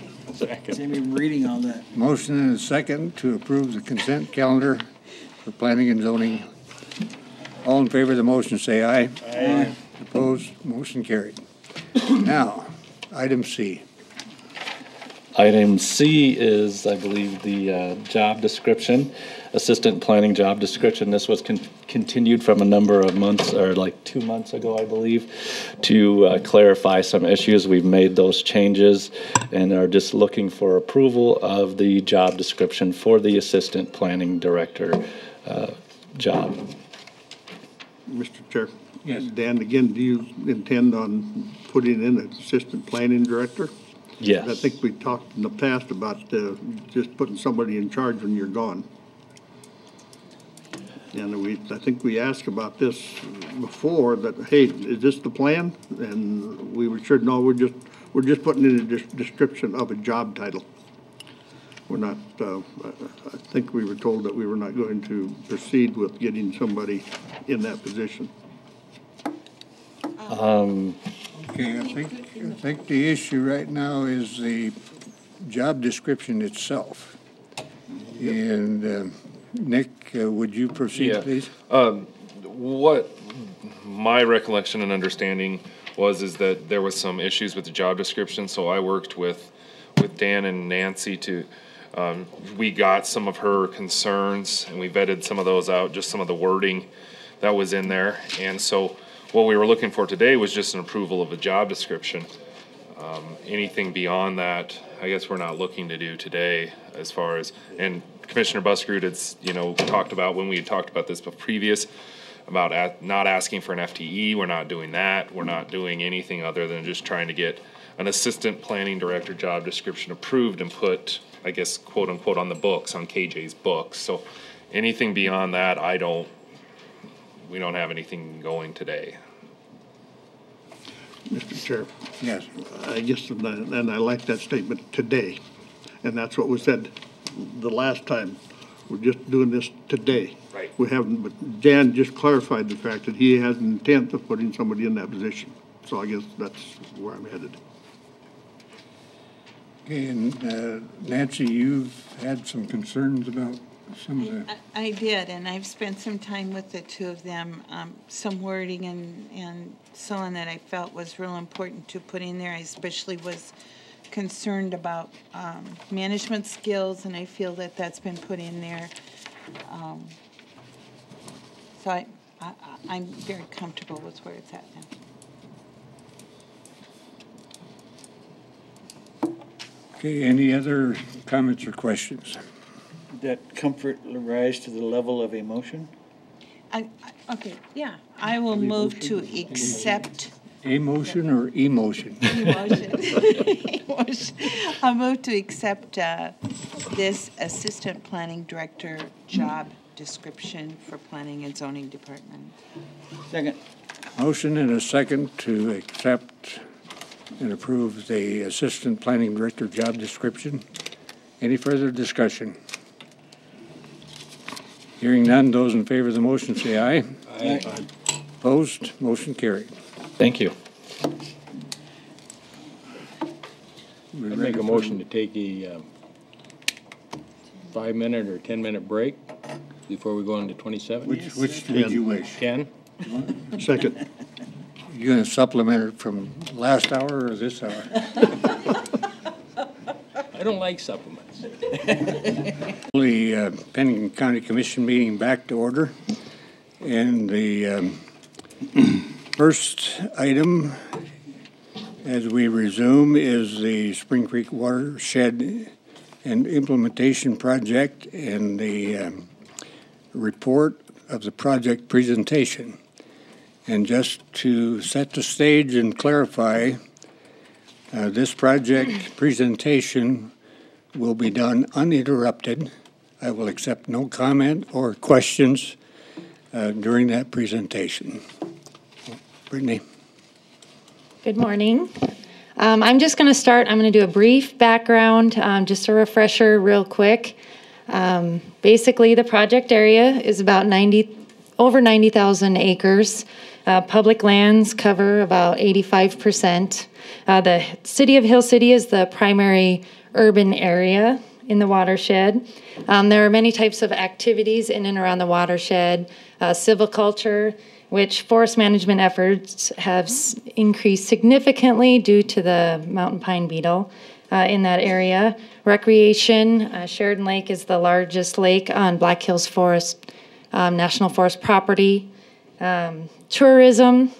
Same even reading all that. Motion and a second to approve the consent calendar for planning and zoning. All in favor of the motion, say aye. Aye. Opposed? Motion carried. Now, item C. Item C is, I believe, the job description, assistant planning job description. This was continued from a number of months, or like 2 months ago, I believe, to clarify some issues. We've made those changes and are just looking for approval of the job description for the assistant planning director job. Mr. Chair. Yes. Dan, again, do you intend on putting in an assistant planning director? Yes. I think we talked in the past about just putting somebody in charge when you're gone. And I think we asked about this before, that, hey, is this the plan? And we were sure, no, we're just putting in a description of a job title. We're not, I think we were told that we were not going to proceed with getting somebody in that position. Okay, I think the issue right now is the job description itself. And Nick, would you proceed, please? What my recollection and understanding is that there was some issues with the job description, so I worked with Dan and Nancy to, we got some of her concerns and we vetted some of those out, just some of the wording that was in there. And so what we were looking for today was just an approval of a job description. Anything beyond that, I guess we're not looking to do today as far as, and Commissioner Buskerud had, talked about when we had talked about this previous, about not asking for an FTE. We're not doing that. We're not doing anything other than just trying to get an assistant planning director job description approved and put, I guess, quote unquote, on the books, on KJ's books. So anything beyond that, we don't have anything going today. Mr. Chair. Yes. I guess, and I like that statement, today. And that's what was said the last time. We're just doing this today. Right. We haven't, but Dan just clarified the fact that he has an intent of putting somebody in that position. So I guess that's where I'm headed. Okay, and Nancy, you've had some concerns about some of the... I did, and I've spent some time with the two of them, some wording and so on that I felt was real important to put in there. I especially was concerned about management skills, and I feel that that's been put in there. So I'm very comfortable with where it's at now. Okay, any other comments or questions? Did that comfort rise to the level of emotion? Okay, yeah. I will move to accept. A motion or emotion? Emotion. I'll move to accept this assistant planning director job description for planning and zoning department. Second. Motion and a second to accept and approve the assistant planning director job description. Any further discussion? Hearing none, those in favor of the motion say aye. Aye. Opposed? Motion carried. Thank you. I make a motion to take a 5-minute or 10-minute break before we go on to 27. Which did you wish? 10? Second. You going to supplement it from last hour or this hour? I don't like supplements. The Pennington County Commission meeting back to order. And the first item as we resume is the Spring Creek Watershed and Implementation Project and the report of the project presentation. And just to set the stage and clarify, this project presentation will be done uninterrupted. I will accept no comment or questions during that presentation. Brittany. Good morning. I'm just going to start. I'm going to do a brief background, just a refresher real quick. Basically, the project area is about over 90,000 acres. Public lands cover about 85%. The city of Hill City is the primary urban area in the watershed. There are many types of activities in and around the watershed. Silviculture, which forest management efforts have increased significantly due to the mountain pine beetle in that area. Recreation, Sheridan Lake is the largest lake on Black Hills Forest, National Forest property. Tourism,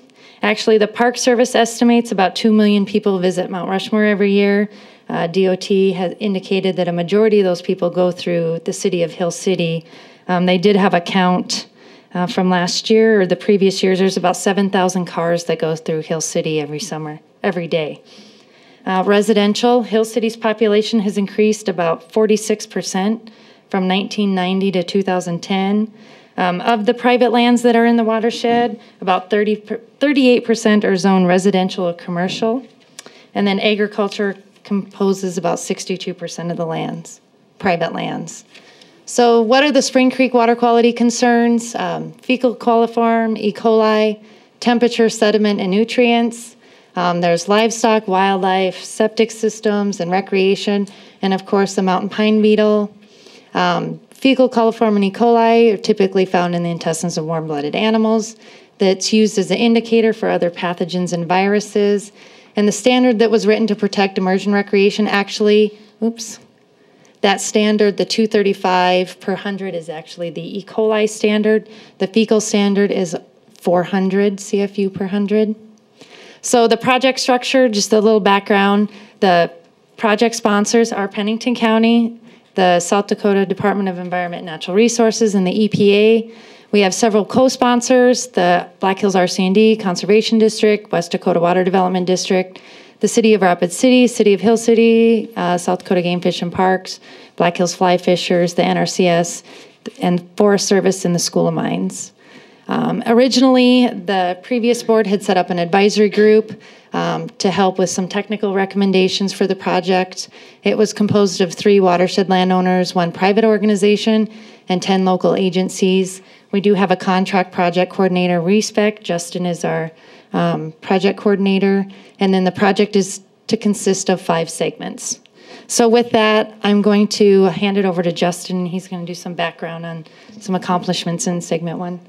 actually the Park Service estimates about 2 million people visit Mount Rushmore every year. DOT has indicated that a majority of those people go through the city of Hill City. They did have a count from last year or the previous years. There's about 7,000 cars that go through Hill City every day. Residential, Hill City's population has increased about 46% from 1990 to 2010. Of the private lands that are in the watershed, about 38% are zoned residential or commercial. And then agriculture composes about 62% of the lands, private lands. So what are the Spring Creek water quality concerns? Fecal coliform, E. coli, temperature, sediment, and nutrients. There's livestock, wildlife, septic systems, and recreation, and of course the mountain pine beetle. Fecal coliform and E. coli are typically found in the intestines of warm-blooded animals. That's used as an indicator for other pathogens and viruses. And the standard that was written to protect immersion recreation actually, that standard, the 235 per 100, is actually the E. coli standard. The fecal standard is 400 CFU per 100. So the project structure, just a little background, the project sponsors are Pennington County, the South Dakota Department of Environment and Natural Resources, and the EPA. We have several co-sponsors, the Black Hills RC&D Conservation District, West Dakota Water Development District, the City of Rapid City, City of Hill City, South Dakota Game Fish and Parks, Black Hills Fly Fishers, the NRCS, and Forest Service, and the School of Mines. Originally, the previous board had set up an advisory group to help with some technical recommendations for the project. It was composed of 3 watershed landowners, 1 private organization, and 10 local agencies. We do have a contract project coordinator, RESPEC. Justin is our project coordinator. And then the project is to consist of 5 segments. So with that, I'm going to hand it over to Justin. He's going to do some background on some accomplishments in segment 1.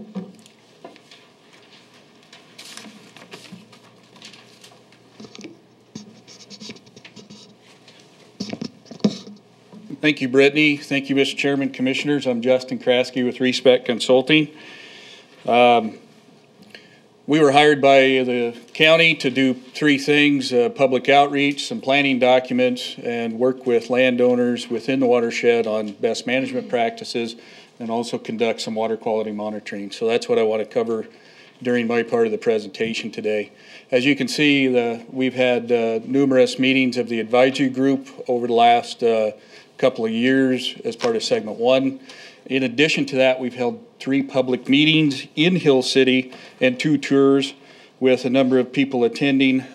Thank you, Brittany. Thank you, Mr. Chairman, Commissioners. I'm Justin Kraske with Respect Consulting. We were hired by the county to do 3 things: public outreach, some planning documents, and work with landowners within the watershed on best management practices, and also conduct some water quality monitoring. So that's what I want to cover during my part of the presentation today. As you can see, we've had numerous meetings of the advisory group over the last couple of years as part of segment 1. In addition to that, we've held 3 public meetings in Hill City and 2 tours with a number of people attending.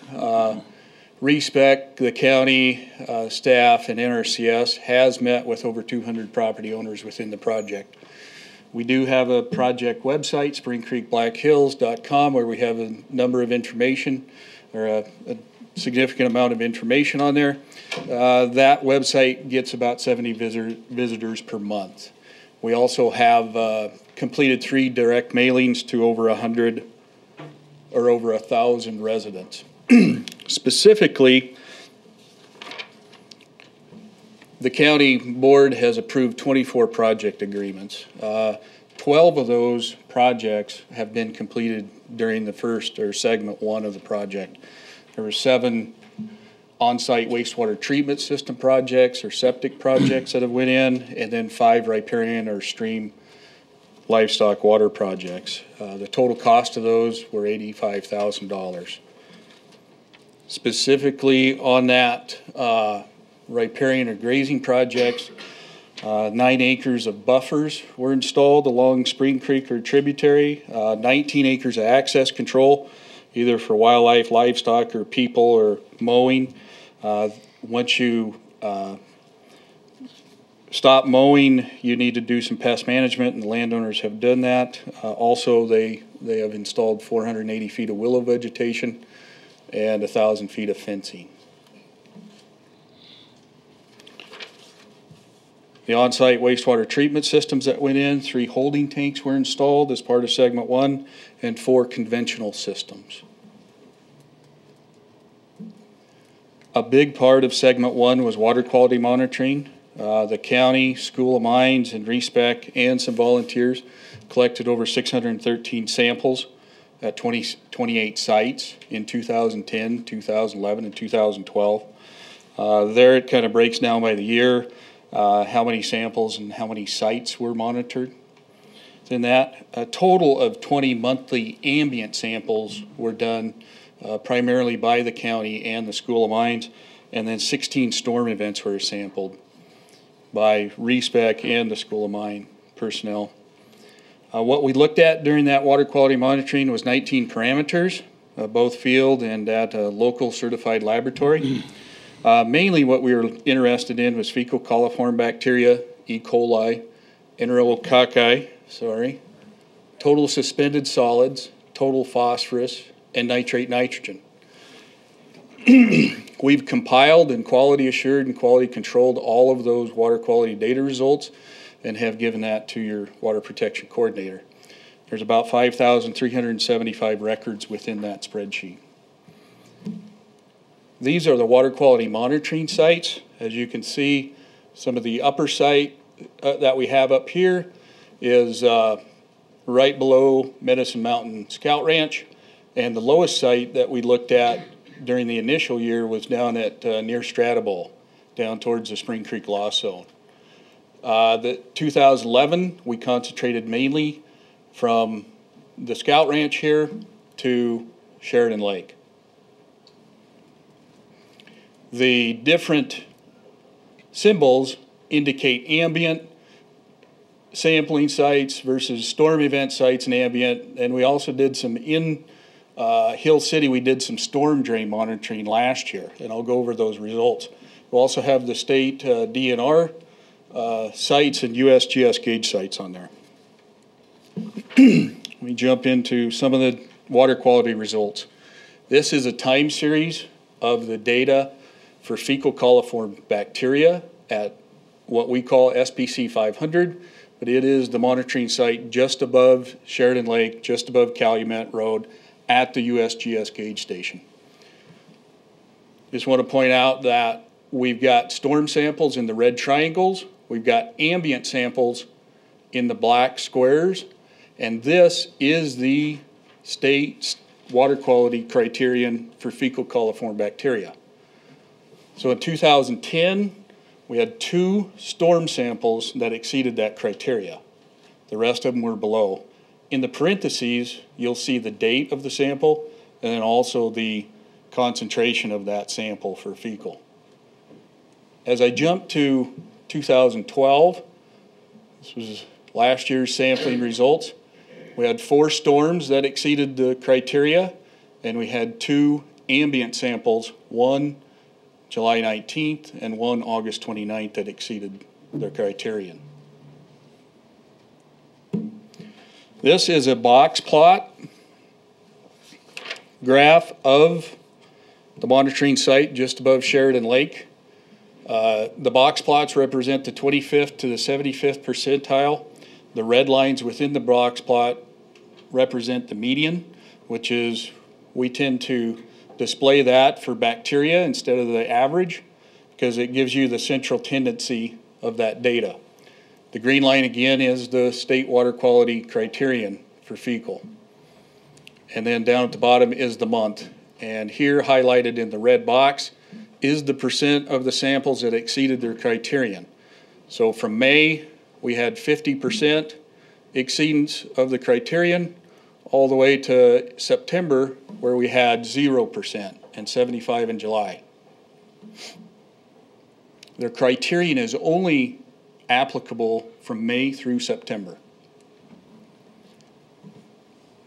RESPEC, the county staff, and NRCS has met with over 200 property owners within the project. We do have a project website, springcreekblackhills.com, where we have a number of information, or a significant amount of information on there. That website gets about 70 visitors per month. We also have completed 3 direct mailings to over 100 or over 1,000 residents. Specifically, the county board has approved 24 project agreements. 12 of those projects have been completed during the first, or segment 1 of the project. There were 7 on-site wastewater treatment system projects or septic projects that have went in, and then 5 riparian or stream livestock water projects. The total cost of those were $85,000. Specifically on that riparian or grazing projects, 9 acres of buffers were installed along Spring Creek or tributary, 19 acres of access control, either for wildlife, livestock, or people, or mowing. Once you stop mowing, you need to do some pest management, and the landowners have done that. Also, they have installed 480 feet of willow vegetation and 1,000 feet of fencing. The on-site wastewater treatment systems that went in, 3 holding tanks were installed as part of segment 1, and 4 conventional systems. A big part of segment 1 was water quality monitoring. The county, School of Mines, and RESPEC, and some volunteers collected over 613 samples at 28 sites in 2010, 2011, and 2012. There it kind of breaks down by the year, how many samples and how many sites were monitored. In that, a total of 20 monthly ambient samples were done primarily by the county and the School of Mines, and then 16 storm events were sampled by RESPEC and the School of Mine personnel. What we looked at during that water quality monitoring was 19 parameters, both field and at a local certified laboratory. Mainly what we were interested in was fecal coliform bacteria, E. coli, enterococci, total suspended solids, total phosphorus, and nitrate nitrogen. We've compiled and quality assured and quality controlled all of those water quality data results and have given that to your water protection coordinator. There's about 5,375 records within that spreadsheet. These are the water quality monitoring sites. As you can see, some of the upper site that we have up here is right below Medicine Mountain Scout Ranch, and the lowest site that we looked at during the initial year was down at near Stratable, down towards the Spring Creek Lost Zone. The 2011, we concentrated mainly from the Scout Ranch here to Sheridan Lake. The different symbols indicate ambient sampling sites versus storm event sites and ambient, and we also did some in Hill City, we did some storm drain monitoring last year, and I'll go over those results. We'll also have the state DNR sites and USGS gauge sites on there. Let me jump into some of the water quality results. This is a time series of the data for fecal coliform bacteria at what we call SPC 500, but it is the monitoring site just above Sheridan Lake, just above Calumet Road at the USGS gauge station. Just want to point out that we've got storm samples in the red triangles, we've got ambient samples in the black squares, and this is the state water quality criterion for fecal coliform bacteria. So in 2010, we had 2 storm samples that exceeded that criteria. The rest of them were below. In the parentheses, you'll see the date of the sample and then also the concentration of that sample for fecal. As I jump to 2012, this was last year's sampling results. We had 4 storms that exceeded the criteria, and we had 2 ambient samples, one July 19th and one August 29th that exceeded their criterion. This is a box plot graph of the monitoring site just above Sheridan Lake. The box plots represent the 25th to the 75th percentile. The red lines within the box plot represent the median, which is, we tend to display that for bacteria instead of the average because it gives you the central tendency of that data. The green line again is the state water quality criterion for fecal. And then down at the bottom is the month. And here highlighted in the red box is the percent of the samples that exceeded their criterion. So from May, we had 50% exceedance of the criterion, all the way to September, where we had 0% and 75 in July. Their criterion is only applicable from May through September.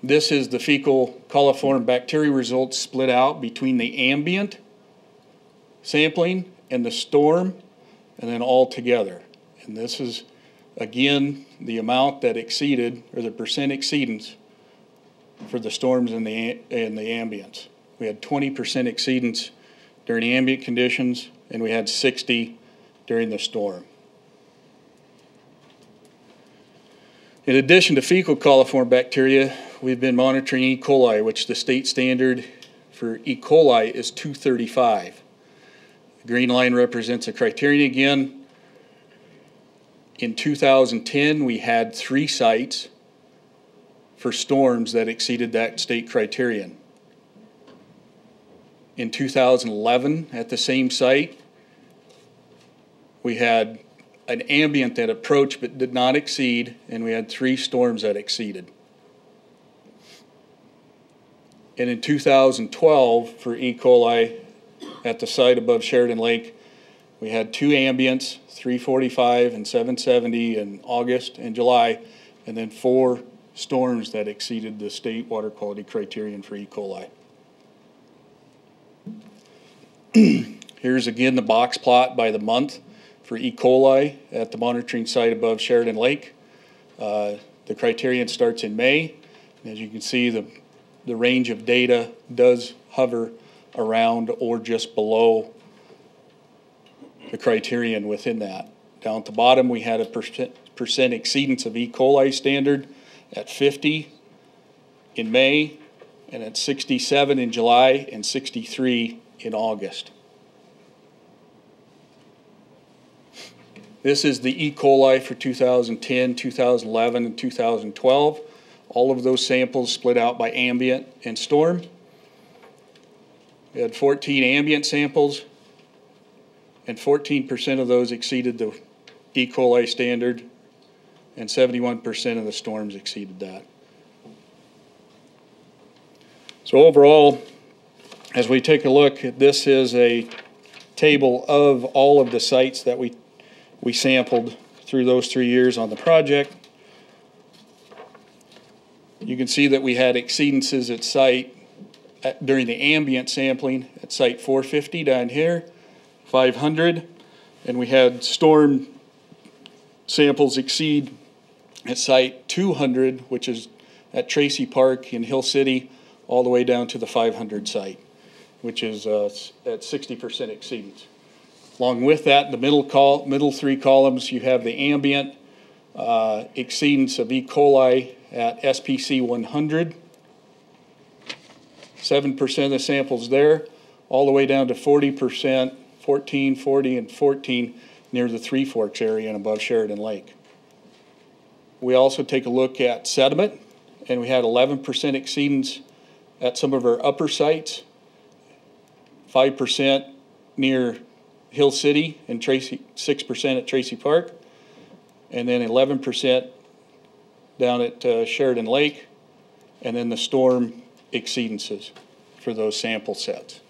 This is the fecal coliform bacteria results split out between the ambient sampling and the storm, and then all together. And this is, again, the amount that exceeded, or the percent exceedance for the storms and the ambients. We had 20% exceedance during the ambient conditions, and we had 60 during the storm. In addition to fecal coliform bacteria, we've been monitoring E. coli, which the state standard for E. coli is 235. The green line represents a criterion again. In 2010, we had 3 sites for storms that exceeded that state criterion. In 2011, at the same site, we had an ambient that approached but did not exceed, and we had 3 storms that exceeded. And in 2012, for E. coli, at the site above Sheridan Lake, we had 2 ambients, 345 and 770 in August and July, and then 4 storms that exceeded the state water quality criterion for E. coli. Here's again the box plot by the month for E. coli at the monitoring site above Sheridan Lake. The criterion starts in May. As you can see, the range of data does hover around or just below the criterion within that. Down at the bottom, we had a percent exceedance of E. coli standard at 50 in May, and at 67 in July, and 63 in August. This is the E. coli for 2010, 2011, and 2012. All of those samples split out by ambient and storm. We had 14 ambient samples, and 14% of those exceeded the E. coli standard, and 71% of the storms exceeded that. So overall, as we take a look, this is a table of all of the sites that we sampled through those 3 years on the project. You can see that we had exceedances at site during the ambient sampling at site 450 down here, 500, and we had storm samples exceed at site 200, which is at Tracy Park in Hill City, all the way down to the 500 site, which is at 60% exceedance. Along with that, the middle three columns, you have the ambient exceedance of E. coli at SPC 100, 7% of the samples there, all the way down to 40%, 14, 40, and 14 near the Three Forks area and above Sheridan Lake. We also take a look at sediment, and we had 11% exceedance at some of our upper sites, 5% near Hill City and 6% at Tracy Park, and then 11% down at Sheridan Lake, and then the storm exceedances for those sample sets.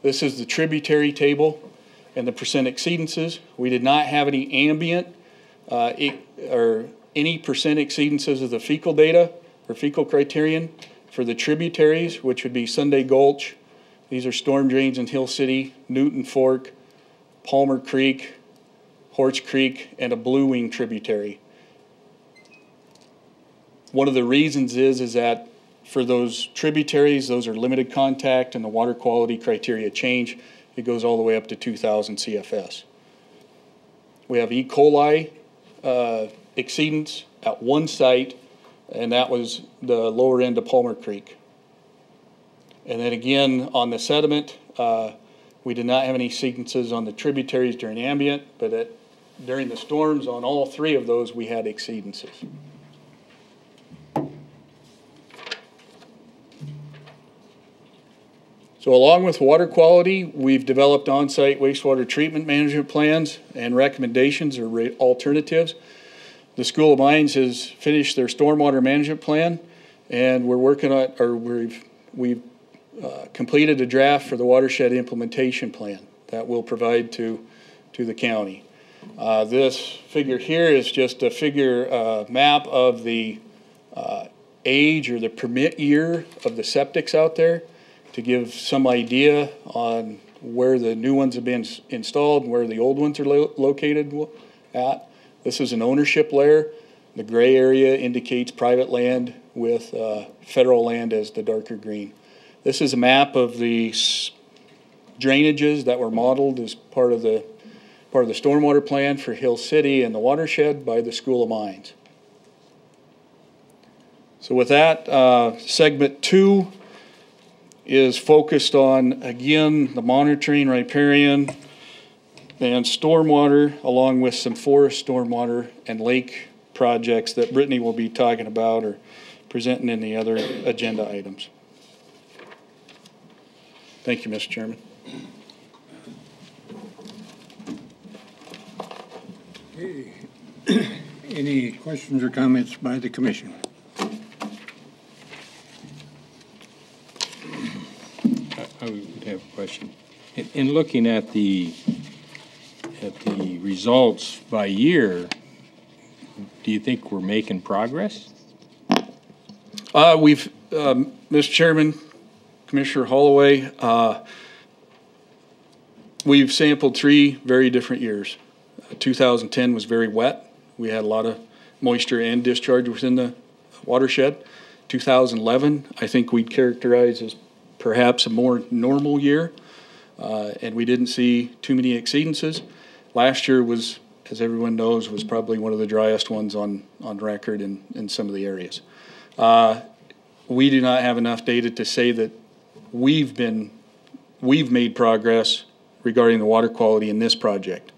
This is the tributary table and the percent exceedances. We did not have any ambient or any percent exceedances of the fecal data or fecal criterion for the tributaries, which would be Sunday Gulch. These are storm drains in Hill City, Newton Fork, Palmer Creek, Horse Creek, and a Blue Wing tributary. One of the reasons is that for those tributaries, those are limited contact and the water quality criteria change. It goes all the way up to 2,000 CFS. We have E. coli exceedance at one site, and that was the lower end of Palmer Creek. And then again, on the sediment, we did not have any exceedances on the tributaries during ambient, but during the storms on all three of those, we had exceedances. So along with water quality, we've developed on-site wastewater treatment management plans and recommendations or alternatives. The School of Mines has finished their stormwater management plan, and we're working on, or we've completed a draft for the watershed implementation plan that we'll provide to the county. This figure here is just a figure map of the age or the permit year of the septics out there, to give some idea on where the new ones have been installed and where the old ones are located at. This is an ownership layer. The gray area indicates private land with federal land as the darker green. This is a map of the drainages that were modeled as part of the stormwater plan for Hill City and the watershed by the School of Mines. So with that, segment 2 is focused on, again, the monitoring, riparian, and stormwater, along with some forest stormwater and lake projects that Brittany will be talking about or presenting in the other agenda items. Thank you, Mr. Chairman. Okay. Any questions or comments by the commission? I would have a question. In looking at the results by year, do you think we're making progress? We've, Mr. Chairman, Commissioner Holloway, we've sampled 3 very different years. 2010 was very wet. We had a lot of moisture and discharge within the watershed. 2011, I think we'd characterize as perhaps a more normal year, and we didn't see too many exceedances. Last year was, as everyone knows, was probably one of the driest ones on record in some of the areas. We do not have enough data to say that we've made progress regarding the water quality in this project.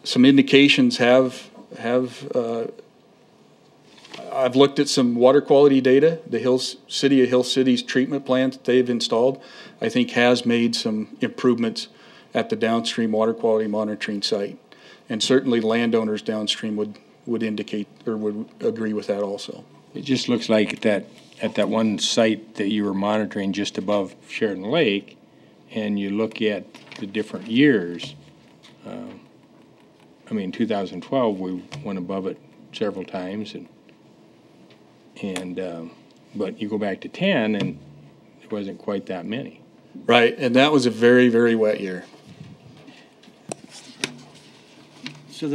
Some indications I've looked at some water quality data. The City of Hill City's treatment plant that they've installed, I think, has made some improvements at the downstream water quality monitoring site. And certainly landowners downstream would indicate or would agree with that also. It just looks like at that one site that you were monitoring just above Sheridan Lake, and you look at the different years, I mean, 2012, we went above it several times, but you go back to 10, and there wasn't quite that many. Right, and that was a very, very wet year. So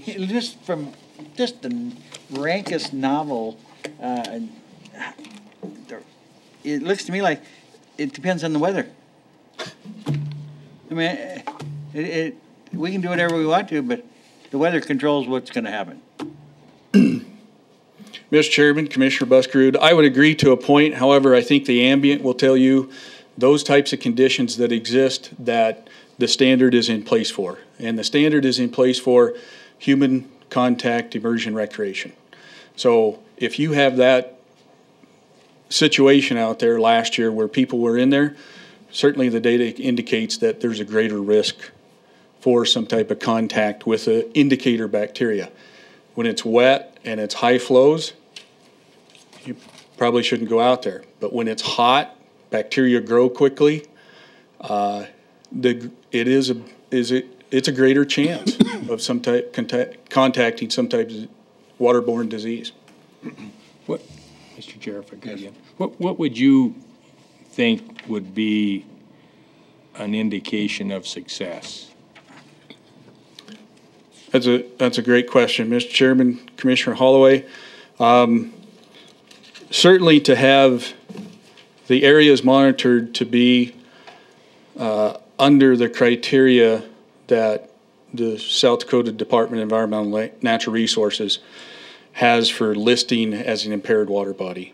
just from just the rankest novel, it looks to me like it depends on the weather. I mean, we can do whatever we want to, but the weather controls what's going to happen. Mr. Chairman, Commissioner Buskerud, I would agree to a point. However, I think the ambient will tell you those types of conditions that exist that the standard is in place for. And the standard is in place for human contact immersion recreation. So if you have that situation out there last year where people were in there, certainly the data indicates that there's a greater risk for some type of contact with an indicator bacteria. When it's wet and it's high flows, you probably shouldn't go out there. But when it's hot, bacteria grow quickly. It's a greater chance of some type contacting some type of waterborne disease. What, Mr. Chair, if I could again, what would you think would be an indication of success? That's a great question, Mr. Chairman, Commissioner Holloway. Certainly to have the areas monitored to be under the criteria that the South Dakota Department of Environmental and Natural Resources has for listing as an impaired water body.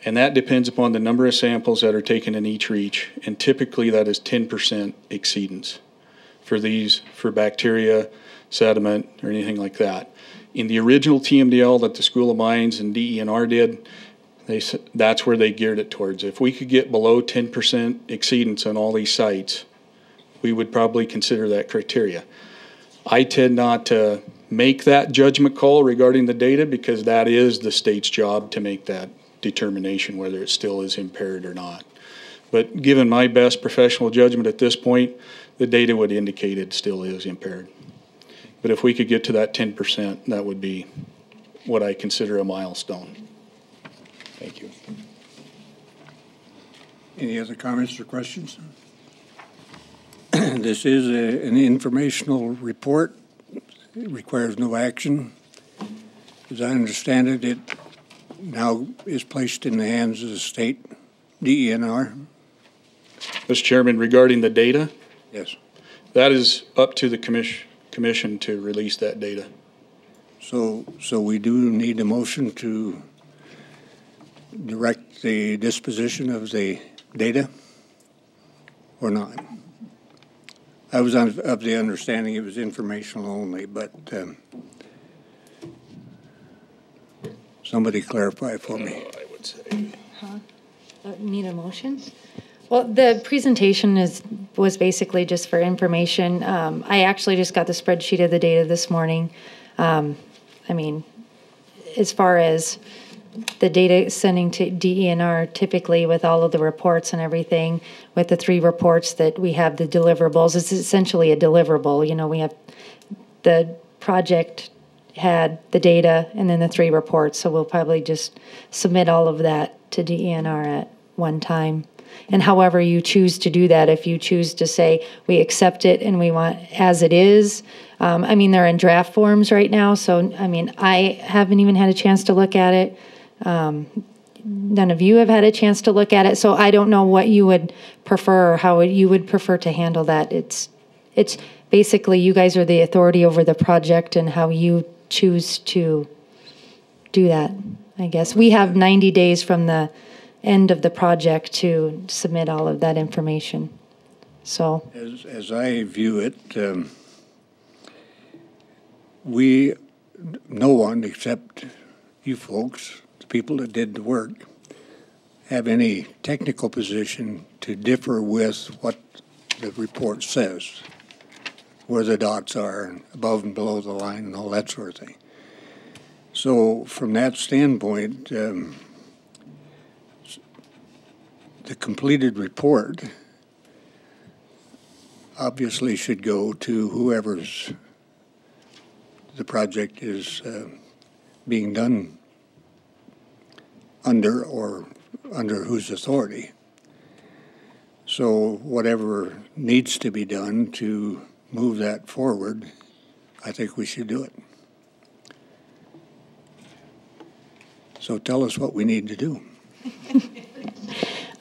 And that depends upon the number of samples that are taken in each reach, and typically that is 10% exceedance for bacteria, sediment, or anything like that. In the original TMDL that the School of Mines and DENR did, that's where they geared it towards. If we could get below 10% exceedance on all these sites, we would probably consider that criteria. I tend not to make that judgment call regarding the data because that is the state's job to make that determination whether it still is impaired or not. But given my best professional judgment at this point, the data would indicate it still is impaired. But if we could get to that 10%, that would be what I consider a milestone. Thank you. Any other comments or questions? This is an informational report. It requires no action. As I understand it, it now is placed in the hands of the state DENR. Mr. Chairman, regarding the data? Yes. That is up to the commission to release that data. So we do need a motion to direct the disposition of the data or not? I was of the understanding it was informational only, but somebody clarify for me. I would say. Need a motion? Well, the presentation was basically just for information. I actually just got the spreadsheet of the data this morning. I mean, as far as the data sending to DENR, typically with all of the reports and everything, with the 3 reports that we have, the deliverables, it's essentially a deliverable. You know, we have the project had the data and then the 3 reports. So we'll probably just submit all of that to DENR at one time. And however you choose to do that, if you choose to say we accept it and we want as it is, I mean, they're in draft forms right now. So, I mean, I haven't even had a chance to look at it. None of you have had a chance to look at it. So I don't know what you would prefer or how you would prefer to handle that. It's basically you guys are the authority over the project and how you choose to do that, I guess. We have 90 days from the end of the project to submit all of that information. So, as I view it, no one except you folks, the people that did the work, have any technical position to differ with what the report says, where the dots are, and above and below the line, and all that sort of thing. So, from that standpoint, the completed report obviously should go to whoever's the project is being done under or under whose authority. So whatever needs to be done to move that forward, I think we should do it. So tell us what we need to do.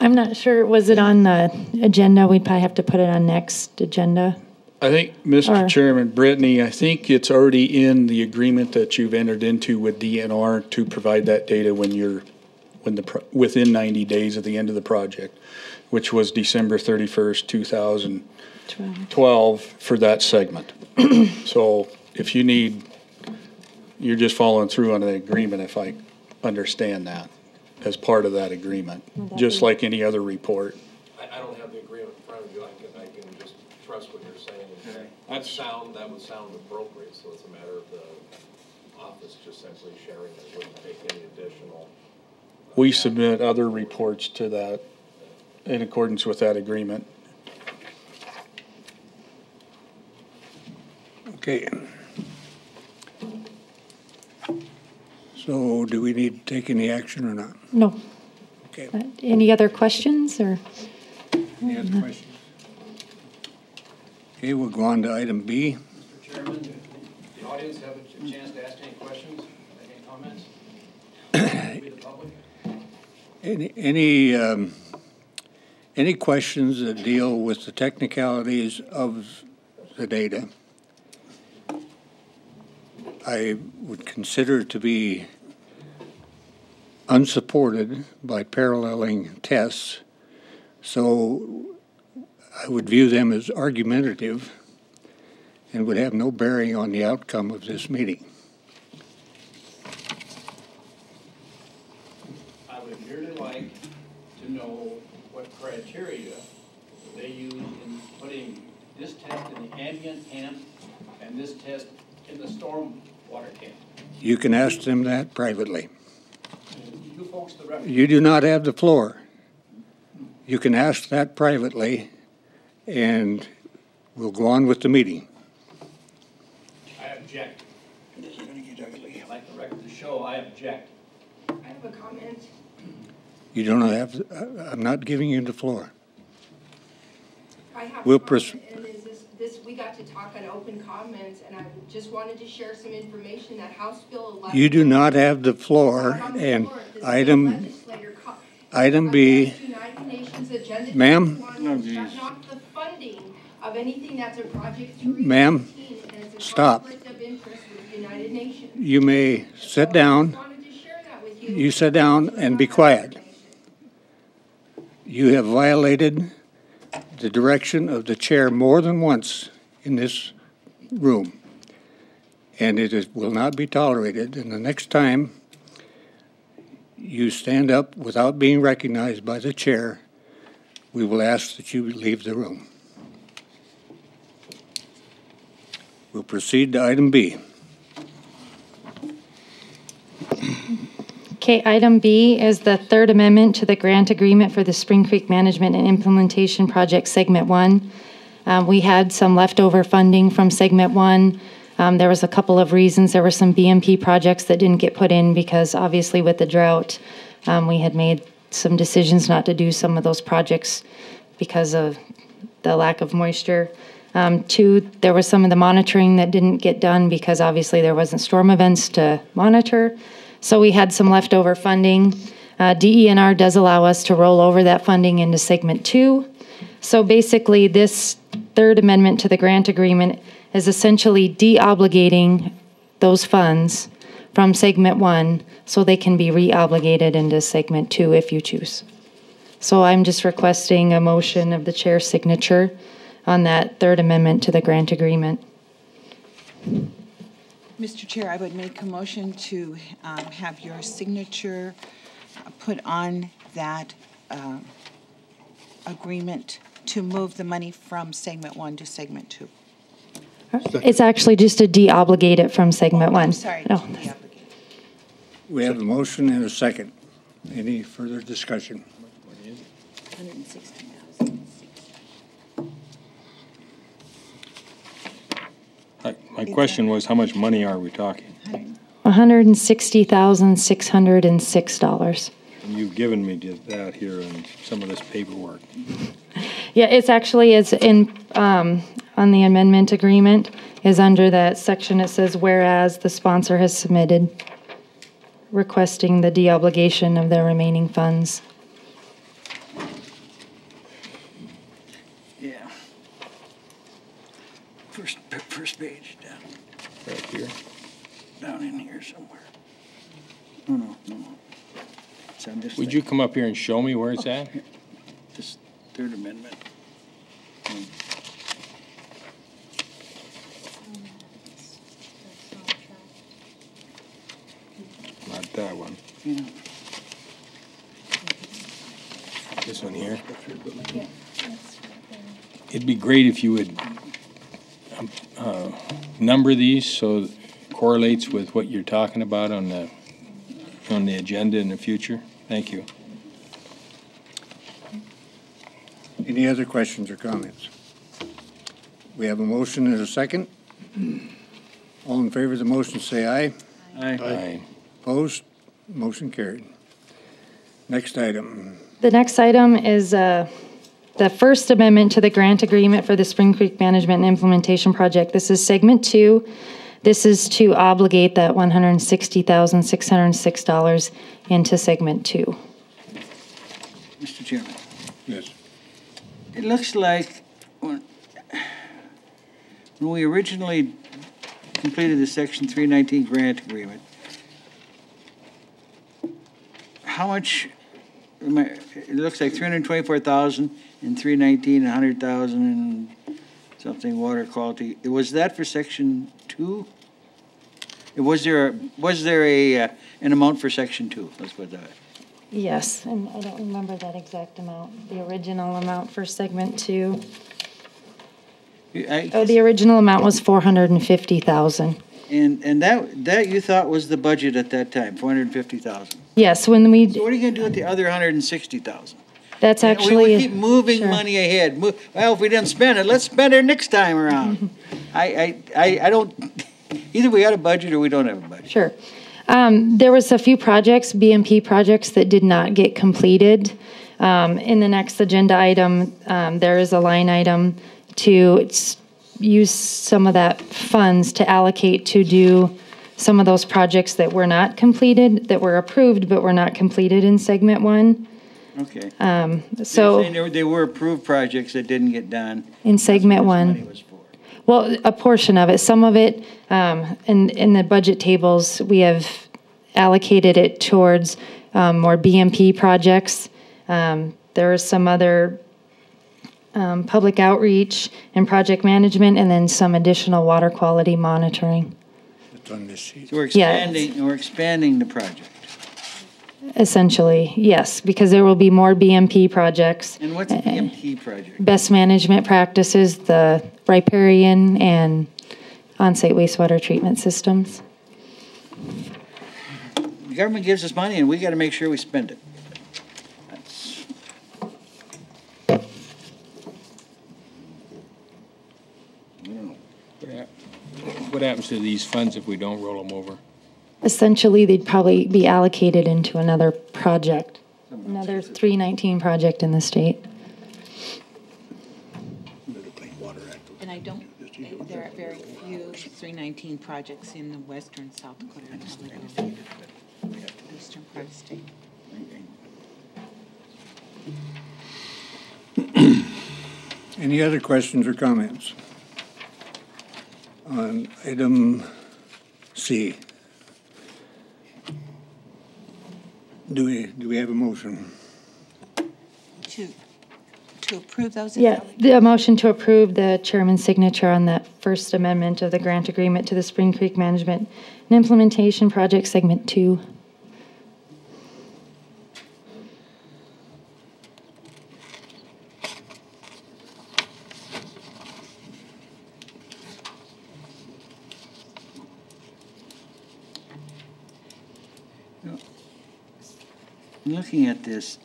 I'm not sure, was it on the agenda? We'd probably have to put it on next agenda. I think, Mr. Chairman, Brittany, I think it's already in the agreement that you've entered into with DNR to provide that data within 90 days of the end of the project, which was December 31st, 2012 for that segment. So if you need, you're just following through on the agreement, if I understand that, as part of that agreement, just like any other report. I don't have the agreement in front of you. I can just trust what you're saying. That would sound appropriate, so it's a matter of the office just simply sharing it. It wouldn't take any additional. We submit other reports to that in accordance with that agreement. Okay. So do we need to take any action or not? No. Okay. Any other questions or? Any other questions? Okay, we'll go on to item B. Mr. Chairman, did the audience have a chance to ask any questions, any comments? Maybe the public? Any questions that deal with the technicalities of the data, I would consider to be unsupported by paralleling tests, so I would view them as argumentative and would have no bearing on the outcome of this meeting. I would merely like to know what criteria they use in putting this test in the ambient tank and this test in the storm water tank. You can ask them that privately. You folks, the referee. You do not have the floor. You can ask that privately, and we'll go on with the meeting. I object. This is going to get ugly. I'd like the record to show I object. I have a comment. You don't have, I'm not giving you the floor. I have We'll a comment, and is this, we got to talk on open comments, and I just wanted to share some information that House Bill 11. You do not have the floor, and item B, ma'am, Shutting off the funding of anything that's a project 3. Ma'am, stop. You may sit down. You sit down and be quiet. You have violated the direction of the chair more than once in this room, and will not be tolerated. And the next time you stand up without being recognized by the chair, we will ask that you leave the room. We'll proceed to item B. Okay, item B is the third amendment to the grant agreement for the Spring Creek Management and Implementation Project Segment 1. We had some leftover funding from Segment 1 There was a couple of reasons. There were some BMP projects that didn't get put in because obviously with the drought, we had made some decisions not to do some of those projects because of the lack of moisture. Two, there was some of the monitoring that didn't get done because obviously there wasn't storm events to monitor. So we had some leftover funding. DENR does allow us to roll over that funding into segment 2. So basically this third amendment to the grant agreement is essentially de-obligating those funds from segment 1 so they can be re-obligated into segment 2 if you choose. So I'm just requesting a motion of the chair's signature on that third amendment to the grant agreement. Mr. Chair, I would make a motion to have your signature put on that agreement to move the money from segment 1 to segment 2. It's actually just to de-obligate it from segment 1. I'm sorry. No. We have a motion and a second. Any further discussion? 160,000. My question was, how much money are we talking? $160,606. And you've given me that here in some of this paperwork. Yeah, it's actually, it's in, on the amendment agreement, is under that section, it says, whereas the sponsor has submitted requesting the de-obligation of the remaining funds. Yeah. First page down. Right here. Down in here somewhere. No. So I'm just Would you come up here and show me where it's at? This third amendment. Not that one. Yeah. This one here. It'd be great if you would number these so it correlates with what you're talking about on the agenda in the future. Thank you. Any other questions or comments? We have a motion and a second. All in favor of the motion, say aye. Aye. Opposed? Motion carried. Next item. The next item is the first amendment to the grant agreement for the Spring Creek Management and Implementation Project. This is segment 2. This is to obligate that $160,606 into segment 2. Mr. Chairman. Yes. It looks like when we originally completed the Section 319 grant agreement, how much, it looks like 324,000 in 319, 100,000 and something water quality. Was that for Section 2? Was there an amount for Section 2? Let's put it that way. Yes, and I don't remember that exact amount, the original amount for segment 2. The original amount was $450,000. And that you thought was the budget at that time, $450,000. Yes, when we. So what are you going to do with the other $160,000? That's actually. We keep moving money ahead. Well, if we didn't spend it, let's spend it next time around. I don't. Either we had a budget or we don't have a budget. Sure. There was a few projects, BMP projects, that did not get completed. In the next agenda item, there is a line item to use some of that funds to allocate to do some of those projects that were not completed, that were approved but were not completed in segment 1. Okay. So they were approved projects that didn't get done. In segment 1. Well, a portion of it. Some of it, in the budget tables, we have allocated it towards more BMP projects. There are some other public outreach and project management, and then some additional water quality monitoring. It's on this sheet. So we're expanding the project. Essentially, yes, because there will be more BMP projects. And what's a BMP project? Best management practices, the riparian and on-site wastewater treatment systems. The government gives us money and we got to make sure we spend it. What happens to these funds if we don't roll them over? Essentially, they'd probably be allocated into another project, another 319 project in the state. And I don't, there are very few 319 projects in the western South Dakota Republic, eastern part of the state. Any other questions or comments on item C? Do we have a motion? To approve those? Yeah, the motion to approve the chairman's signature on that first amendment of the grant agreement to the Spring Creek Management and Implementation Project Segment 2. Looking at this,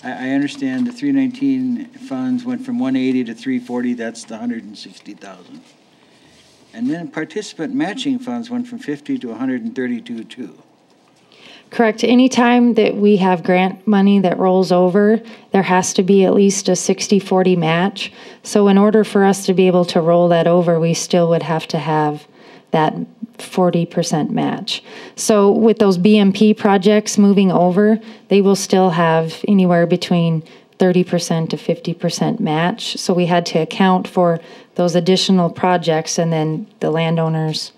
I understand the 319 funds went from 180 to 340, that's the 160,000. And then participant matching funds went from 50 to 132.2. Correct. Anytime that we have grant money that rolls over, there has to be at least a 60-40 match. So in order for us to be able to roll that over, we still would have to have that 40% match. So with those BMP projects moving over, they will still have anywhere between 30% to 50% match. So we had to account for those additional projects and then the landowners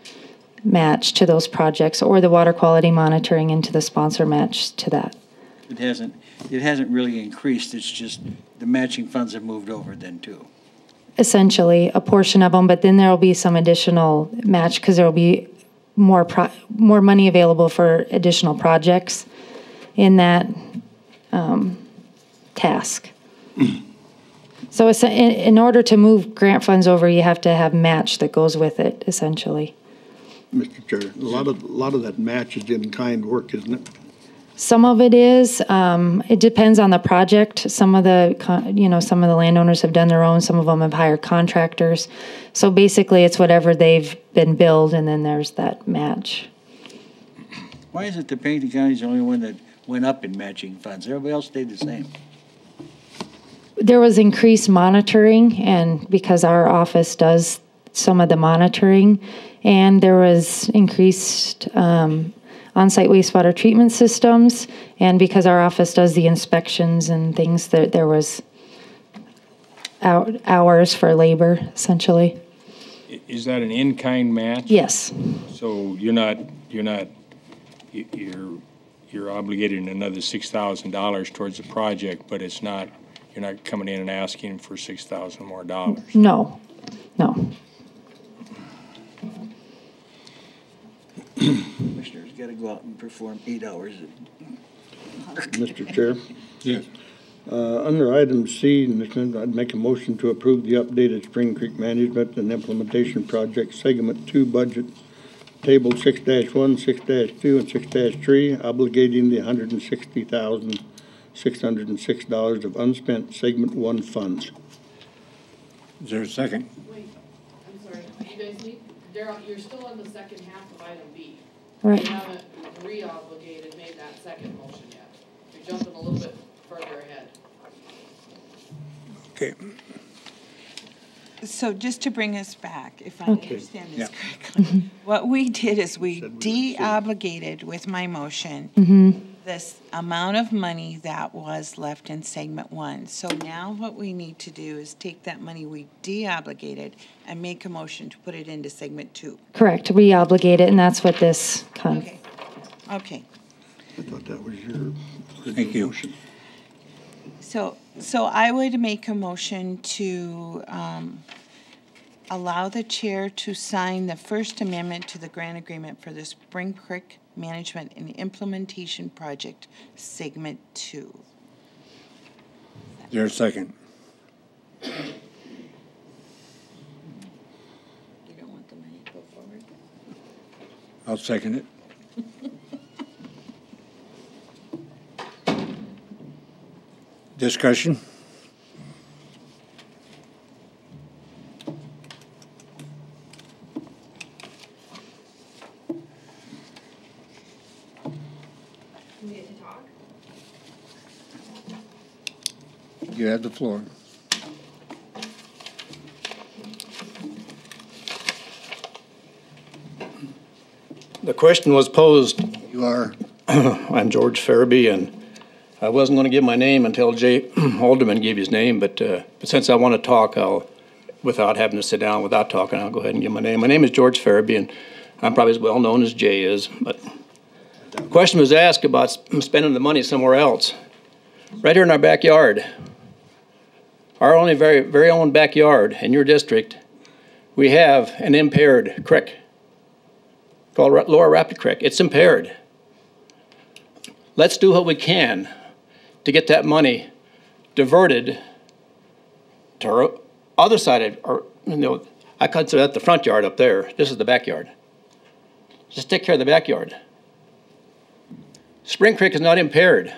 match to those projects or the water quality monitoring into the sponsor match to that. It hasn't really increased, it's just the matching funds have moved over then too. Essentially, a portion of them, but then there will be some additional match because there will be more money available for additional projects in that task. So in order to move grant funds over, you have to have match that goes with it, essentially. Mr. Chair, a lot of that match is in-kind work, isn't it? Some of it is. It depends on the project. Some of the landowners have done their own. Some of them have hired contractors. So basically, it's whatever they've been billed, and then there's that match. Why is it that Pennington County is the only one that went up in matching funds? Everybody else stayed the same. There was increased monitoring, and because our office does some of the monitoring, and there was increased on-site wastewater treatment systems, and because our office does the inspections and things, there was hours for labor, essentially. Is that an in-kind match? Yes. So you're obligated another $6,000 towards the project, but you're not coming in and asking for $6,000 more dollars. No. Commissioners got to go out and perform 8 hours. Mr. Chair? Yes. Under item C, I'd make a motion to approve the updated Spring Creek Management and Implementation Project Segment 2 budget, Table 6-1, 6-2, and 6-3, obligating the $160,606 of unspent Segment 1 funds. Is there a second? Wait, I'm sorry. You guys need, Darryl, you're still on the second half of item B. Right. You haven't re-obligated, made that second motion yet. You're jumping a little bit further ahead. Okay. So just to bring us back, if I Okay. understand this correctly, what we did is we de-obligated with my motion this amount of money that was left in segment 1. So now what we need to do is take that money we de-obligated and make a motion to put it into segment 2. Correct, re-obligate it, and that's what this Okay. I thought that was your motion. So I would make a motion to allow the chair to sign the first amendment to the grant agreement for the Spring Creek Management and Implementation Project, Segment 2. Is there a second? You don't want the money to go forward? I'll second it. Discussion? You have the floor. The question was posed. You are? I'm George Farabee, and I wasn't going to give my name until Jay Alderman gave his name, but since I want to talk, without having to sit down, without talking, I'll go ahead and give my name. My name is George Farabee, and I'm probably as well known as Jay is, but the question was asked about spending the money somewhere else. Right here in our backyard, our only very own backyard in your district, we have an impaired creek called Lower Rapid Creek. It's impaired. Let's do what we can to get that money diverted to our other side of, or, you know, I consider that the front yard up there. This is the backyard. Just take care of the backyard. Spring Creek is not impaired.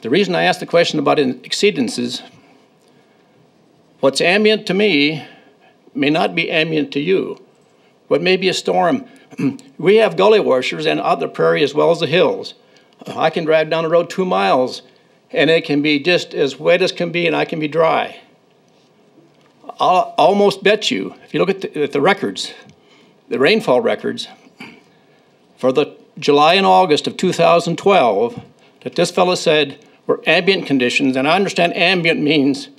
The reason I asked the question about exceedances, what's ambient to me may not be ambient to you. What may be a storm. We have gully washers and other prairie as well as the hills. I can drive down the road 2 miles and it can be just as wet as can be and I can be dry. I'll almost bet you, if you look at the records, the rainfall records, for the July and August of 2012, that this fellow said were ambient conditions, and I understand ambient means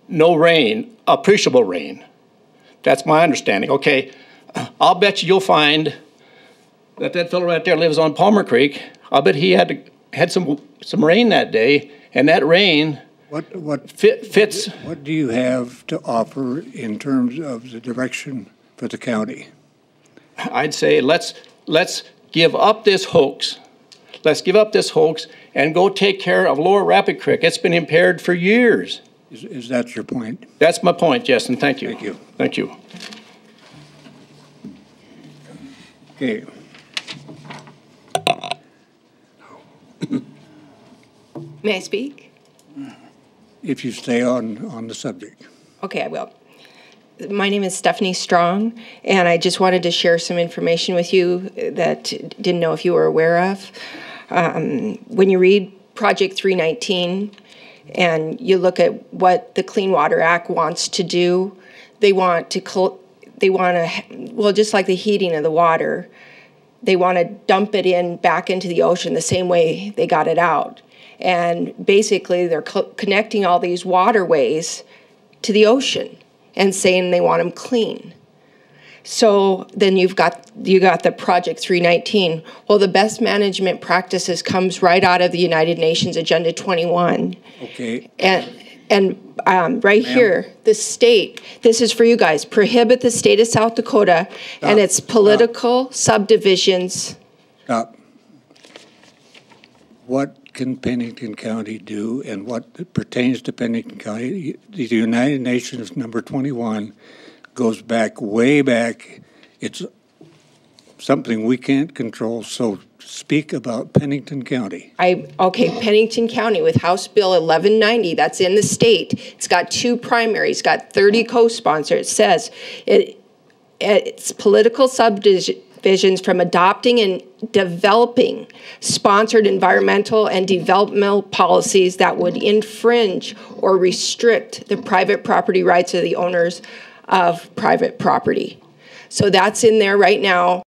no rain, appreciable rain. That's my understanding. Okay, I'll bet you'll find that fellow right there lives on Palmer Creek. I'll bet he had some rain that day, and that rain fits. What do you have to offer in terms of the direction for the county? I'd say let's give up this hoax. Let's give up this hoax and go take care of Lower Rapid Creek. It's been impaired for years. Is that your point? That's my point, yes, and thank you. Thank you. Thank you. Okay. May I speak? If you stay on the subject. Okay, I will. My name is Stephanie Strong, and I just wanted to share some information with you that didn't know if you were aware of. When you read Project 319 and you look at what the Clean Water Act wants to do, they want to, well, just like the heating of the water, they want to dump it back into the ocean the same way they got it out. And basically, they're connecting all these waterways to the ocean and saying they want them clean. So then you got the Project 319. Well, the best management practices comes right out of the United Nations Agenda 21. Okay. And right here, the state, this is for you guys, prohibit the state of South Dakota and its political subdivisions. Stop. What can Pennington County do, and what pertains to Pennington County? The United Nations number 21 goes back, way back. It's something we can't control, so speak about Pennington County. Okay, Pennington County with House Bill 1190, that's in the state. It's got 2 primaries, got 30 co-sponsors. It says it's political subdivisions from adopting and developing sponsored environmental and developmental policies that would infringe or restrict the private property rights of the owners of private property. So that's in there right now.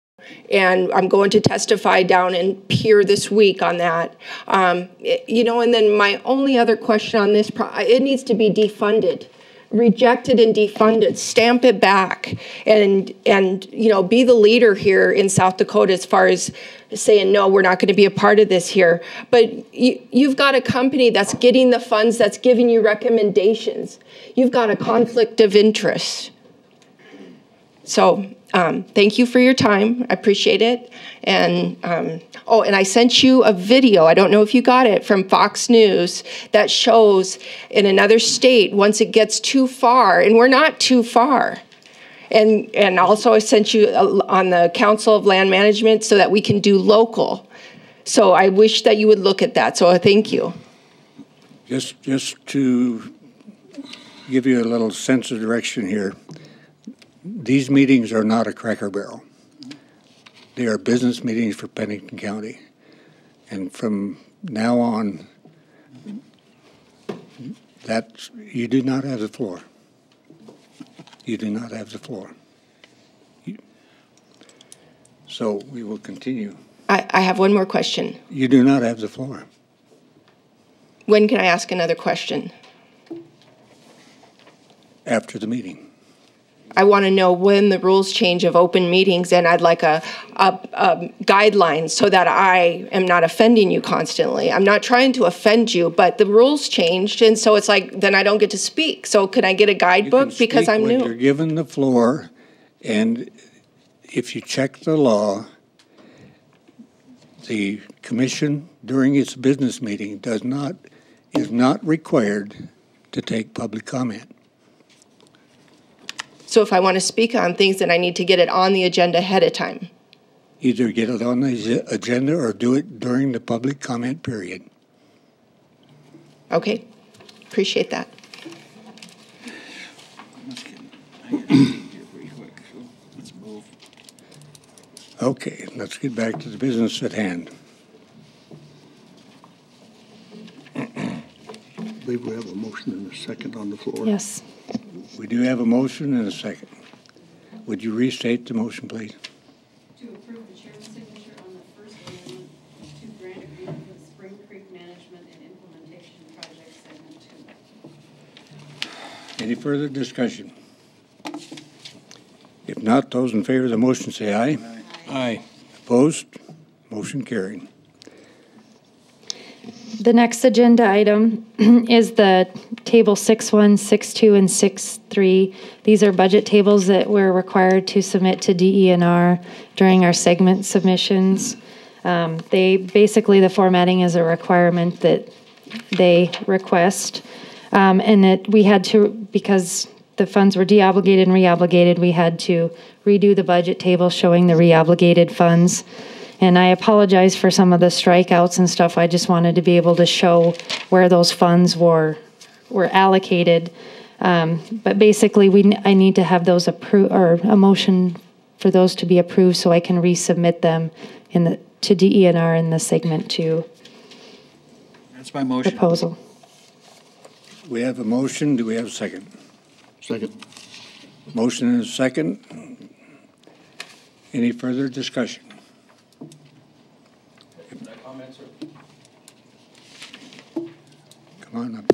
And I'm going to testify down in Pier this week on that. You know, and then my only other question on this, it needs to be defunded. Rejected and defunded, stamp it back, and you know, be the leader here in South Dakota as far as saying, no, we're not going to be a part of this here. But you've got a company that's getting the funds, that's giving you recommendations. You've got a conflict of interest. So thank you for your time. I appreciate it. And and I sent you a video, I don't know if you got it, from Fox News that shows in another state, once it gets too far, and we're not too far. And also I sent you on the Council of Land Management so that we can do local. So I wish that you would look at that. So thank you. Just to give you a little sense of direction here, these meetings are not a Cracker Barrel. They are business meetings for Pennington County. And from now on, You do not have the floor. You do not have the floor. So we will continue. I have one more question. You do not have the floor. When can I ask another question? After the meeting. I want to know when the rules change of open meetings, and I'd like a guideline so that I am not offending you constantly. I'm not trying to offend you, but the rules changed, and so it's like, then I don't get to speak. So can I get a guidebook because I'm new? You're given the floor, and if you check the law, the commission during its business meeting is not required to take public comment. So if I want to speak on things, then I need to get it on the agenda ahead of time. Either get it on the agenda or do it during the public comment period. Okay, appreciate that. Okay, let's get back to the business at hand. I believe we have a motion and a second on the floor. Yes. We do have a motion and a second. Would you restate the motion, please? To approve the chair's signature on the first amendment to grant agreement with Spring Creek Management and Implementation Project Segment 2. Any further discussion? If not, those in favor of the motion say aye. Aye. Opposed? Motion carried. The next agenda item is the table 6.1, 6.2, and 6.3. These are budget tables that we're required to submit to DENR during our segment submissions. Basically, the formatting is a requirement that they request. And that we had to, because the funds were deobligated and reobligated, we had to redo the budget table showing the reobligated funds. And I apologize for some of the strikeouts and stuff. I just wanted to be able to show where those funds were allocated. But basically, I need to have those approved, or a motion for those to be approved so I can resubmit them to DENR in the segment 2. That's my motion. Proposal. We have a motion. Do we have a second? Second. Motion and a second. Any further discussion? Come on up.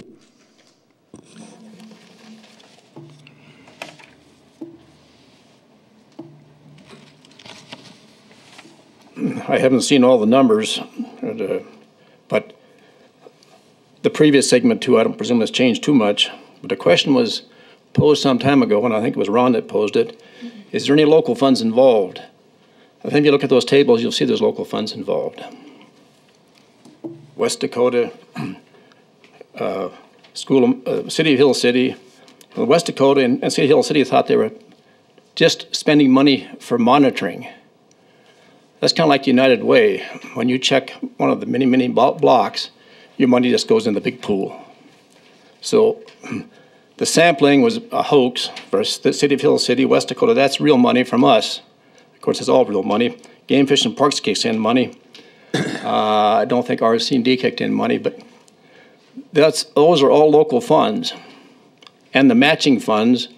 I haven't seen all the numbers, but the previous segment 2, I don't presume has changed too much. But the question was posed some time ago, and I think it was Ron that posed it. Is there any local funds involved? I think if you look at those tables, you'll see there's local funds involved. West Dakota, City of Hill City. Well, West Dakota and City of Hill City thought they were just spending money for monitoring. That's kind of like the United Way. When you check one of the many, many blocks, your money just goes in the big pool. So the sampling was a hoax for the City of Hill City, West Dakota. That's real money from us. Of course, it's all real money. Game Fish and Parks kicks in money. I don't think RC&D kicked in money, but those are all local funds. And the matching funds,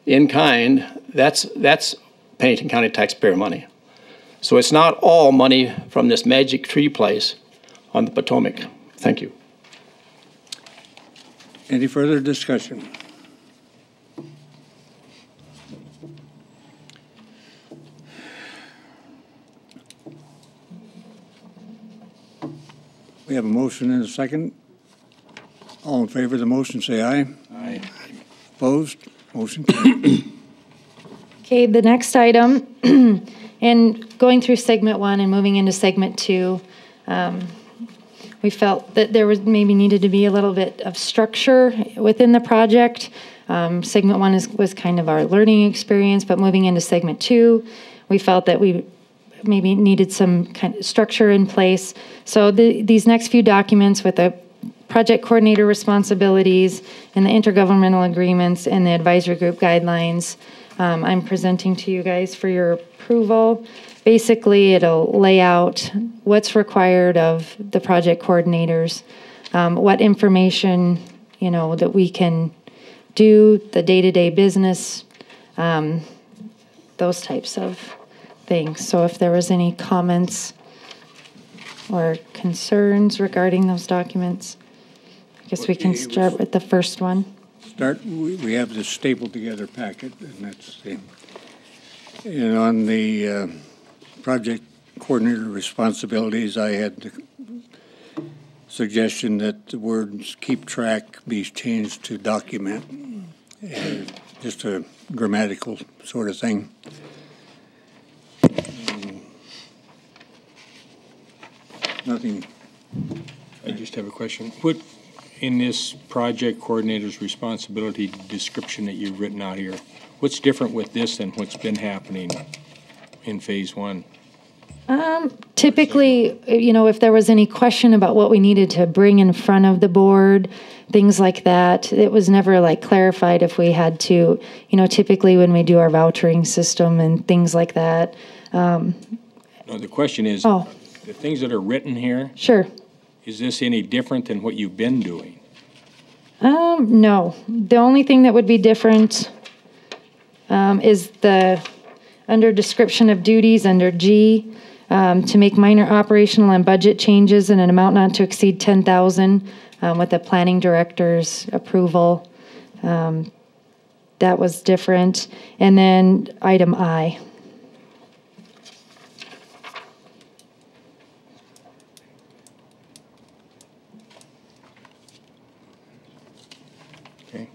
in kind, that's Pennington County taxpayer money. So it's not all money from this magic tree place on the Potomac. Thank you. Any further discussion? We have a motion and a second. All in favor of the motion, say aye. Aye. Opposed? Motion carried. Okay, the next item, and going through segment 1 and moving into segment 2, we felt that there was maybe needed to be a little bit of structure within the project. Segment 1 was kind of our learning experience, but moving into segment 2, we felt that we maybe needed some kind of structure in place. So these next few documents with the project coordinator responsibilities and the intergovernmental agreements and the advisory group guidelines, I'm presenting to you guys for your approval. Basically, it'll lay out what's required of the project coordinators, what information you know, that we can do the day-to-day business, those types of things. So if there was any comments or concerns regarding those documents, I guess we can start with the first one. We have this stapled together packet, and that's the, and on the project coordinator responsibilities, I had the suggestion that the words keep track be changed to document. Just a grammatical sort of thing. Nothing. I just have a question. What, in this project coordinator's responsibility description that you've written out here, what's different with this than what's been happening in phase one? Typically, you know, if there was any question about what we needed to bring in front of the board, things like that, it was never like clarified if we had to, you know, typically when we do our vouchering system and things like that. No, the question is, the things that are written here, sure. Is this any different than what you've been doing? No. The only thing that would be different is under description of duties under G, to make minor operational and budget changes in an amount not to exceed 10,000 with the planning director's approval. That was different. And then item I. Okay.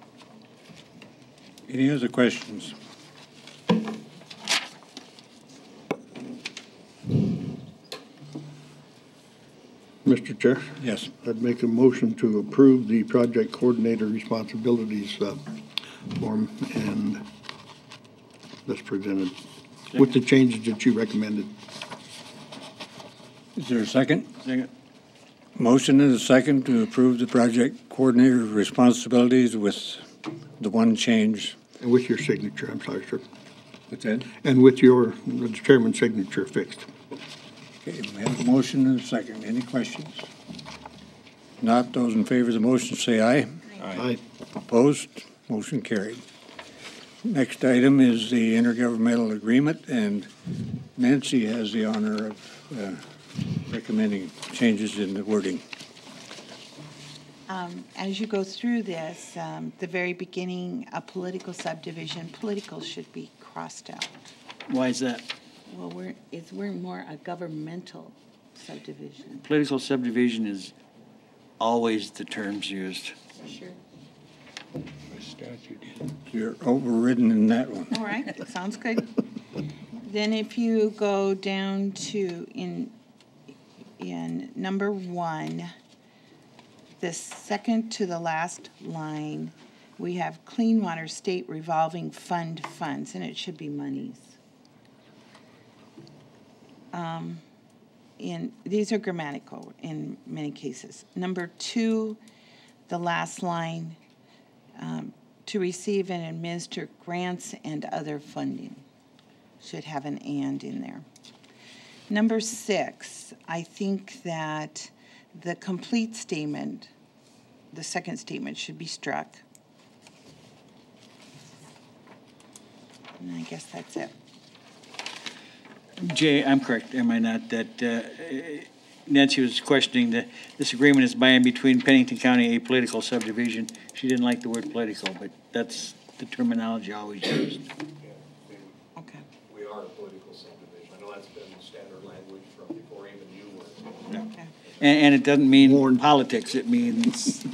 Any other questions? Mr. Chair? Yes. I'd make a motion to approve the project coordinator responsibilities form and that's presented with the changes that you recommended. Is there a second? Second. Motion and a second to approve the project coordinator responsibilities with the one change. And with your signature, I'm sorry, sir. What's that? And with the chairman's signature fixed. Okay, we have a motion and a second. Any questions? Not, those in favor of the motion say aye. Aye. Opposed? Motion carried. Next item is the intergovernmental agreement, and Nancy has the honor of recommending changes in the wording. As you go through this, the very beginning, a political subdivision, political should be crossed out. Why is that? Well, we're more a governmental subdivision. Political subdivision is always the terms used. Sure. You're overridden in that one. All right, sounds good. Then if you go down to in number 1, the second to the last line, we have Clean Water State Revolving Fund funds, and it should be monies. These are grammatical in many cases. Number 2, the last line, to receive and administer grants and other funding. Should have an and in there. Number 6, I think that the complete statement, the second statement, should be struck. And I guess that's it. Jay, I'm correct, am I not, that Nancy was questioning that this agreement is by and between Pennington County, a political subdivision. She didn't like the word political, but that's the terminology always used. Okay. We are a political subdivision. I know that's been standard language from before even you were. Okay. And it doesn't mean politics, it means.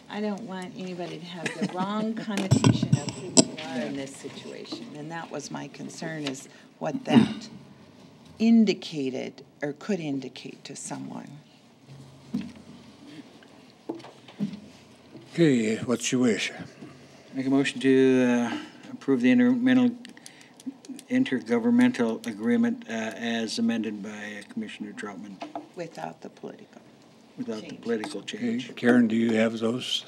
I don't want anybody to have the wrong connotation of who we are in this situation. And that was my concern, is what that indicated or could indicate to someone. Okay, what's your wish? Make a motion to approve the intergovernmental agreement as amended by Commissioner Troutman. Without the political. Without the political change. Okay, Karen, do you have those?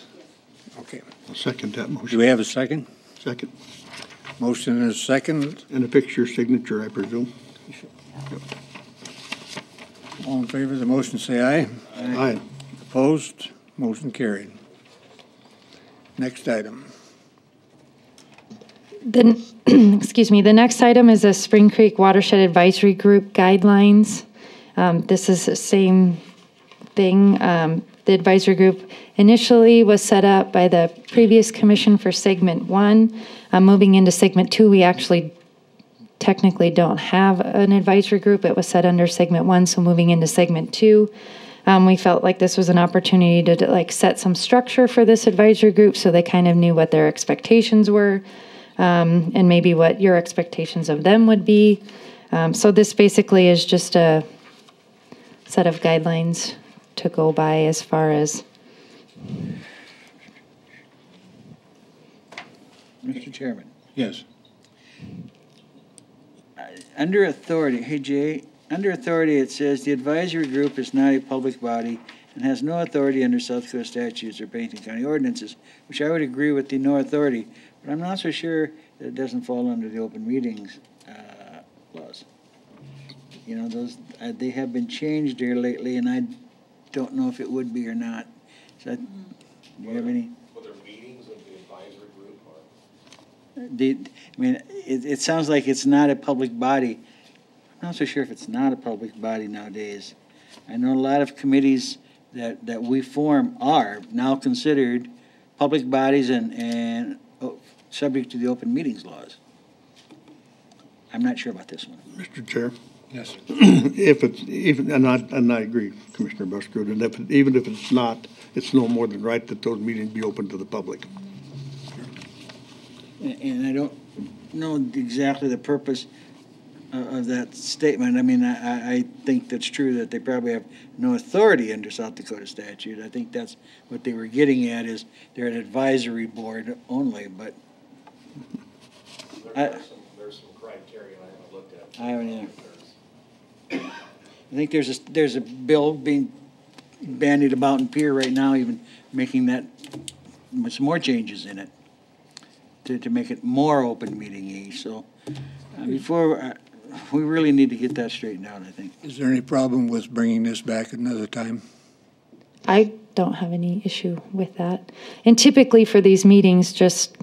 Okay. I'll second that motion. Do we have a second? Second. Motion and a second. And a picture signature, I presume. Yep. All in favor of the motion say aye. Aye. Opposed? Motion carried. Next item. The, excuse me, the next item is a Spring Creek Watershed Advisory Group guidelines. This is the same thing. The advisory group initially was set up by the previous commission for segment 1. Moving into segment 2, we actually technically don't have an advisory group. It was set under segment 1, so moving into segment 2. We felt like this was an opportunity to like set some structure for this advisory group so they kind of knew what their expectations were. And maybe what your expectations of them would be. So this basically is just a set of guidelines to go by as far as. Mr. Chairman. Yes. Under authority, hey Jay, under authority it says the advisory group is not a public body and has no authority under South Dakota statutes or Pennington County ordinances, which I would agree with the no authority. But I'm not so sure that it doesn't fall under the open meetings laws. You know, those they have been changed here lately, and I don't know if it would be or not. So, do you have any? Were there meetings of the advisory group? I mean, it sounds like it's not a public body. I'm not so sure if it's not a public body nowadays. I know a lot of committees that we form are now considered public bodies and subject to the open meetings laws. I'm not sure about this one. Mr. Chair? Yes. If it's, even, and I agree, Commissioner Buskerud, and even if it's not, it's no more than right that those meetings be open to the public. And I don't know exactly the purpose of that statement. I mean, I think that's true that they probably have no authority under South Dakota statute. I think that's what they were getting at is they're an advisory board only, but There's some criteria I haven't looked at. I haven't either. I think there's a bill being bandied about in Pier right now, even making that with some more changes in it to make it more open meeting-y. So before we really need to get that straightened out, I think. Is there any problem with bringing this back another time? I don't have any issue with that. And typically for these meetings, just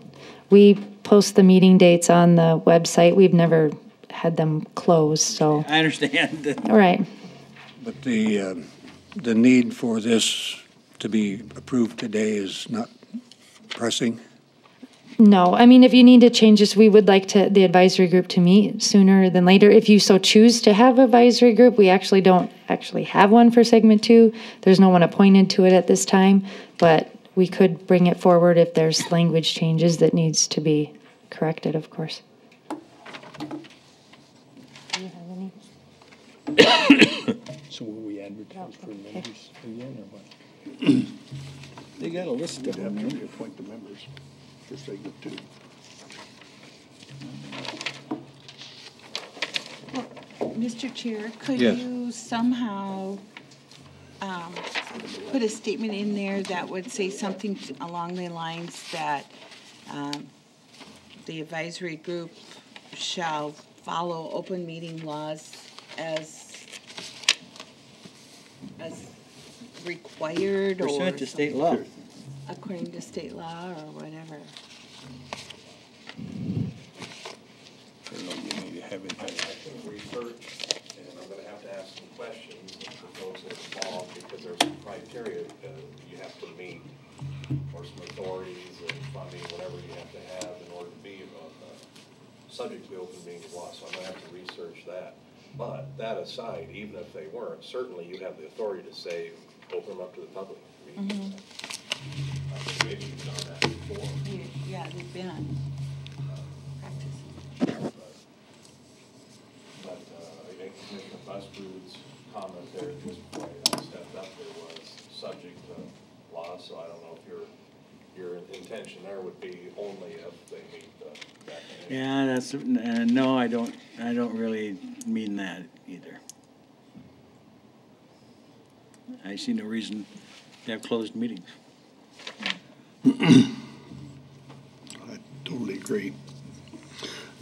we post the meeting dates on the website. We've never had them closed, so. I understand that. All right. But the need for this to be approved today is not pressing? No, I mean, if you need to change this, we would like the advisory group to meet sooner than later. If you so choose to have advisory group, we actually don't have one for segment 2. There's no one appointed to it at this time, but we could bring it forward if there's language changes that needs to be corrected, of course. Do you have any? So will we advertise for members again, or what? They got a list of them, they appoint the members for segment 2. Mr. Chair, could Yes. you somehow put a statement in there that would say something along the lines that the advisory group shall follow open meeting laws as required or Pursuant to state law. according to state law or whatever? I don't know, you need to have it. I think research, and I'm gonna have to ask some questions for folks that are involved, because there's some criteria that you have to meet, or some authorities and funding, whatever you have to have in order to be subject to the open meetings law, so I'm gonna have to research that. But that aside, even if they weren't, certainly you have the authority to say, open them up to the public. I mean, I think maybe you've done that before. Yeah, they've been practicing. But I think Commissioner Buskerud's comment there at this point, I stepped up there, was subject to law, so I don't know if your intention there would be only if they meet the definition. Yeah, that's no, I don't really mean that either. I see no reason to have closed meetings. I totally agree.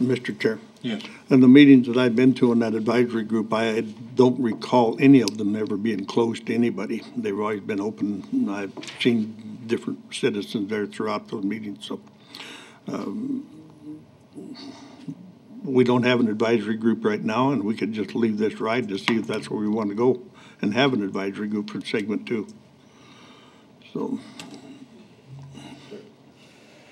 Mr. Chair? Yes. In the meetings that I've been to in that advisory group, I don't recall any of them ever being closed to anybody. They've always been open. I've seen different citizens there throughout those meetings, so. We don't have an advisory group right now, and we could just leave this ride to see if that's where we want to go and have an advisory group for segment 2. So.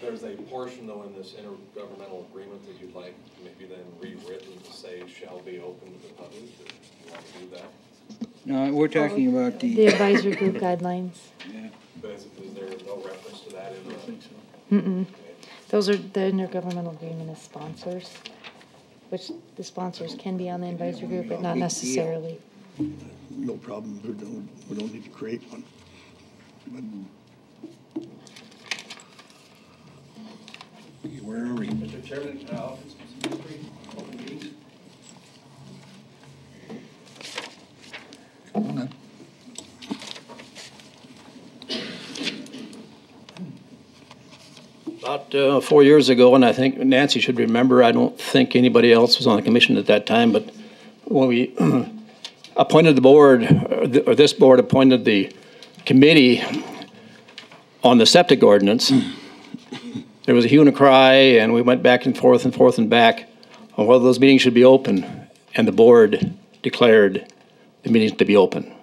There's a portion though in this intergovernmental agreement that you'd like maybe then rewritten to say shall be open to the public, or you want to do that? No, we're talking about The advisory group guidelines. Yeah. But is there no reference to that in the? I think so. Mm-mm. Those are the intergovernmental agreement as sponsors, which the sponsors can be on the advisory group, but not necessarily. No problem. We don't need to create one. But where are we? Mr. Chairman, Come on up. About 4 years ago, and I think Nancy should remember, I don't think anybody else was on the commission at that time, but when we appointed the board, or this board appointed the committee on the septic ordinance, there was a hue and a cry, and we went back and forth and back on whether those meetings should be open, and the board declared the meetings to be open.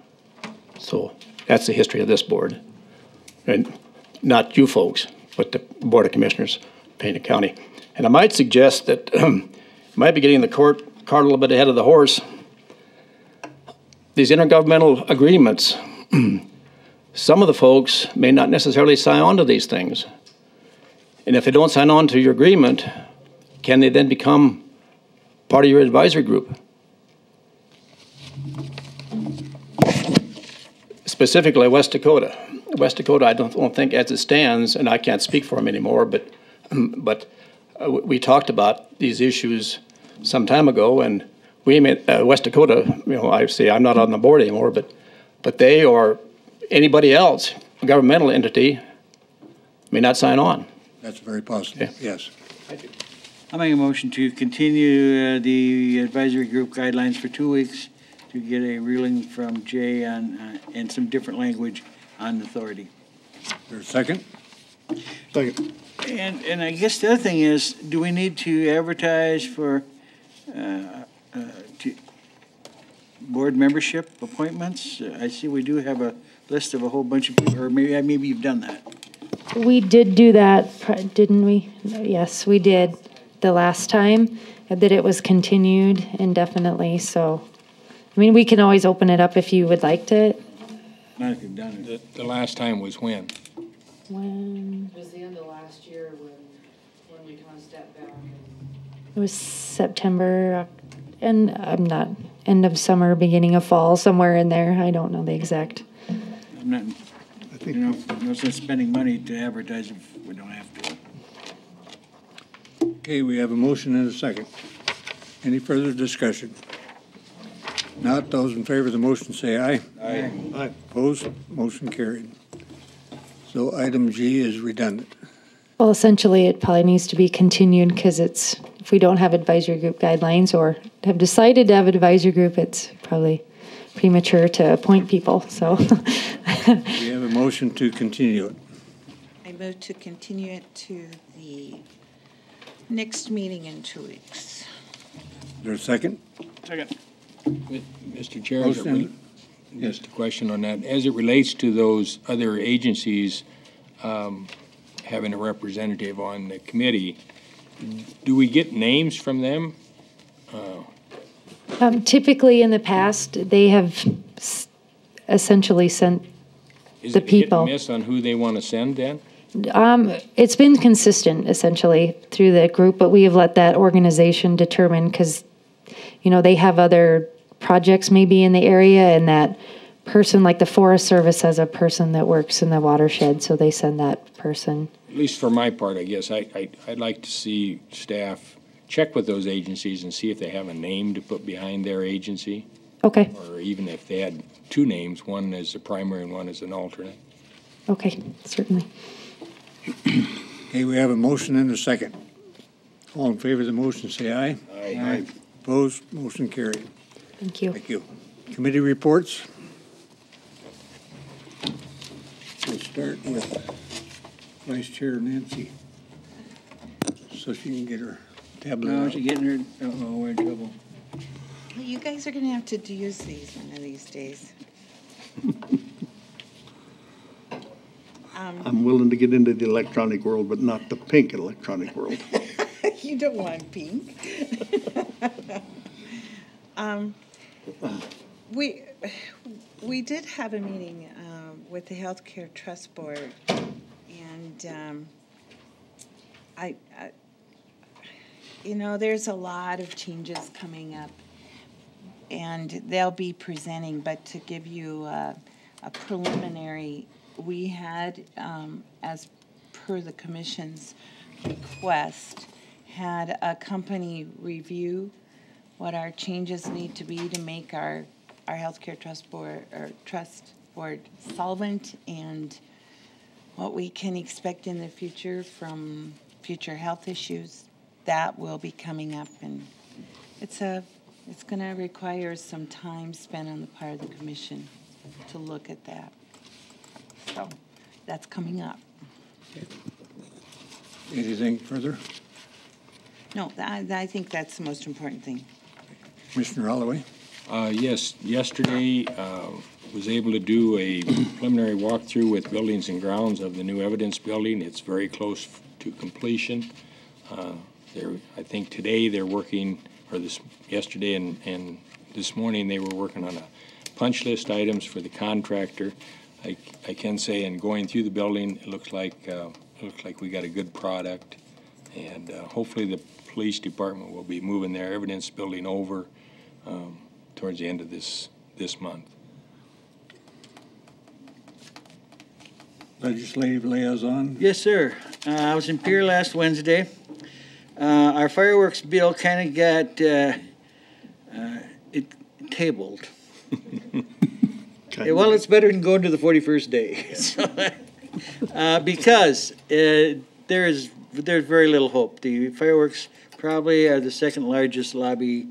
So that's the history of this board, and not you folks, but the Board of Commissioners, Pennington County. And I might suggest that you might be getting the cart a little bit ahead of the horse. These intergovernmental agreements, some of the folks may not necessarily sign on to these things. And if they don't sign on to your agreement, can they then become part of your advisory group? Specifically, West Dakota. West Dakota, I don't think as it stands, and I can't speak for them anymore, but we talked about these issues some time ago, and we made, West Dakota, I say I'm not on the board anymore, but they or anybody else, a governmental entity, may not sign on. That's very possible, okay. Yes. Thank you. I'll make a motion to continue the advisory group guidelines for 2 weeks to get a ruling from Jay on, and some different language on authority. Is there a second? Second. And I guess the other thing is, do we need to advertise for board membership appointments? I see we do have a list of a whole bunch of people, or maybe you've done that. We did do that, didn't we? Yes, we did the last time, that it was continued indefinitely, so, I mean, we can always open it up if you would like to. Not if you've done it. The last time was when? When? It was the end of last year when we kind of stepped back. It was September, and I'm not, end of summer, beginning of fall, somewhere in there. I don't know the exact. I'm not, I think, no sense spending money to advertise if we don't have to. Okay, we have a motion and a second. Any further discussion? Not, those in favor of the motion say aye. Aye. Aye. Opposed? Motion carried. So item G is redundant. Well, essentially, it probably needs to be continued because it's, if we don't have advisory group guidelines or have decided to have an advisory group, it's probably premature to appoint people, so. We have a motion to continue it. I move to continue it to the next meeting in 2 weeks. Is there a second? Second. Mr. Chair, just a question on that. As it relates to those other agencies having a representative on the committee, do we get names from them? Typically, in the past, they have essentially sent Is the it hit people. and miss on who they want to send then? It's been consistent, essentially, through the group, but we have let that organization determine because, they have other projects maybe in the area, and that person, like the Forest Service has a person that works in the watershed, so they send that person. At least for my part, I guess, I'd like to see staff check with those agencies and see if they have a name to put behind their agency. Okay. Or even if they had two names, one as a primary and one as an alternate. Okay, certainly. Okay, we have a motion and a second. All in favor of the motion, say aye. Aye. Aye. Opposed? Motion carried. Thank you. Thank you. Committee reports. We'll start start with Vice Chair Nancy, so she can get her tablet No, out. she's getting her, uh-oh, we're in trouble. Well, you guys are gonna have to use these one of these days. I'm willing to get into the electronic world, but not the pink electronic world. You don't want pink. We did have a meeting with the Healthcare Trust Board, and I you know, there's a lot of changes coming up, and they'll be presenting, but to give you a preliminary, we had, as per the commission's request, had a company review what our changes need to be to make our healthcare trust board solvent, and what we can expect in the future from future health issues. That will be coming up, and it's going to require some time spent on the part of the commission to look at that. So that's coming up. Anything further? No, I think that's the most important thing. Commissioner Holloway? Yes, yesterday was able to do a preliminary walkthrough with Buildings and Grounds of the new evidence building. It's very close to completion. I think today they're working, or yesterday and this morning they were working on a punch list items for the contractor. I can say, in going through the building, it looks like we got a good product, and hopefully the police department will be moving their evidence building over towards the end of this month. Legislative liaison? Yes, sir. I was in Pier last Wednesday. Our fireworks bill kind of got it tabled. Well, it's better than going to the 41st day. Because there's very little hope. The fireworks probably are the second largest lobby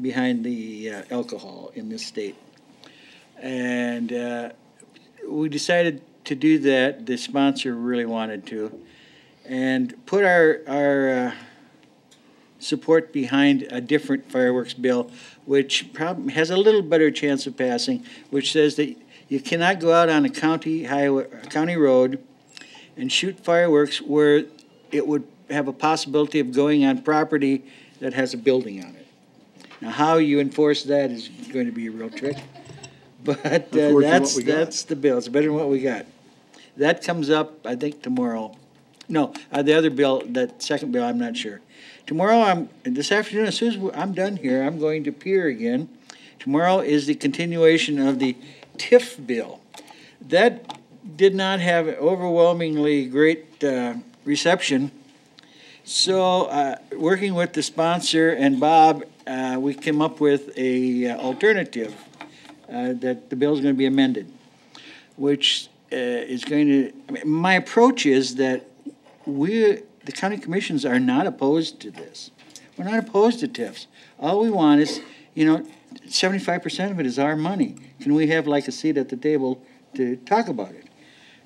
behind the alcohol in this state. And we decided to do that. The sponsor really wanted to. And put our support behind a different fireworks bill, which has a little better chance of passing, which says that you cannot go out on a county road and shoot fireworks where it would have a possibility of going on property that has a building on it. Now, how you enforce that is going to be a real trick, but that's the bill. It's better than what we got. That comes up, I think, tomorrow. No, the other bill, that second bill, I'm not sure. Tomorrow, this afternoon, as soon as I'm done here, I'm going to Pier again. Tomorrow is the continuation of the TIF bill. That did not have overwhelmingly great reception. So, working with the sponsor and Bob, we came up with a alternative that the bill is going to be amended, which is going to. My approach is that the county commissions are not opposed to this. We're not opposed to TIFs. All we want is, 75% of it is our money. Can we have like a seat at the table to talk about it?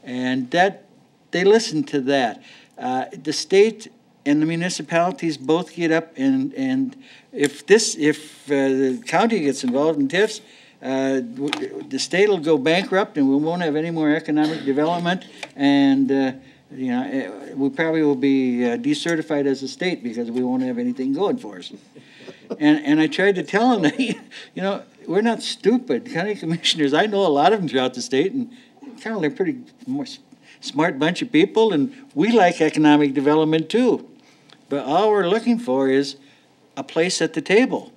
And that they listen to that. The state and the municipalities both get up and if the county gets involved in TIFs, the state will go bankrupt and we won't have any more economic development, and we probably will be decertified as a state because we won't have anything going for us. And I tried to tell them that, we're not stupid. County commissioners, I know a lot of them throughout the state, and kind of they're pretty more smart bunch of people, and we like economic development too. But all we're looking for is a place at the table.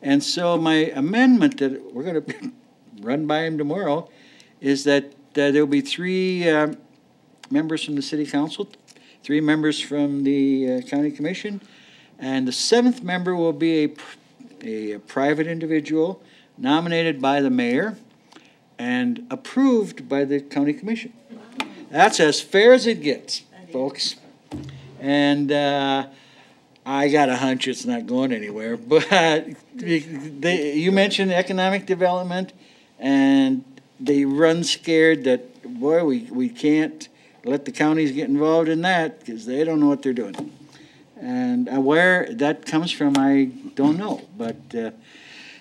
And so my amendment that we're going to run by him tomorrow is that there will be 3 members from the city council, 3 members from the county commission, and the 7th member will be a private individual nominated by the mayor and approved by the county commission. That's as fair as it gets, folks. And I got a hunch it's not going anywhere, but you mentioned economic development, and they run scared that boy, we can't let the counties get involved in that because they don't know what they're doing. And where that comes from, I don't know. But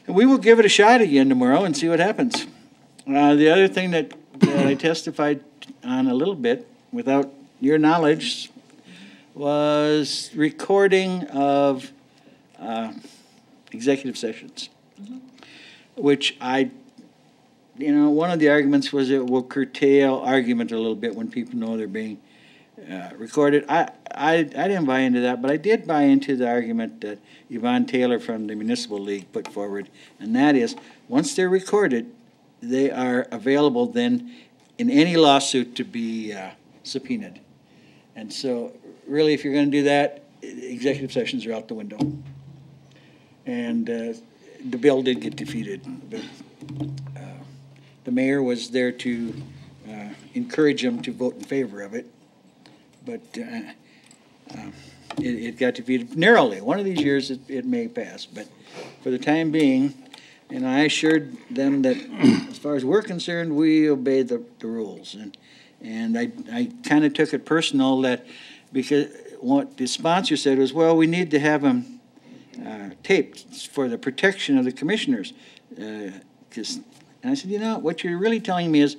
we will give it a shot again tomorrow and see what happens. The other thing that I testified on a little bit, without your knowledge, was recording of executive sessions, which one of the arguments was it will curtail argument a little bit when people know they're being recorded. I didn't buy into that, but I did buy into the argument that Yvonne Taylor from the Municipal League put forward, and that is, once they're recorded, they are available then in any lawsuit to be subpoenaed. And so, really, if you're going to do that, executive sessions are out the window. And the bill did get defeated. But, the mayor was there to encourage them to vote in favor of it. But it got defeated narrowly. One of these years it may pass. But for the time being, and I assured them that as far as we're concerned, we obey the rules. And I kind of took it personal that because what the sponsor said was, well, we need to have them taped for the protection of the commissioners. And I said, what you're really telling me is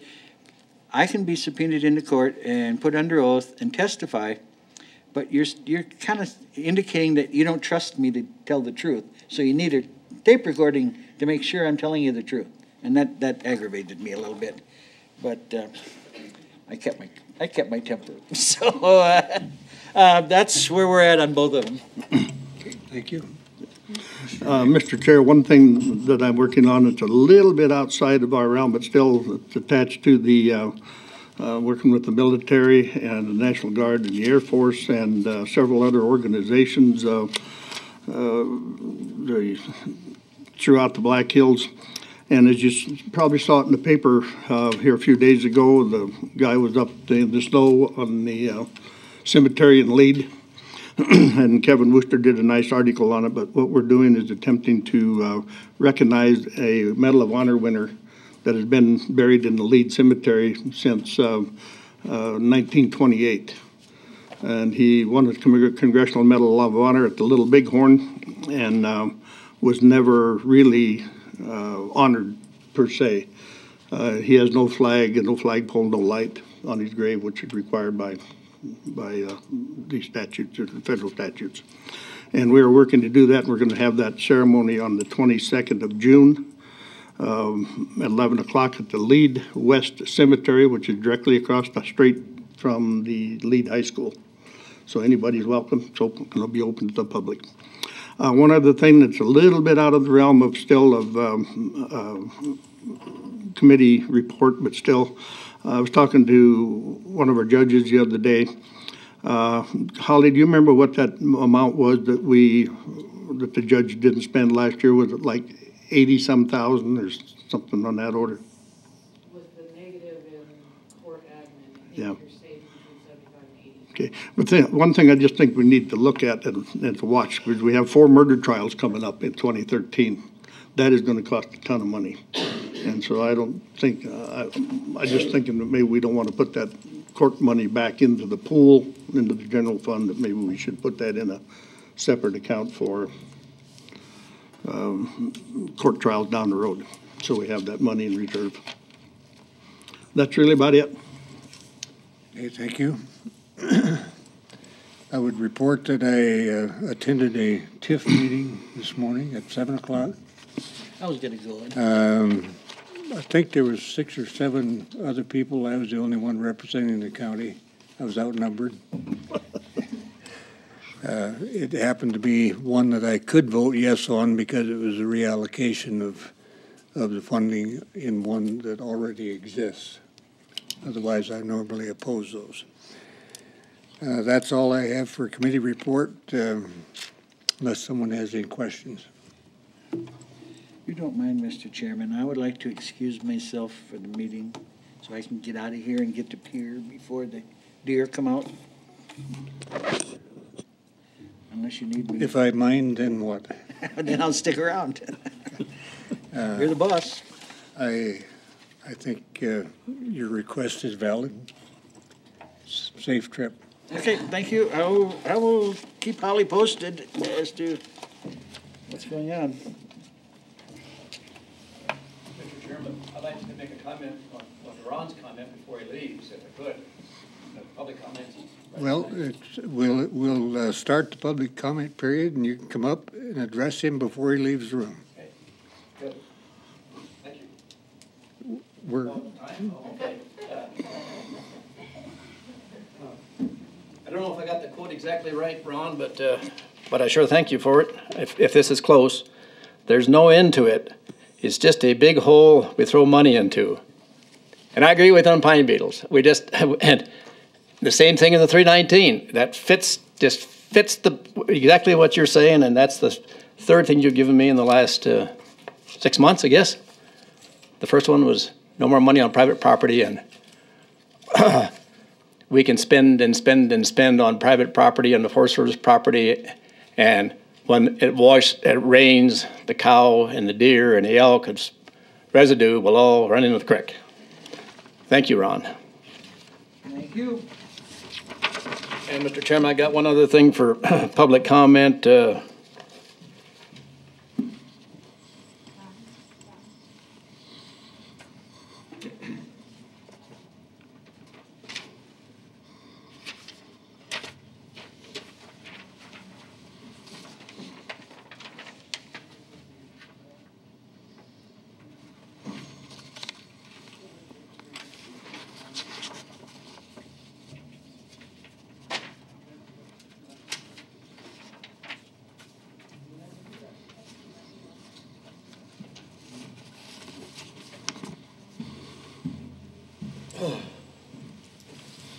I can be subpoenaed into court and put under oath and testify, but you're kind of indicating that you don't trust me to tell the truth. So you need a tape recording to make sure I'm telling you the truth. And that aggravated me a little bit. But I kept my temper. So that's where we're at on both of them. Thank you. Mr. Chair, one thing that I'm working on that's a little bit outside of our realm, but still it's attached to the working with the military and the National Guard and the Air Force and several other organizations throughout the Black Hills. And as you probably saw it in the paper here a few days ago, the guy was up in the snow on the cemetery in Lead. And Kevin Wooster did a nice article on it, but what we're doing is attempting to recognize a Medal of Honor winner that has been buried in the Lead Cemetery since 1928. And he won the Congressional Medal of Honor at the Little Bighorn and was never really honored per se. He has no flag and no flagpole, no light on his grave, which is required by these statutes, or the federal statutes. And we are working to do that, and we're going to have that ceremony on the 22nd of June at 11 o'clock at the Lead West Cemetery, which is directly across the street from the Lead High School. So anybody's welcome. It's open, it'll be open to the public. One other thing that's a little bit out of the realm of committee report, but still, I was talking to one of our judges the other day. Holly, do you remember what that amount was that the judge didn't spend last year? Was it like 80-some thousand or something on that order? Was the negative in court admin? Yeah. Okay, but one thing I just think we need to look at and to watch, because we have 4 murder trials coming up in 2013. That is going to cost a ton of money. And so I don't think, I just thinking that maybe we don't want to put that court money back into the pool, into the general fund, that maybe we should put that in a separate account for court trials down the road. So we have that money in reserve. That's really about it. Okay, thank you. I would report that I attended a TIF meeting this morning at 7 o'clock. I was going to go. I think there was 6 or 7 other people. I was the only one representing the county. I was outnumbered. It happened to be one that I could vote yes on because it was a reallocation of the funding in one that already exists. Otherwise, I normally oppose those. That's all I have for committee report, unless someone has any questions. If you don't mind, Mr. Chairman, I would like to excuse myself for the meeting so I can get out of here and get to pier before the deer come out. Unless you need me. If I mind, then what? Then I'll stick around. You're the boss. I I think your request is valid. Safe trip. Okay, thank you. I will keep Holly posted as to what's going on. Mr. Chairman, I'd like to make a comment on Ron's comment before he leaves, if I could. Public comments. Well, we'll start the public comment period, and you can come up and address him before he leaves the room. Okay, good. Thank you. We're. Okay. I don't know if I got the quote exactly right, Ron, but I sure thank you for it. If this is close, there's no end to it. It's just a big hole we throw money into. And I agree with on pine beetles. We just, and the same thing in the 319. That fits exactly what you're saying, and that's the third thing you've given me in the last 6 months, I guess. The first one was no more money on private property, and we can spend and spend and spend on private property and the Forest Service property, and when it rains, the cow and the deer and the elk and residue will all run into the creek. Thank you, Ron. Thank you. And Mr. Chairman, I got one other thing for public comment.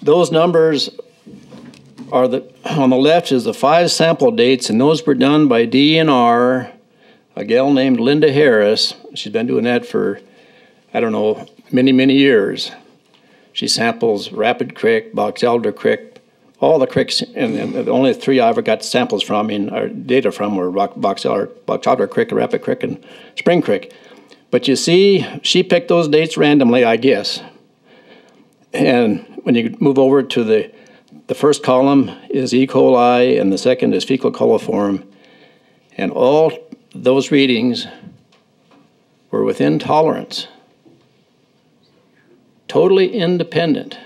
Those numbers are on the left is the 5 sample dates, and those were done by DNR, a gal named Linda Harris. She's been doing that for, I don't know, many, many years. She samples Rapid Creek, Box Elder Creek, all the creeks, and the only 3 I ever got samples from, or data from, were Box Elder Creek, Rapid Creek, and Spring Creek. But you see, she picked those dates randomly, I guess. And when you move over to the first column is E. coli and the second is fecal coliform. And all those readings were within tolerance. Totally independent.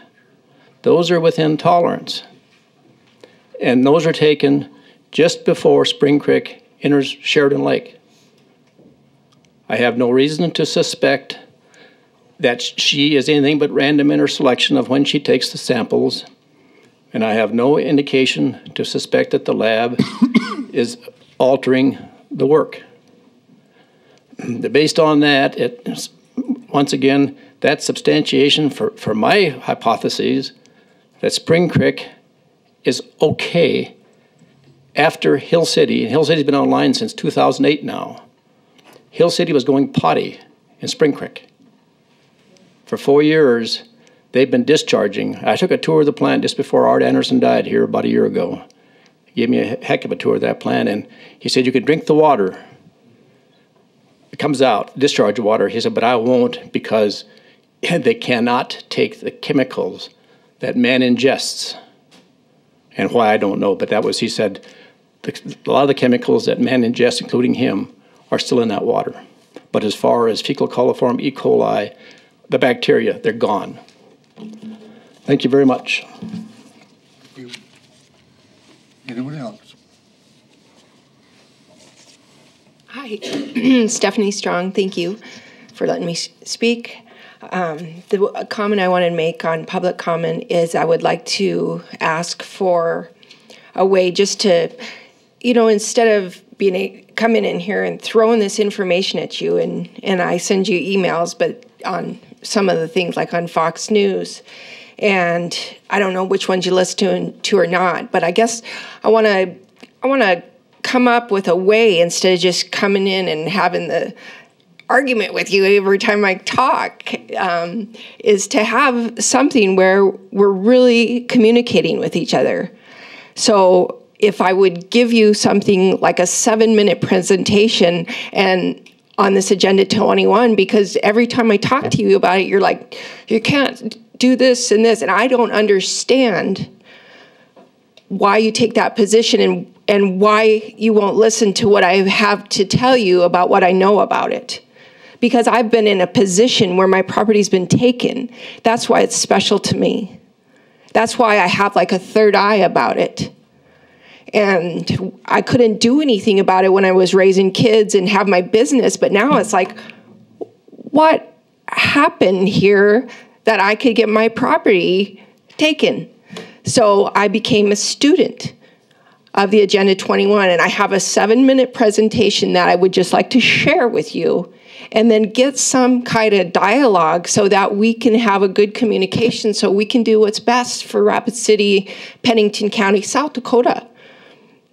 Those are within tolerance. And those are taken just before Spring Creek enters Sheridan Lake. I have no reason to suspect that she is anything but random in her selection of when she takes the samples, and I have no indication to suspect that the lab is altering the work. Based on that, once again, that's substantiation for my hypotheses that Spring Creek is okay after Hill City, and Hill City's been online since 2008 now. Hill City was going potty in Spring Creek. For 4 years, they've been discharging. I took a tour of the plant just before Art Anderson died here about a year ago. He gave me a heck of a tour of that plant, and he said, you can drink the water. It comes out, discharge water. He said, but I won't because they cannot take the chemicals that man ingests. And why, I don't know, but that was, he said, a lot of the chemicals that man ingests, including him, are still in that water. But as far as fecal coliform, E. coli, the bacteria, they're gone. Thank you very much. Thank you. Anyone else? Hi, Stephanie Strong. Thank you for letting me speak. The comment I wanted to make on public comment is I would like to ask for a way just to, instead of coming in here and throwing this information at you, and I send you emails, but on some of the things like on Fox News, and I don't know which ones you listen to or not, but I guess I want to come up with a way instead of just coming in and having the argument with you every time I talk, is to have something where we're really communicating with each other. So if I would give you something like a 7-minute presentation and on this Agenda 21, because every time I talk to you about it, you're like, you can't do this and this, and I don't understand why you take that position and why you won't listen to what I have to tell you about what I know about it. Because I've been in a position where my property's been taken. That's why it's special to me. That's why I have like a third eye about it. And I couldn't do anything about it when I was raising kids and have my business, but now it's like, what happened here that I could get my property taken? So I became a student of the Agenda 21, and I have a 7-minute presentation that I would just like to share with you, and then get some kind of dialogue so that we can have a good communication so we can do what's best for Rapid City, Pennington County, South Dakota.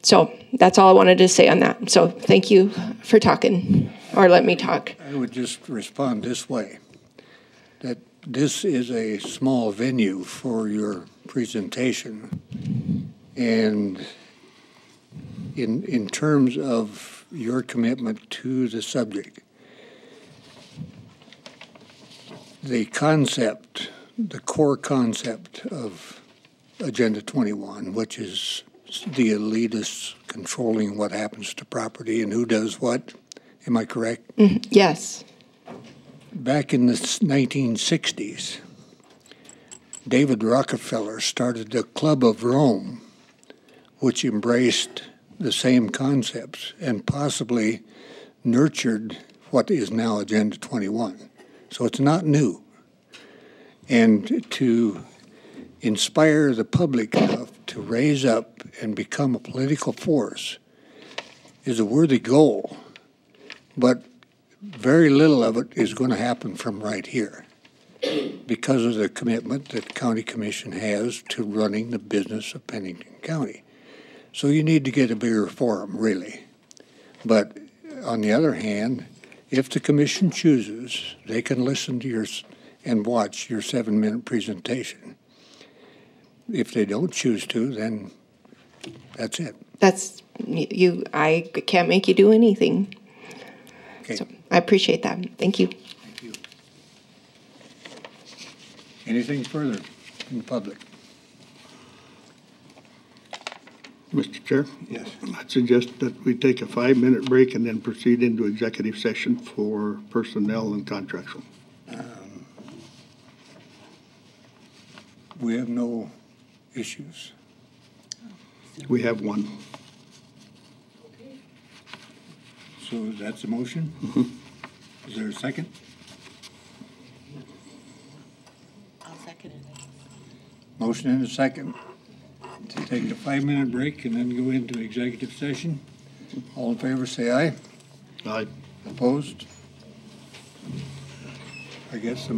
So that's all I wanted to say on that. So thank you for talking, or let me talk. I would just respond this way, that this is a small venue for your presentation. And in terms of your commitment to the subject, the concept, the core concept of Agenda 21, which is the elitists controlling what happens to property and who does what, am I correct? Yes. Back in the 1960s, David Rockefeller started the Club of Rome, which embraced the same concepts and possibly nurtured what is now Agenda 21. So it's not new. And to inspire the public enough to raise up and become a political force is a worthy goal, but very little of it is going to happen from right here because of the commitment that the County Commission has to running the business of Pennington County. So you need to get a bigger forum, really. But on the other hand, if the Commission chooses, they can listen to yours and watch your 7-minute presentation. If they don't choose to, then that's it. That's you. I can't make you do anything. Okay. So I appreciate that. Thank you. Thank you. Anything further from the public? Mr. Chair? Yes. I'd suggest that we take a 5-minute break and then proceed into executive session for personnel and contractual. We have no issues. We have one. So that's a motion? Is there a second? I'll second it. Motion and a second to take a 5-minute break and then go into executive session. All in favor, say aye. Aye. Opposed? I guess the